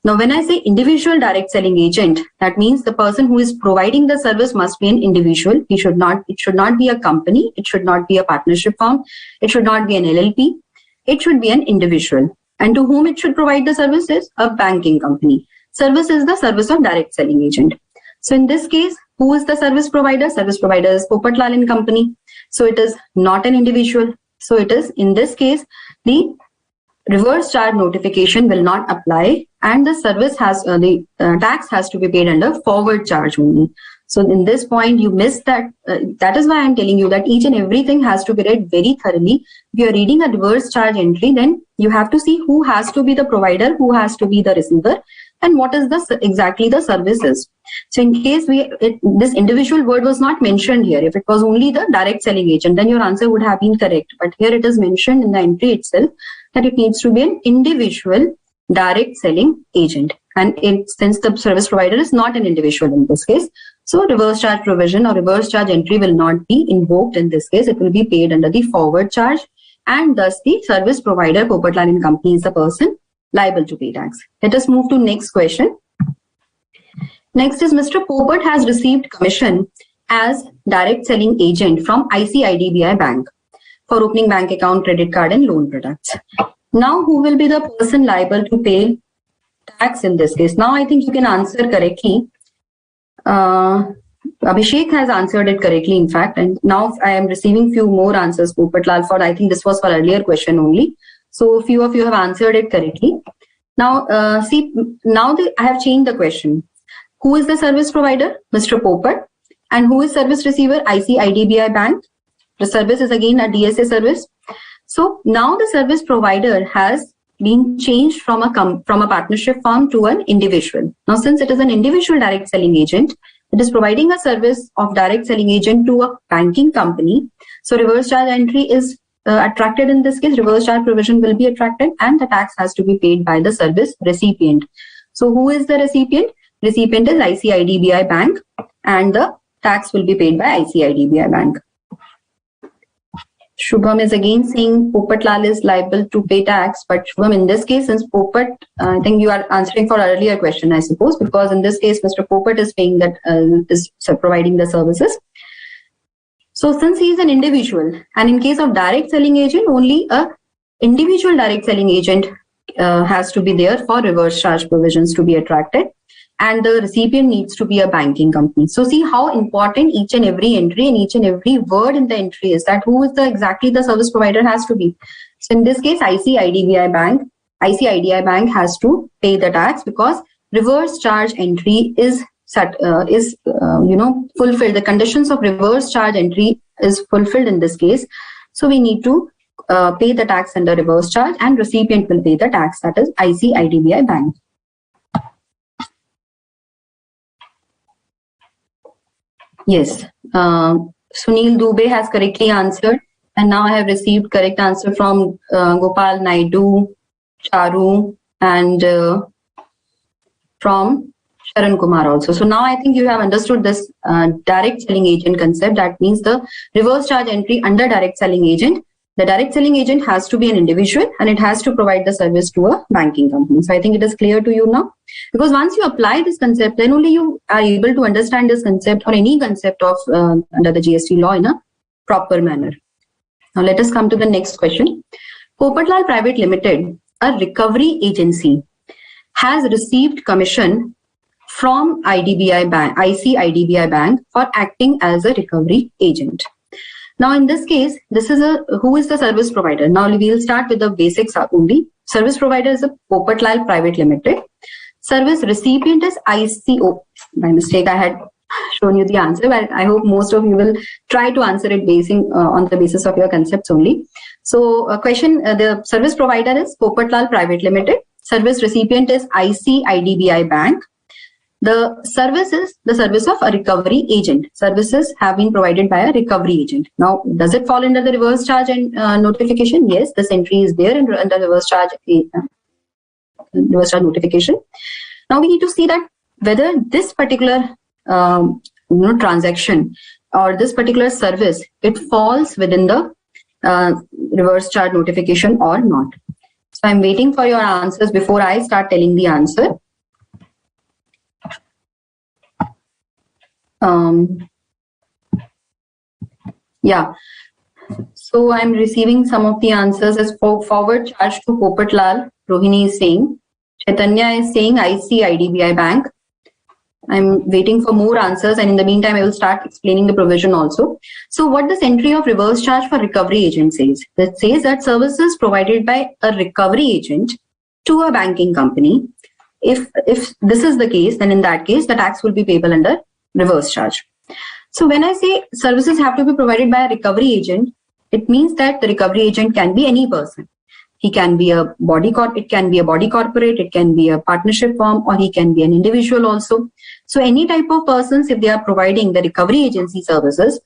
Now, when I say individual direct selling agent, that means the person who is providing the service must be an individual. It should not be a company. It should not be a partnership firm. It should not be an LLP. It should be an individual. And to whom it should provide the service is a banking company. Service is the service of direct selling agent. So in this case, who is the service provider? Service provider is Popat-Lal and Company. So it is not an individual. So it is, in this case, the reverse charge notification will not apply, and the service has the tax has to be paid under forward charge only. So in this point, you missed that. That is why I'm telling you that each and everything has to be read very thoroughly. If you are reading a reverse charge entry, then you have to see who has to be the provider, who has to be the receiver, and what is exactly the services. So in case this individual word was not mentioned here, if it was only the direct selling agent, then your answer would have been correct. But here it is mentioned in the entry itself that it needs to be an individual direct selling agent. And since the service provider is not an individual in this case, So reverse charge provision or reverse charge entry will not be invoked in this case. It will be paid under the forward charge, and thus the service provider, Popat-Lal and Company, is the person liable to pay tax. Let us move to next question. Next is Mr. Popat has received commission as direct selling agent from ICIDBI Bank for opening bank account, credit card and loan products. Now who will be the person liable to pay tax in this case? Now I think you can answer correctly. Abhishek has answered it correctly, in fact, and now I am receiving few more answers, Popat-Lal, for I think this was for earlier question only. So few of you have answered it correctly. Now I have changed the question. Who is the service provider? Mr. Popat. And who is service receiver? ICIDBI Bank. The service is again a DSA service. So now the service provider has been changed from a partnership firm to an individual. Now, since it is an individual direct selling agent, it is providing a service of direct selling agent to a banking company. So reverse charge entry is attracted in this case. Reverse charge provision will be attracted, and the tax has to be paid by the service recipient. So who is the recipient? Recipient is ICIDBI Bank, and the tax will be paid by ICIDBI Bank. Shubham is again saying Popat-Lal is liable to pay tax, but Shubham, in this case, since Popat, I think you are answering for earlier question, I suppose, because in this case, Mr. Popat is paying that, is providing the services. So since he is an individual, and in case of direct selling agent, only a individual direct selling agent has to be there for reverse charge provisions to be attracted, and the recipient needs to be a banking company. So see how important each and every entry and each and every word in the entry is, that who is exactly the service provider has to be. So in this case, ICIDBI Bank has to pay the tax because reverse charge entry is fulfilled. The conditions of reverse charge entry is fulfilled in this case. So we need to pay the tax under reverse charge, and recipient will pay the tax, that is ICIDBI Bank. Yes, Sunil Dubey has correctly answered, and now I have received correct answer from Gopal Naidu, Charu, and from Sharan Kumar also. So now I think you have understood this direct selling agent concept. That means the reverse charge entry under direct selling agent. The direct selling agent has to be an individual, and it has to provide the service to a banking company. So I think it is clear to you now. Because once you apply this concept, then only you are able to understand this concept or any concept of under the GST law in a proper manner. Now let us come to the next question. Popat-Lal Private Limited, a recovery agency, has received commission from ICIDBI Bank for acting as a recovery agent. Now in this case, who is the service provider? Now we will start with the basics only. Service provider is a Popat-Lal Private Limited. Service recipient is ICO. By mistake, I had shown you the answer, but I hope most of you will try to answer it on the basis of your concepts only. So the service provider is Popat-Lal Private Limited. Service recipient is ICIDBI Bank. The service is the service of a recovery agent. Services have been provided by a recovery agent. Now, does it fall under the reverse charge and notification? Yes, this entry is there under reverse charge notification. Now we need to see that whether this particular transaction or this particular service, it falls within the reverse charge notification or not. So I'm waiting for your answers before I start telling the answer. Yeah, so I'm receiving some of the answers as forward charge to Popat-Lal. Rohini is saying, Chaitanya is saying ICIDBI Bank. I'm waiting for more answers, and in the meantime I will start explaining the provision also. So what this entry of reverse charge for recovery agent says? It says that services provided by a recovery agent to a banking company, if this is the case, then in that case the tax will be payable under reverse charge. So when I say services have to be provided by a recovery agent, it means that the recovery agent can be any person. He can be a body corporate, it can be a partnership firm, or he can be an individual also. So any type of persons, if they are providing the recovery agency services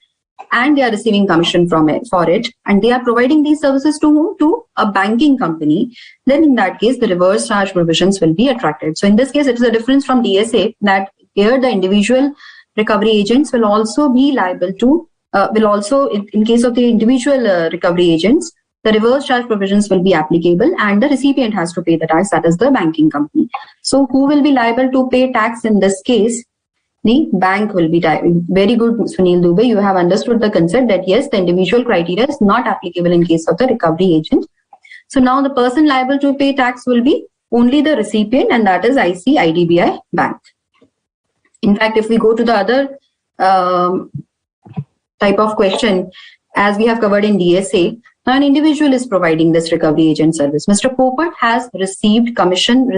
and they are receiving commission for it, and they are providing these services to whom? To a banking company, then in that case the reverse charge provisions will be attracted. So in this case it is a difference from DSA, that here the individual recovery agents will also be liable to, in case of the individual recovery agents, the reverse charge provisions will be applicable and the recipient has to pay the tax, that is the banking company. So who will be liable to pay tax in this case? The bank will be. Very good, Sunil Dubey. You have understood the concept that yes, the individual criteria is not applicable in case of the recovery agent. So now the person liable to pay tax will be only the recipient, and that is ICAI BOS Bank. In fact, if we go to the other type of question, as we have covered in DSA, an individual is providing this recovery agent service. Mr. Popat has received commission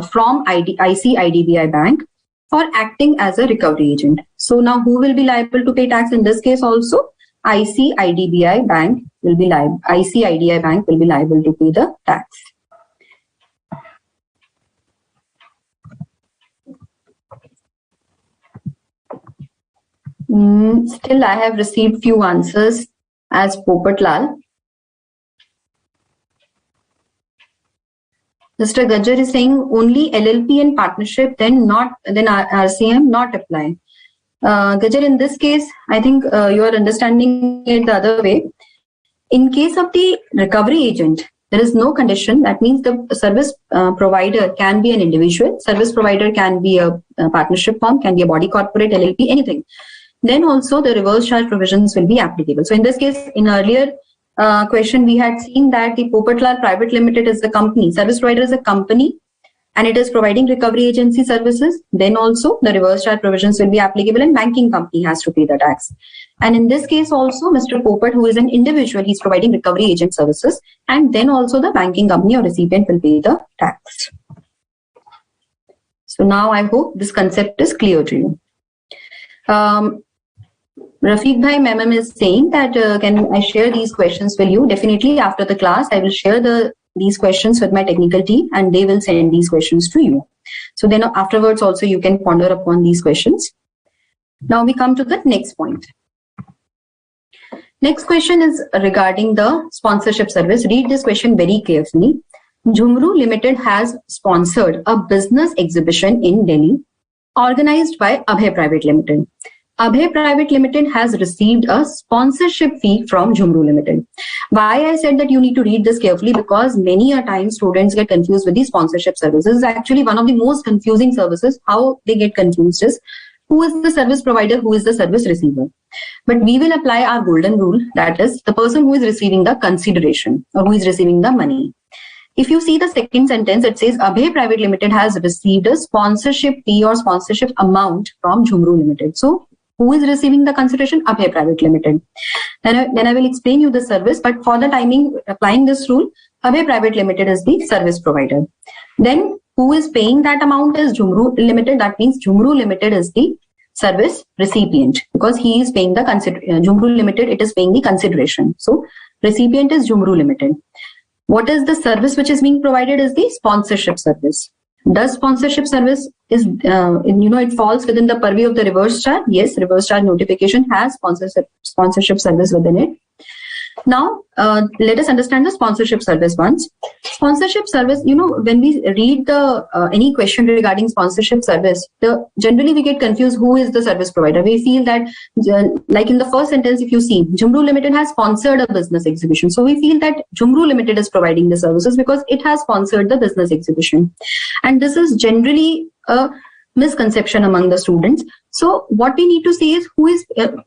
from ICAI BOS Bank for acting as a recovery agent. So now who will be liable to pay tax in this case also? ICAI BOS Bank will be liable. ICAI BOS Bank will be liable to pay the tax. Still, I have received few answers as Popat Lal. Mr. Gajjar is saying only LLP and partnership, then RCM not apply. Gajjar, in this case, I think you are understanding it the other way. In case of the recovery agent, there is no condition. That means the service provider can be an individual. Service provider can be a partnership firm, can be a body corporate, LLP, anything. Then also the reverse charge provisions will be applicable. So in this case, in earlier question, we had seen that the Popat Lal Private Limited is the company. Service provider is a company and it is providing recovery agency services. Then also the reverse charge provisions will be applicable and banking company has to pay the tax. And in this case also, Mr. Popat, who is an individual, he is providing recovery agent services, and then also the banking company or recipient will pay the tax. So now I hope this concept is clear to you. Rafiq Bhai Memam is saying that can I share these questions with you? Definitely after the class, I will share these questions with my technical team and they will send these questions to you. So then afterwards also you can ponder upon these questions. Now we come to the next point. Next question is regarding the sponsorship service. Read this question very carefully. Jhumru Limited has sponsored a business exhibition in Delhi organized by Abhay Private Limited. Abhay Private Limited has received a sponsorship fee from Jhumru Limited. Why I said that you need to read this carefully, because many a time students get confused with the sponsorship services. This is actually one of the most confusing services. How they get confused is who is the service provider, who is the service receiver. But we will apply our golden rule, that is the person who is receiving the consideration or who is receiving the money. If you see the second sentence, it says Abhay Private Limited has received a sponsorship fee or sponsorship amount from Jhumru Limited. So who is receiving the consideration? Abhay Private Limited. Then I will explain you the service, but for the timing, applying this rule, Abhay Private Limited is the service provider. Then who is paying that amount is Jhumru Limited. That means Jhumru Limited is the service recipient because he is paying the Jhumru Limited, it is paying the consideration. So recipient is Jhumru Limited. What is the service which is being provided is the sponsorship service. Does sponsorship service is, it falls within the purview of the reverse charge? Yes, reverse charge notification has sponsorship service within it. Now, let us understand the sponsorship service once. Sponsorship service, when we read the any question regarding sponsorship service, generally we get confused who is the service provider. We feel that, like in the first sentence, if you see, Jhumru Limited has sponsored a business exhibition. So we feel that Jhumru Limited is providing the services because it has sponsored the business exhibition. And this is generally a misconception among the students. So what we need to see is who is,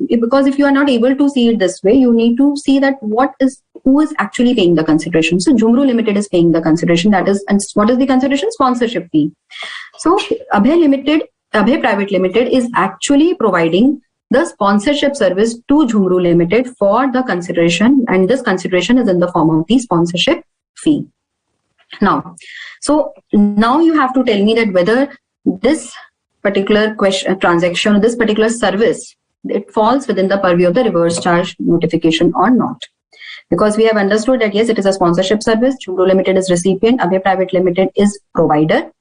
because if you are not able to see it this way, you need to see that who is actually paying the consideration. So Jhumru Limited is paying the consideration, that is, and what is the consideration? Sponsorship fee. So Abhay Private Limited is actually providing the sponsorship service to Jhumru Limited for the consideration, and this consideration is in the form of the sponsorship fee. Now you have to tell me that whether this particular transaction or this particular service, it falls within the purview of the reverse charge notification or not. Because we have understood that yes, it is a sponsorship service, Jhumru Limited is recipient, Abhay Private Limited is provider,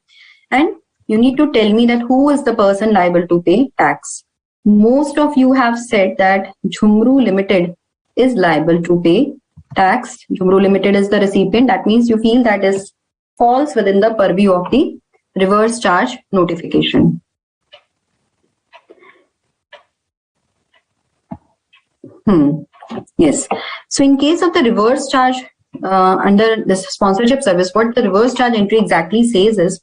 and you need to tell me that who is the person liable to pay tax. Most of you have said that Jhumru Limited is liable to pay tax. Jhumru Limited is the recipient. That means you feel that is falls within the purview of the reverse charge notification. Yes. So in case of the reverse charge under this sponsorship service, what the reverse charge entry exactly says is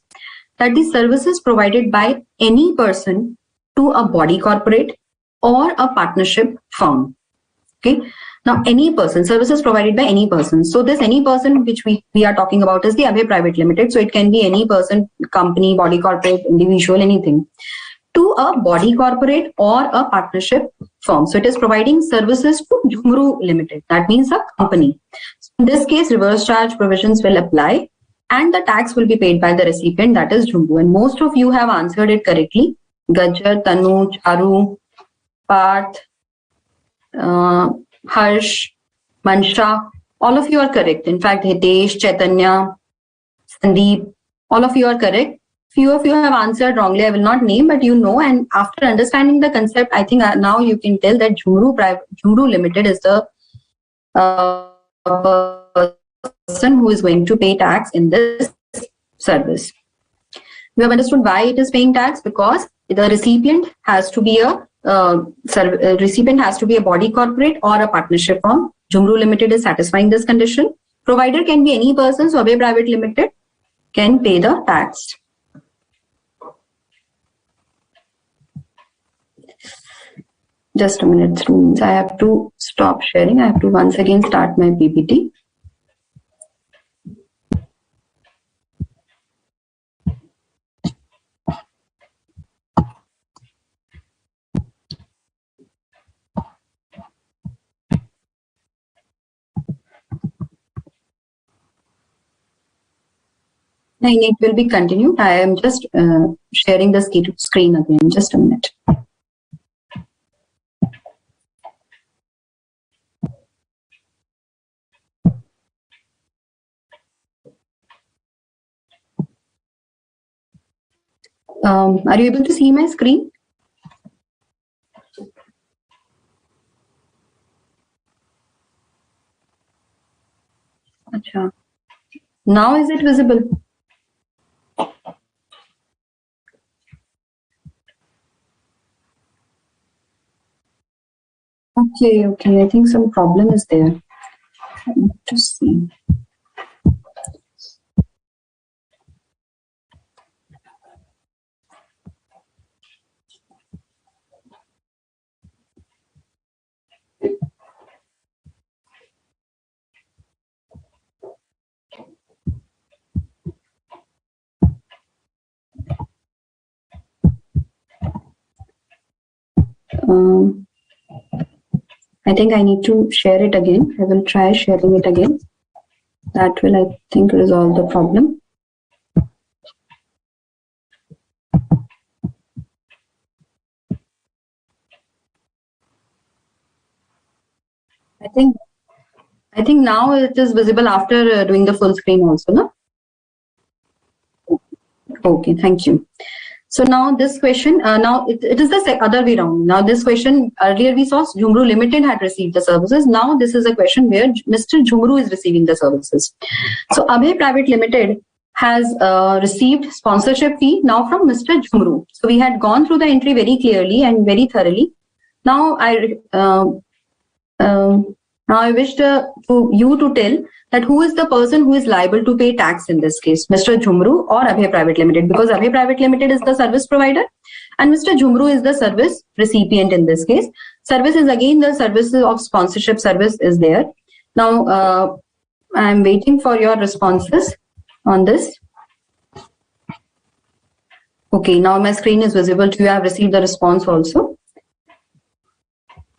that the services provided by any person to a body corporate or a partnership firm. Okay. Now, any person, services provided by any person. So this any person which we are talking about is the Abhay Private Limited. So it can be any person, company, body corporate, individual, anything, to a body corporate or a partnership firm. So it is providing services to Jhumru Limited. That means a company. So in this case, reverse charge provisions will apply and the tax will be paid by the recipient, that is Jhumru. And most of you have answered it correctly. Gajjar, Tanu, Charu, Parth, Harsh, Mansha, all of you are correct. In fact, Hitesh, Chaitanya, Sandeep, all of you are correct. Few of you have answered wrongly. I will not name, but you know. And after understanding the concept, I think now you can tell that Jhumru Limited is the person who is going to pay tax in this service. You have understood why it is paying tax, because the recipient has to be a body corporate or a partnership firm. Jhumru Limited is satisfying this condition. Provider can be any person, so Abhay Private Limited can pay the tax. Just a minute, I have to stop sharing. I have to once again start my PPT. And it will be continued. I am just sharing the screen again. Just a minute. Are you able to see my screen? Achha. Now is it visible? Okay, I think some problem is there. I need to see. I think I need to share it again. I will try sharing it again. That will, I think, resolve the problem. I think now it is visible after doing the full screen also, no? Okay, thank you. So now this question, now it is the other way around. Now this question, earlier we saw Jhumru Limited had received the services. Now this is a question where Mr. Jhumru is receiving the services. So Abhay Private Limited has received sponsorship fee now from Mr. Jhumru. So we had gone through the entry very clearly and very thoroughly. Now I wish you to tell that who is the person who is liable to pay tax in this case, Mr. Jhumru or Abhay Private Limited, because Abhay Private Limited is the service provider and Mr. Jhumru is the service recipient in this case. Service is again the services of sponsorship service is there. Now I am waiting for your responses on this. Okay, now my screen is visible to you. I have received the response also.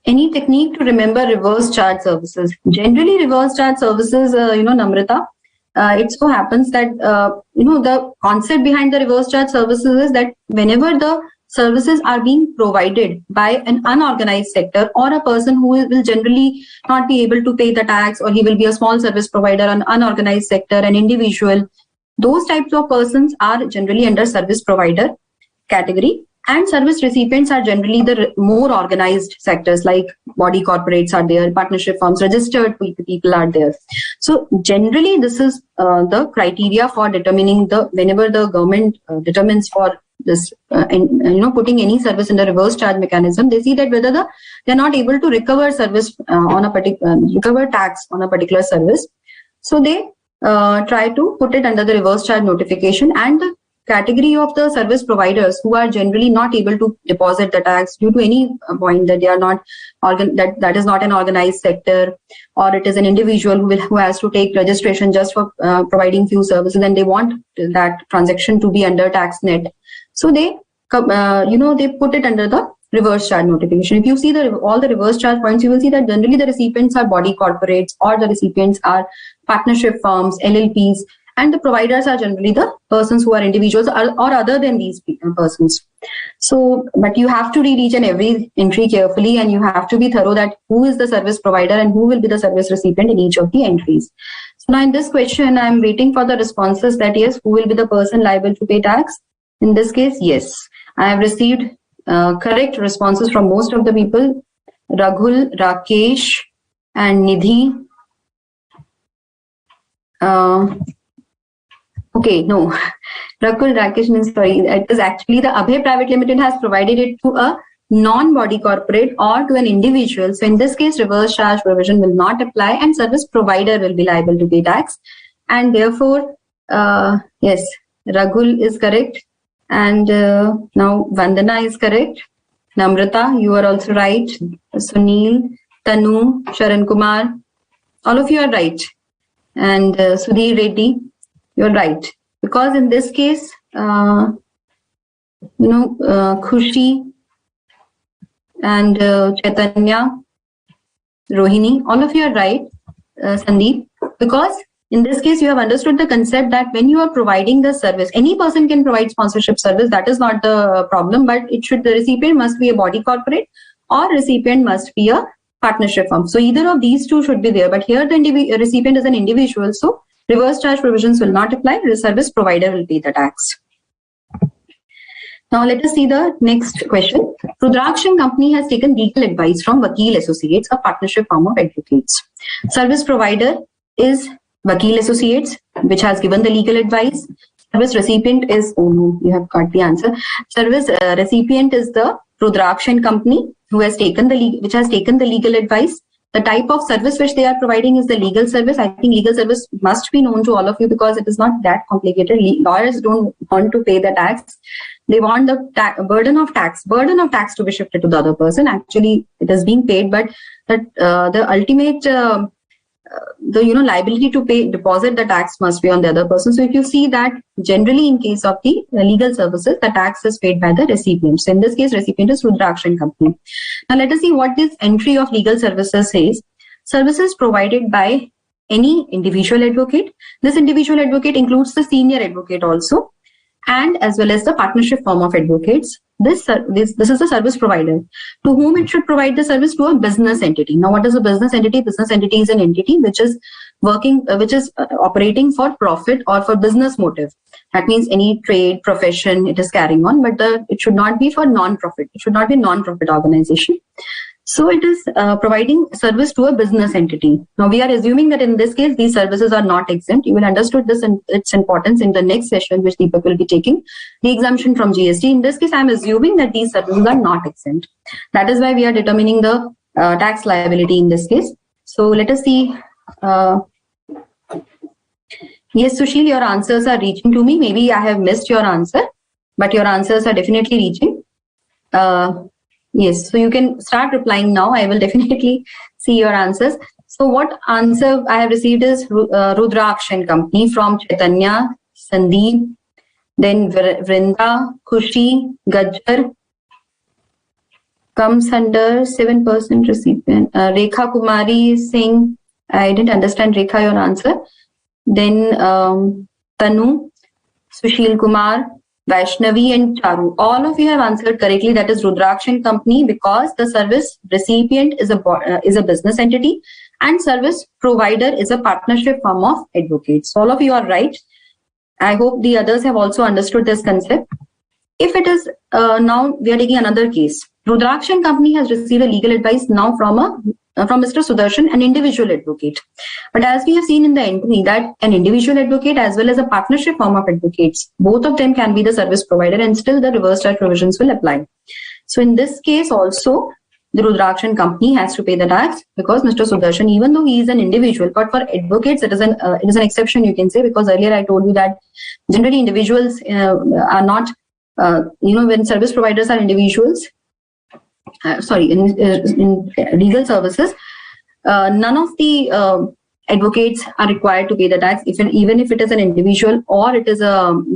Any technique to remember reverse charge services? Generally, reverse charge services, Namrata, it so happens that, the concept behind the reverse charge services is that whenever the services are being provided by an unorganized sector or a person who will generally not be able to pay the tax, or he will be a small service provider, an unorganized sector, an individual, those types of persons are generally under service provider category. And service recipients are generally the more organized sectors, like body corporates are there, partnership firms, registered people are there. So generally, this is the criteria for determining whenever the government determines for this, putting any service in the reverse charge mechanism, they see that whether they're not able to recover service on a particular recover tax on a particular service, so they try to put it under the reverse charge notification. And the category of the service providers who are generally not able to deposit the tax due to any point, that they are not that is not an organized sector, or it is an individual who has to take registration just for providing few services, and they want that transaction to be under tax net, so they they put it under the reverse charge notification. If you see all the reverse charge points, you will see that generally the recipients are body corporates, or the recipients are partnership firms, LLPs, and the providers are generally the persons who are individuals or other than these persons. So, but you have to read each and every entry carefully, and you have to be thorough that who is the service provider and who will be the service recipient in each of the entries. So now in this question, I'm waiting for the responses that yes, who will be the person liable to pay tax? In this case, yes. I have received correct responses from most of the people. Raghul, Rakesh, and Nidhi. Okay, no, Rakul, Rakesh, sorry, it is actually the Abhay Private Limited has provided it to a non-body corporate or to an individual. So in this case, reverse charge provision will not apply, and service provider will be liable to pay tax. And therefore, yes, Raghul is correct. And now Vandana is correct. Namrata, you are also right. Sunil, Tanu, Sharan Kumar, all of you are right. And Sudhir Reddy, you're right, because in this case, Khushi and Chaitanya, Rohini, all of you are right, Sandeep, because in this case, you have understood the concept that when you are providing the service, any person can provide sponsorship service. That is not the problem, but the recipient must be a body corporate, or recipient must be a partnership firm. So either of these two should be there. But here the recipient is an individual, so reverse charge provisions will not apply. The service provider will pay the tax. Now let us see the next question. Rudraksh & Company has taken legal advice from Vakil Associates, a partnership firm of advocates. Service provider is Vakil Associates, which has given the legal advice. Service recipient is, oh no, you have got the answer. Service recipient is the Rudraksh & Company, who has taken which has taken the legal advice. The type of service which they are providing is the legal service. I think legal service must be known to all of you because it is not that complicated. Lawyers don't want to pay the tax. They want the burden of tax to be shifted to the other person. Actually, it is being paid, but that the ultimate liability to deposit the tax must be on the other person. So if you see that generally in case of the legal services, the tax is paid by the recipient. So in this case, recipient is Rudraksh & Company. Now let us see what this entry of legal services says. Services provided by any individual advocate. This individual advocate includes the senior advocate also, and as well as the partnership firm of advocates. This is the service provider to whom it should provide the service to a business entity. Now, what is a business entity? Business entity is an entity which is operating for profit or for business motive. That means any trade, profession it is carrying on, but it should not be for non-profit. It should not be a non-profit organization. So it is providing service to a business entity. Now we are assuming that in this case, these services are not exempt. You will understood this and its importance in the next session, which Deepak will be taking, the exemption from GST. In this case, I am assuming that these services are not exempt. That is why we are determining the tax liability in this case. So let us see. Yes, Sushil, your answers are reaching to me. Maybe I have missed your answer, but your answers are definitely reaching. Yes, so you can start replying now. I will definitely see your answers. So what answer I have received is Rudraksh & Company from Chaitanya, Sandeep, then Vrinda, Khushi, Gajjar, comes under 7% recipient. Rekha Kumari Singh, I didn't understand Rekha, your answer. Then Tanu, Sushil Kumar, Vaishnavi and Charu. All of you have answered correctly. That is Rudraksh & Company, because the service recipient is a business entity and service provider is a partnership firm of advocates. So all of you are right. I hope the others have also understood this concept. If it is, now we are taking another case. Rudraksh & Company has received a legal advice now from from Mr. Sudarshan, an individual advocate. But as we have seen in the entry that an individual advocate as well as a partnership firm of advocates, both of them can be the service provider and still the reverse charge provisions will apply. So in this case also, the Rudraksh and company has to pay the tax because Mr. Sudarshan, even though he is an individual, but for advocates it is an exception, you can say, because earlier I told you that generally individuals are not, when service providers are individuals, in legal services, none of the advocates are required to pay the tax, even if it is an individual or it is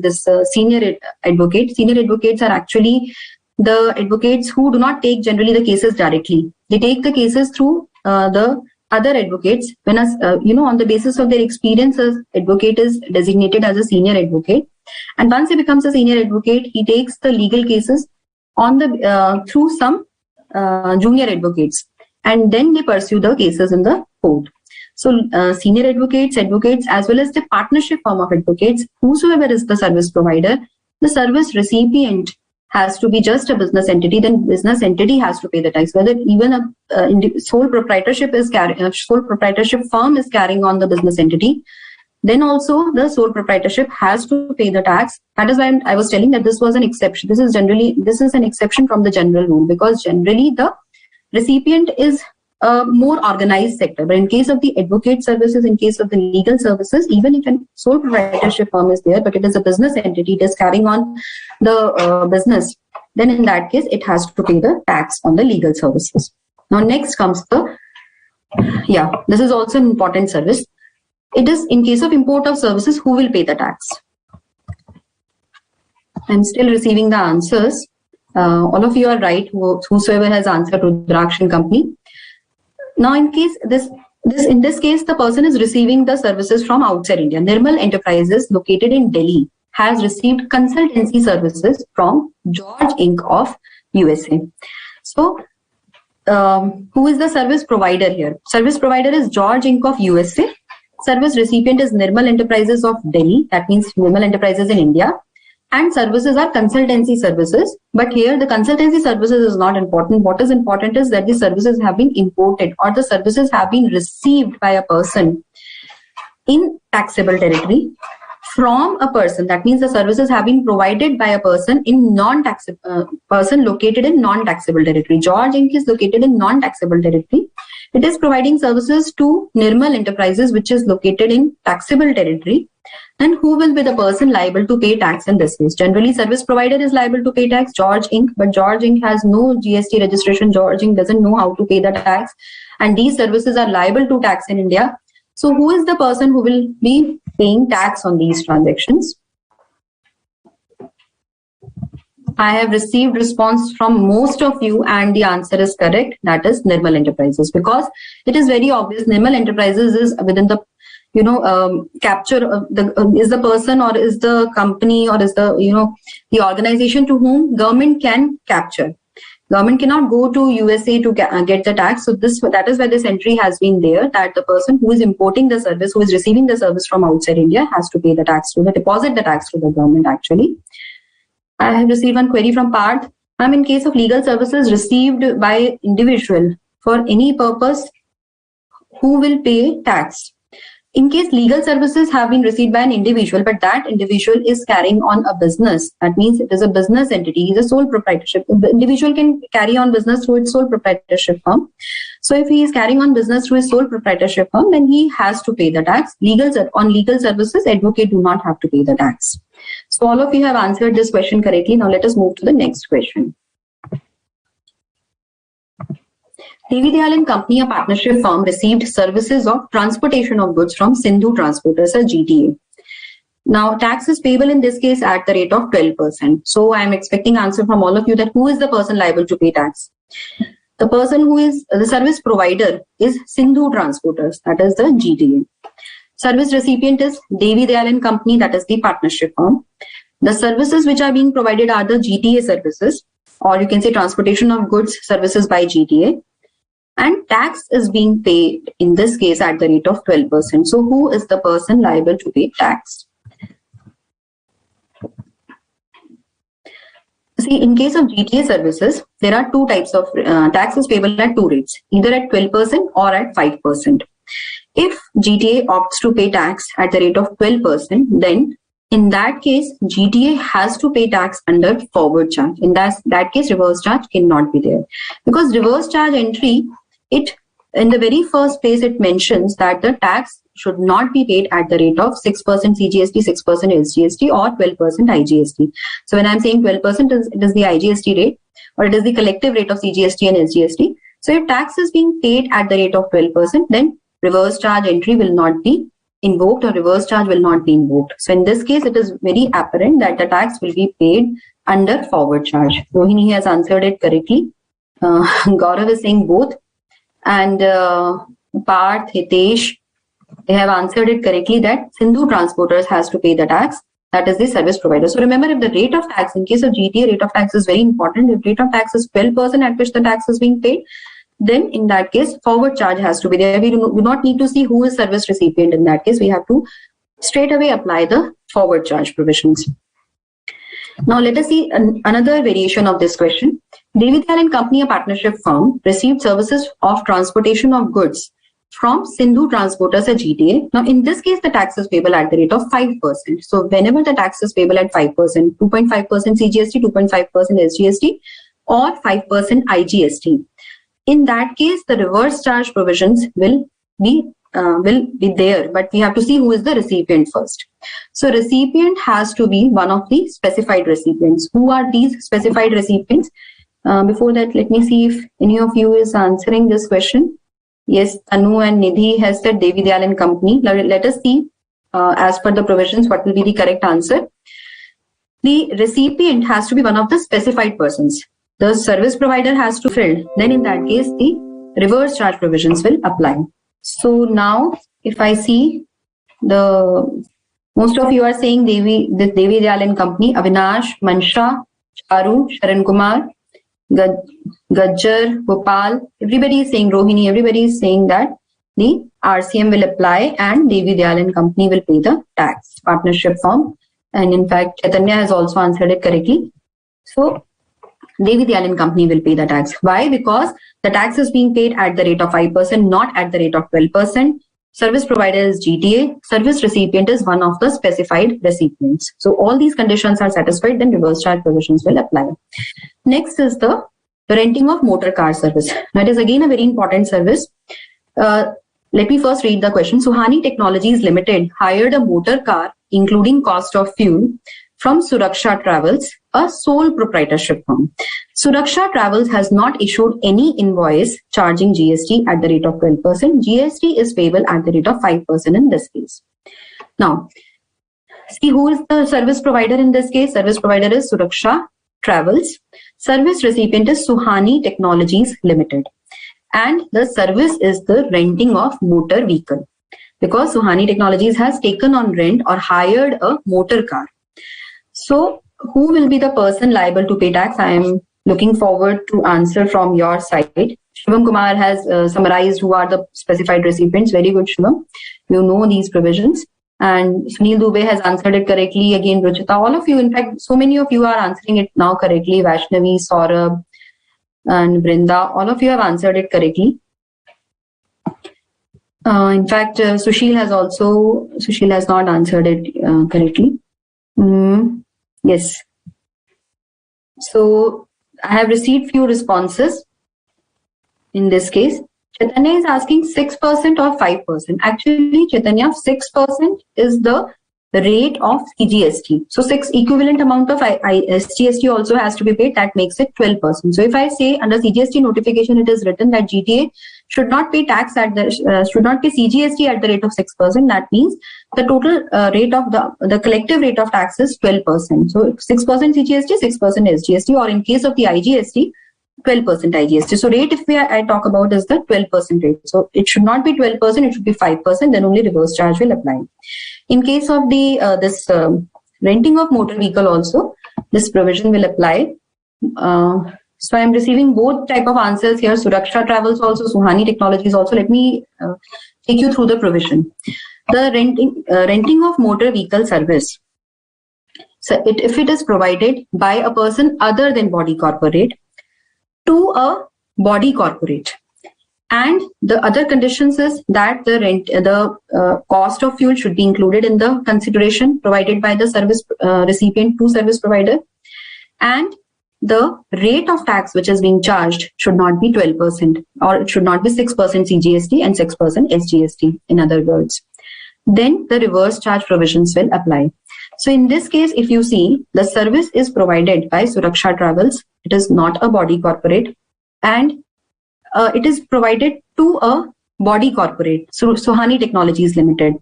this senior advocate. Senior advocates are actually the advocates who do not take generally the cases directly. They take the cases through the other advocates. When on the basis of their experiences, advocate is designated as a senior advocate, and once he becomes a senior advocate, he takes the legal cases on the through some junior advocates, and then they pursue the cases in the court. So senior advocates, as well as the partnership firm of advocates, whosoever is the service provider, the service recipient has to be just a business entity, then business entity has to pay the tax. Whether even a sole proprietorship firm is carrying on the business entity, then also the sole proprietorship has to pay the tax. That is why I was telling that this was an exception. This is an exception from the general rule, because generally the recipient is a more organized sector. But in case of the advocate services, in case of the legal services, even if a sole proprietorship firm is there, but it is a business entity, it is carrying on the business, then in that case, it has to pay the tax on the legal services. Now next comes this is also an important service. It is in case of import of services, who will pay the tax? I'm still receiving the answers. All of you are right, whosoever has answered to Rudraksh and company. Now, in case in this case, the person is receiving the services from outside India. Nirmal Enterprises, located in Delhi, has received consultancy services from George Inc. of USA. So, who is the service provider here? Service provider is George Inc. of USA. Service recipient is Nirmal Enterprises of Delhi. That means Nirmal Enterprises in India. And services are consultancy services. But here the consultancy services is not important. What is important is that the services have been imported or the services have been received by a person in taxable territory from a person. That means the services have been provided by a person in non-taxable person located in non-taxable territory. George Inc. is located in non-taxable territory. It is providing services to Nirmal Enterprises, which is located in taxable territory. And who will be the person liable to pay tax in this case? Generally, service provider is liable to pay tax, George Inc. But George Inc. has no GST registration. George Inc. doesn't know how to pay the tax. And these services are liable to tax in India. So who is the person who will be paying tax on these transactions? I have received response from most of you and the answer is correct. That is Nirmal Enterprises, because it is very obvious Nirmal Enterprises is within the capture of is the person or is the company or is the organization to whom government can capture. Government cannot go to USA to get the tax. So that is why this entry has been there, that the person who is importing the service, who is receiving the service from outside India, has to pay the tax deposit the tax to the government actually. I have received one query from Parth. In case of legal services received by individual for any purpose, who will pay tax? In case legal services have been received by an individual, but that individual is carrying on a business, that means it is a business entity, he is a sole proprietorship. The individual can carry on business through its sole proprietorship firm. So if he is carrying on business through his sole proprietorship firm, then he has to pay the tax. On legal services, advocate do not have to pay the tax. So all of you have answered this question correctly. Now let us move to the next question. Devi Dayal and Company, a partnership firm, received services of transportation of goods from Sindhu Transporters, a GTA. Now, tax is payable in this case at the rate of 12%. So I am expecting answer from all of you that who is the person liable to pay tax? The person who is the service provider is Sindhu Transporters, that is the GTA. Service recipient is Devi Dayal and Company, that is the partnership firm. The services which are being provided are the GTA services, or you can say transportation of goods services by GTA. And tax is being paid in this case at the rate of 12%. So who is the person liable to pay tax? See, in case of GTA services, there are two types of taxes payable at two rates, either at 12% or at 5%. If GTA opts to pay tax at the rate of 12%, then in that case, GTA has to pay tax under forward charge. In that case, reverse charge cannot be there. Because reverse charge entry, in the very first place, it mentions that the tax should not be paid at the rate of 6% CGST, 6% SGST, or 12% IGST. So when I'm saying 12%, it is the IGST rate, or it is the collective rate of CGST and SGST. So if tax is being paid at the rate of 12%, then reverse charge entry will not be invoked, or reverse charge will not be invoked. So in this case, it is very apparent that the tax will be paid under forward charge. Rohini has answered it correctly. Gaurav is saying both. And Parth, Hitesh, they have answered it correctly that Sindhu Transporters has to pay the tax. That is the service provider. So remember, if the rate of tax, in case of GTA, rate of tax is very important. If rate of tax is 12% at which the tax is being paid, then in that case, forward charge has to be there. We do not need to see who is service recipient. In that case, we have to straight away apply the forward charge provisions. Now let us see another variation of this question. Devi Dayal and Company, a partnership firm, received services of transportation of goods from Sindhu Transporters at GTA. Now in this case, the tax is payable at the rate of 5%. So whenever the tax is payable at 5%, 2.5% CGST, 2.5% SGST, or 5% IGST, in that case, the reverse charge provisions will be there, but we have to see who is the recipient first. So recipient has to be one of the specified recipients. Who are these specified recipients? Before that, let me see if any of you is answering this question. Yes, Anu and Nidhi has said Devi Dayal and Company. Let us see, as per the provisions, what will be the correct answer. The recipient has to be one of the specified persons. The service provider has to fill. Then in that case, the reverse charge provisions will apply. So now, if I see most of you are saying Devi Dayal and Company, Avinash, Mansha, Charu, Sharan Kumar, Gajjar, Gopal, everybody is saying, Rohini, everybody is saying that the RCM will apply and Devi Dayal and Company will pay the tax, partnership firm. And in fact, Chaitanya has also answered it correctly. So Devi Dayal and Company will pay the tax. Why? Because the tax is being paid at the rate of 5%, not at the rate of 12%. Service provider is GTA. Service recipient is one of the specified recipients. So all these conditions are satisfied, then reverse charge provisions will apply. Next is the renting of motor car service. That is again a very important service. Let me first read the question. Suhani Technologies Limited hired a motor car, including cost of fuel, from Suraksha Travels, a sole proprietorship firm. Suraksha Travels has not issued any invoice charging GST at the rate of 12%. GST is payable at the rate of 5% in this case. Now, see who is the service provider in this case. Service provider is Suraksha Travels. Service recipient is Suhani Technologies Limited. And the service is the renting of motor vehicle. Because Suhani Technologies has taken on rent or hired a motor car. So who will be the person liable to pay tax? I am looking forward to answer from your side. Shivam Kumar has summarized who are the specified recipients. Very good, Shivam. You know these provisions. And Sunil Dubey has answered it correctly. Again, Ruchita, all of you, in fact, so many of you are answering it now correctly. Vaishnavi, Saurabh, and Brinda, all of you have answered it correctly. In fact, Sushil has not answered it correctly. Yes. So I have received few responses in this case. Chaitanya is asking 6% or 5%. Actually, Chaitanya, 6% is the rate of CGST. So 6 equivalent amount of SGST also has to be paid. That makes it 12%. So if I say under CGST notification, it is written that GTA should not pay tax should not pay CGST at the rate of 6%. That means the total rate of the collective rate of tax is 12%. So 6% CGST, 6% SGST, or in case of the IGST, 12% IGST. So rate, if I talk about, is the 12% rate. So it should not be 12%, it should be 5%, then only reverse charge will apply. In case of the renting of motor vehicle also, this provision will apply. So I am receiving both type of answers here. Suraksha Travels also, Suhani Technologies also. Let me take you through the provision. The renting of motor vehicle service if it is provided by a person other than body corporate to a body corporate. And the other conditions is that the cost of fuel should be included in the consideration provided by the service recipient to service provider. And the rate of tax which is being charged should not be 12%, or it should not be 6% CGST and 6% SGST, in other words. Then the reverse charge provisions will apply. So in this case, if you see, the service is provided by Suraksha Travels. It is not a body corporate, and it is provided to a body corporate, Suhani Technologies Limited.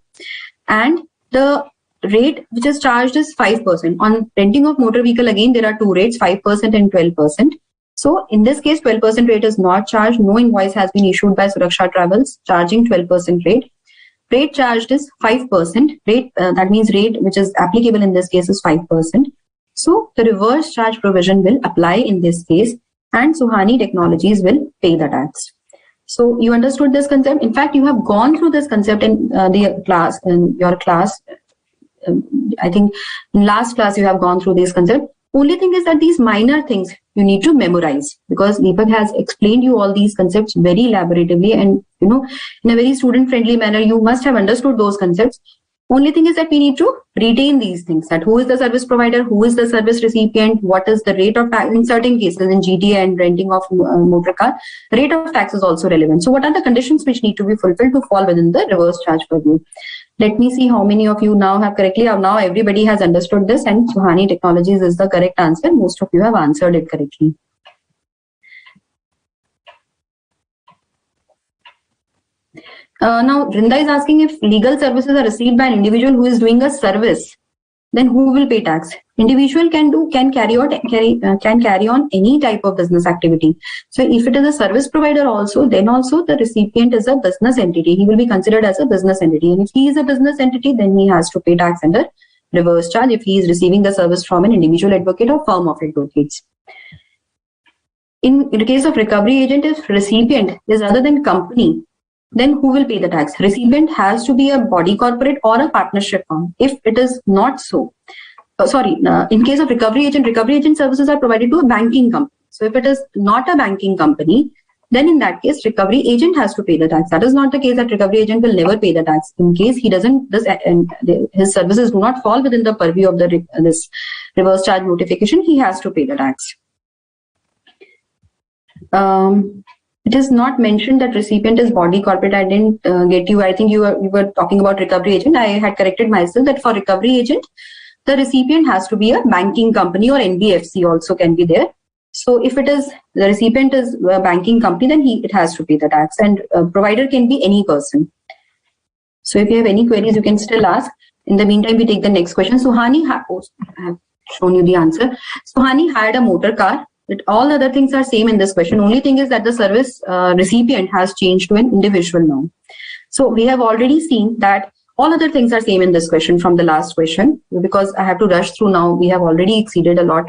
And the rate which is charged is 5%. On renting of motor vehicle, again, there are two rates, 5% and 12%. So in this case, 12% rate is not charged. No invoice has been issued by Suraksha Travels charging 12% rate. Rate charged is 5%. Rate, that means rate which is applicable in this case is 5%. So the reverse charge provision will apply in this case, and Suhani Technologies will pay the tax. So you understood this concept. In fact, you have gone through this concept in the class, in your class. I think in last class you have gone through this concept. Only thing is that these minor things you need to memorize, because Deepak has explained you all these concepts very elaboratively, and in a very student friendly manner. You must have understood those concepts. Only thing is that we need to retain these things, that who is the service provider, who is the service recipient, what is the rate of tax. In certain cases, in GTA and renting of motor car, rate of tax is also relevant. So what are the conditions which need to be fulfilled to fall within the reverse charge purview? Let me see how many of you now have correctly. Now everybody has understood this, and Suhani Technologies is the correct answer. Most of you have answered it correctly. Now, Rinda is asking, if legal services are received by an individual who is doing a service, then who will pay tax? Individual can carry on any type of business activity. So if it is a service provider also, then also the recipient is a business entity. He will be considered as a business entity. And if he is a business entity, then he has to pay tax under reverse charge if he is receiving the service from an individual advocate or firm of advocates. In the case of recovery agent, if recipient is other than company, then who will pay the tax? Recipient has to be a body corporate or a partnership firm. If it is not so, in case of recovery agent services are provided to a banking company. So if it is not a banking company, then in that case, recovery agent has to pay the tax. That is not the case that recovery agent will never pay the tax. In case he doesn't, his services do not fall within the purview of this reverse charge notification, he has to pay the tax. It is not mentioned that recipient is body corporate. I didn't get you. I think you were talking about recovery agent. I had corrected myself that for recovery agent, the recipient has to be a banking company, or NBFC also can be there. So if it is, the recipient is a banking company, then it has to pay the tax, and provider can be any person. So if you have any queries, you can still ask. In the meantime, we take the next question. Suhani, I have shown you the answer. Suhani hired a motor car. All other things are same in this question. Only thing is that the service recipient has changed to an individual now. So we have already seen that all other things are same in this question from the last question, because I have to rush through now. We have already exceeded a lot.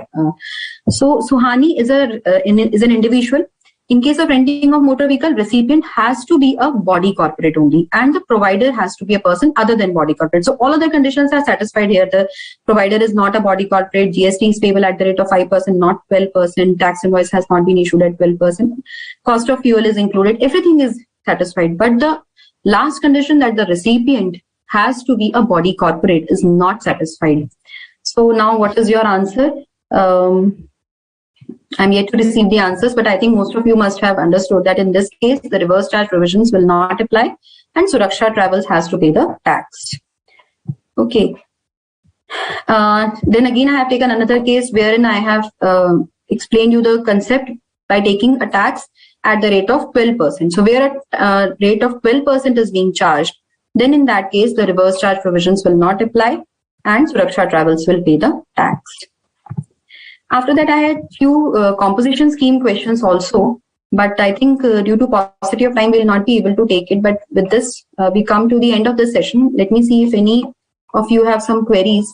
So Suhani is an individual. In case of renting of motor vehicle, recipient has to be a body corporate only, and the provider has to be a person other than body corporate. So all other conditions are satisfied here. The provider is not a body corporate. GST is payable at the rate of 5%, not 12%. Tax invoice has not been issued at 12%. Cost of fuel is included. Everything is satisfied. But the last condition, that the recipient has to be a body corporate, is not satisfied. So now what is your answer? I'm yet to receive the answers, but I think most of you must have understood that in this case, the reverse charge provisions will not apply, and Suraksha Travels has to pay the tax. Okay. Then again, I have taken another case wherein I have explained you the concept by taking a tax at the rate of 12%. So where a rate of 12% is being charged, then in that case, the reverse charge provisions will not apply, and Suraksha Travels will pay the tax. After that, I had few composition scheme questions also, but I think due to paucity of time, we will not be able to take it. But with this, we come to the end of this session. Let me see if any of you have some queries.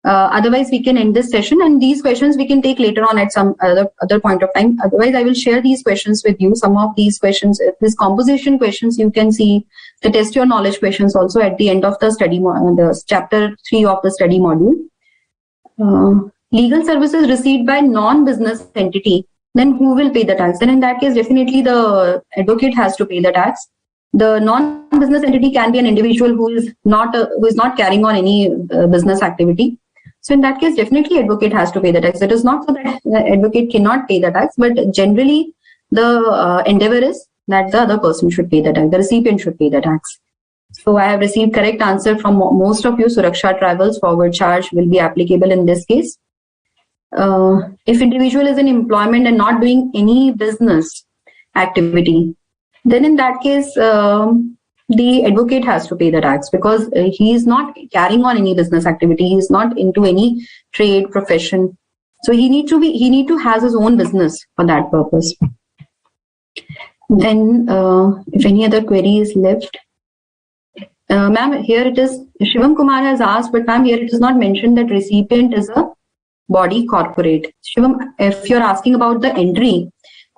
Otherwise, we can end this session, and these questions we can take later on at some other point of time. Otherwise, I will share these questions with you. Some of these questions, these composition questions, you can see the test your knowledge questions also at the end of the study, the chapter 3 of the study module. legal services received by non-business entity, then who will pay the tax? Then in that case, definitely the advocate has to pay the tax. The non-business entity can be an individual who is not carrying on any business activity. So in that case, definitely advocate has to pay the tax. It is not so that the advocate cannot pay the tax, but generally the endeavor is that the other person should pay the tax, the recipient should pay the tax. So I have received correct answer from most of you. Suraksha Travels forward charge will be applicable in this case. If individual is in employment and not doing any business activity, then in that case, the advocate has to pay the tax because he is not carrying on any business activity. He is not into any trade profession. So he need to has his own business for that purpose. Then if any other query is left, ma'am, here it is, Shivam Kumar has asked, but ma'am, here it is not mentioned that recipient is a body corporate. Shivam, if you're asking about the entry,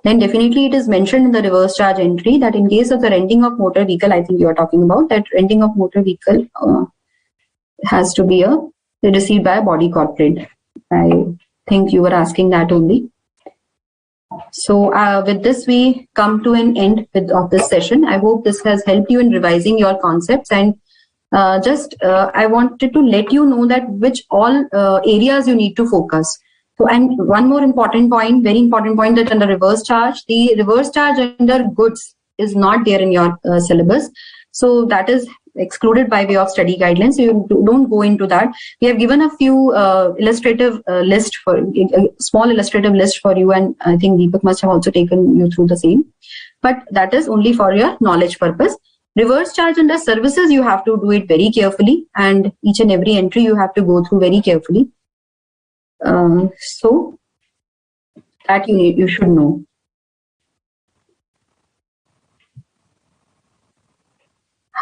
then definitely it is mentioned in the reverse charge entry that in case of the renting of motor vehicle, I think you are talking about that renting of motor vehicle has to be received by a body corporate. I think you were asking that only. So with this, we come to an end of this session. I hope this has helped you in revising your concepts, and I wanted to let you know that which all areas you need to focus. So, and one more important point, very important point, that under reverse charge, the reverse charge under goods is not there in your syllabus. So that is excluded by way of study guidelines. So you don't go into that. We have given a few illustrative list for a small illustrative list for you, and I think Deepak must have also taken you through the same. But that is only for your knowledge purpose. Reverse charge under services, you have to do it very carefully, and each and every entry you have to go through very carefully. So that you should know.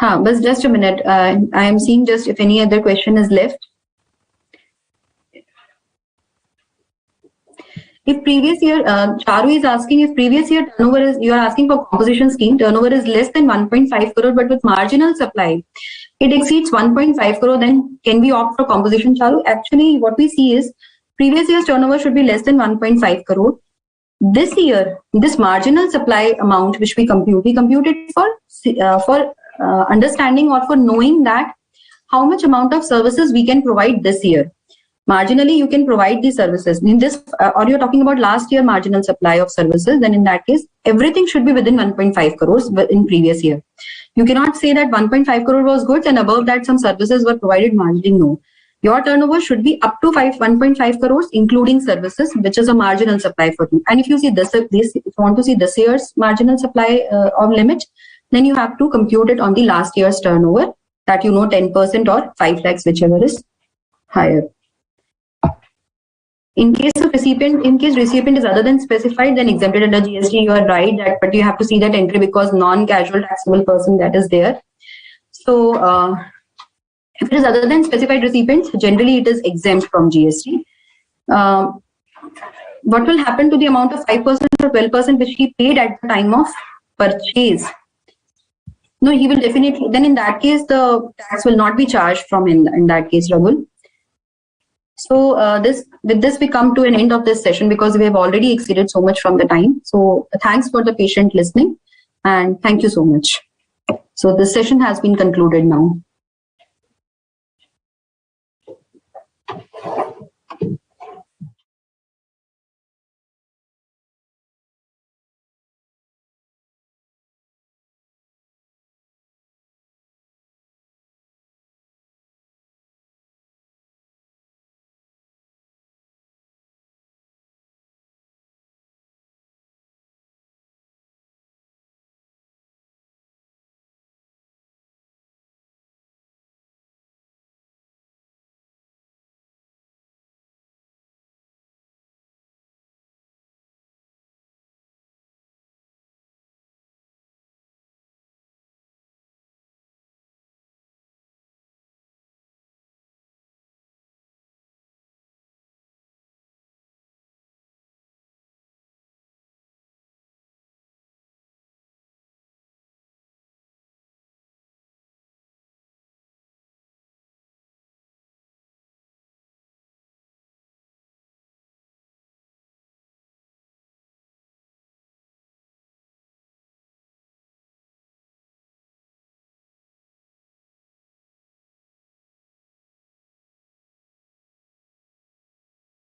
But just a minute. I am seeing just if any other question is left. If previous year, Charu is asking if previous year turnover is, you are asking for composition scheme, turnover is less than 1.5 crore, but with marginal supply, it exceeds 1.5 crore, then can we opt for composition, Charu? Actually, what we see is previous year's turnover should be less than 1.5 crore. This year, this marginal supply amount which we computed for understanding or for knowing that how much amount of services we can provide this year. Marginally, you can provide these services. In this, or you're talking about last year marginal supply of services, then in that case, everything should be within 1.5 crores in previous year. You cannot say that 1.5 crore was goods and above that some services were provided marginally. No. Your turnover should be up to 1.5 crores, including services, which is a marginal supply for you. And if you see this, if you want to see this year's marginal supply or limit, then you have to compute it on the last year's turnover, that 10% or 5 lakhs, whichever is higher. In case recipient is other than specified, then exempted under GST, you are right, that, but you have to see that entry because non-casual taxable person that is there. So if it is other than specified recipients, generally it is exempt from GST. What will happen to the amount of 5% or 12% which he paid at the time of purchase? No, he will definitely, then in that case, the tax will not be charged from him in that case, Ragul. So with this we come to an end of this session because we have already exceeded so much from the time. So thanks for the patient listening and thank you so much. So this session has been concluded now.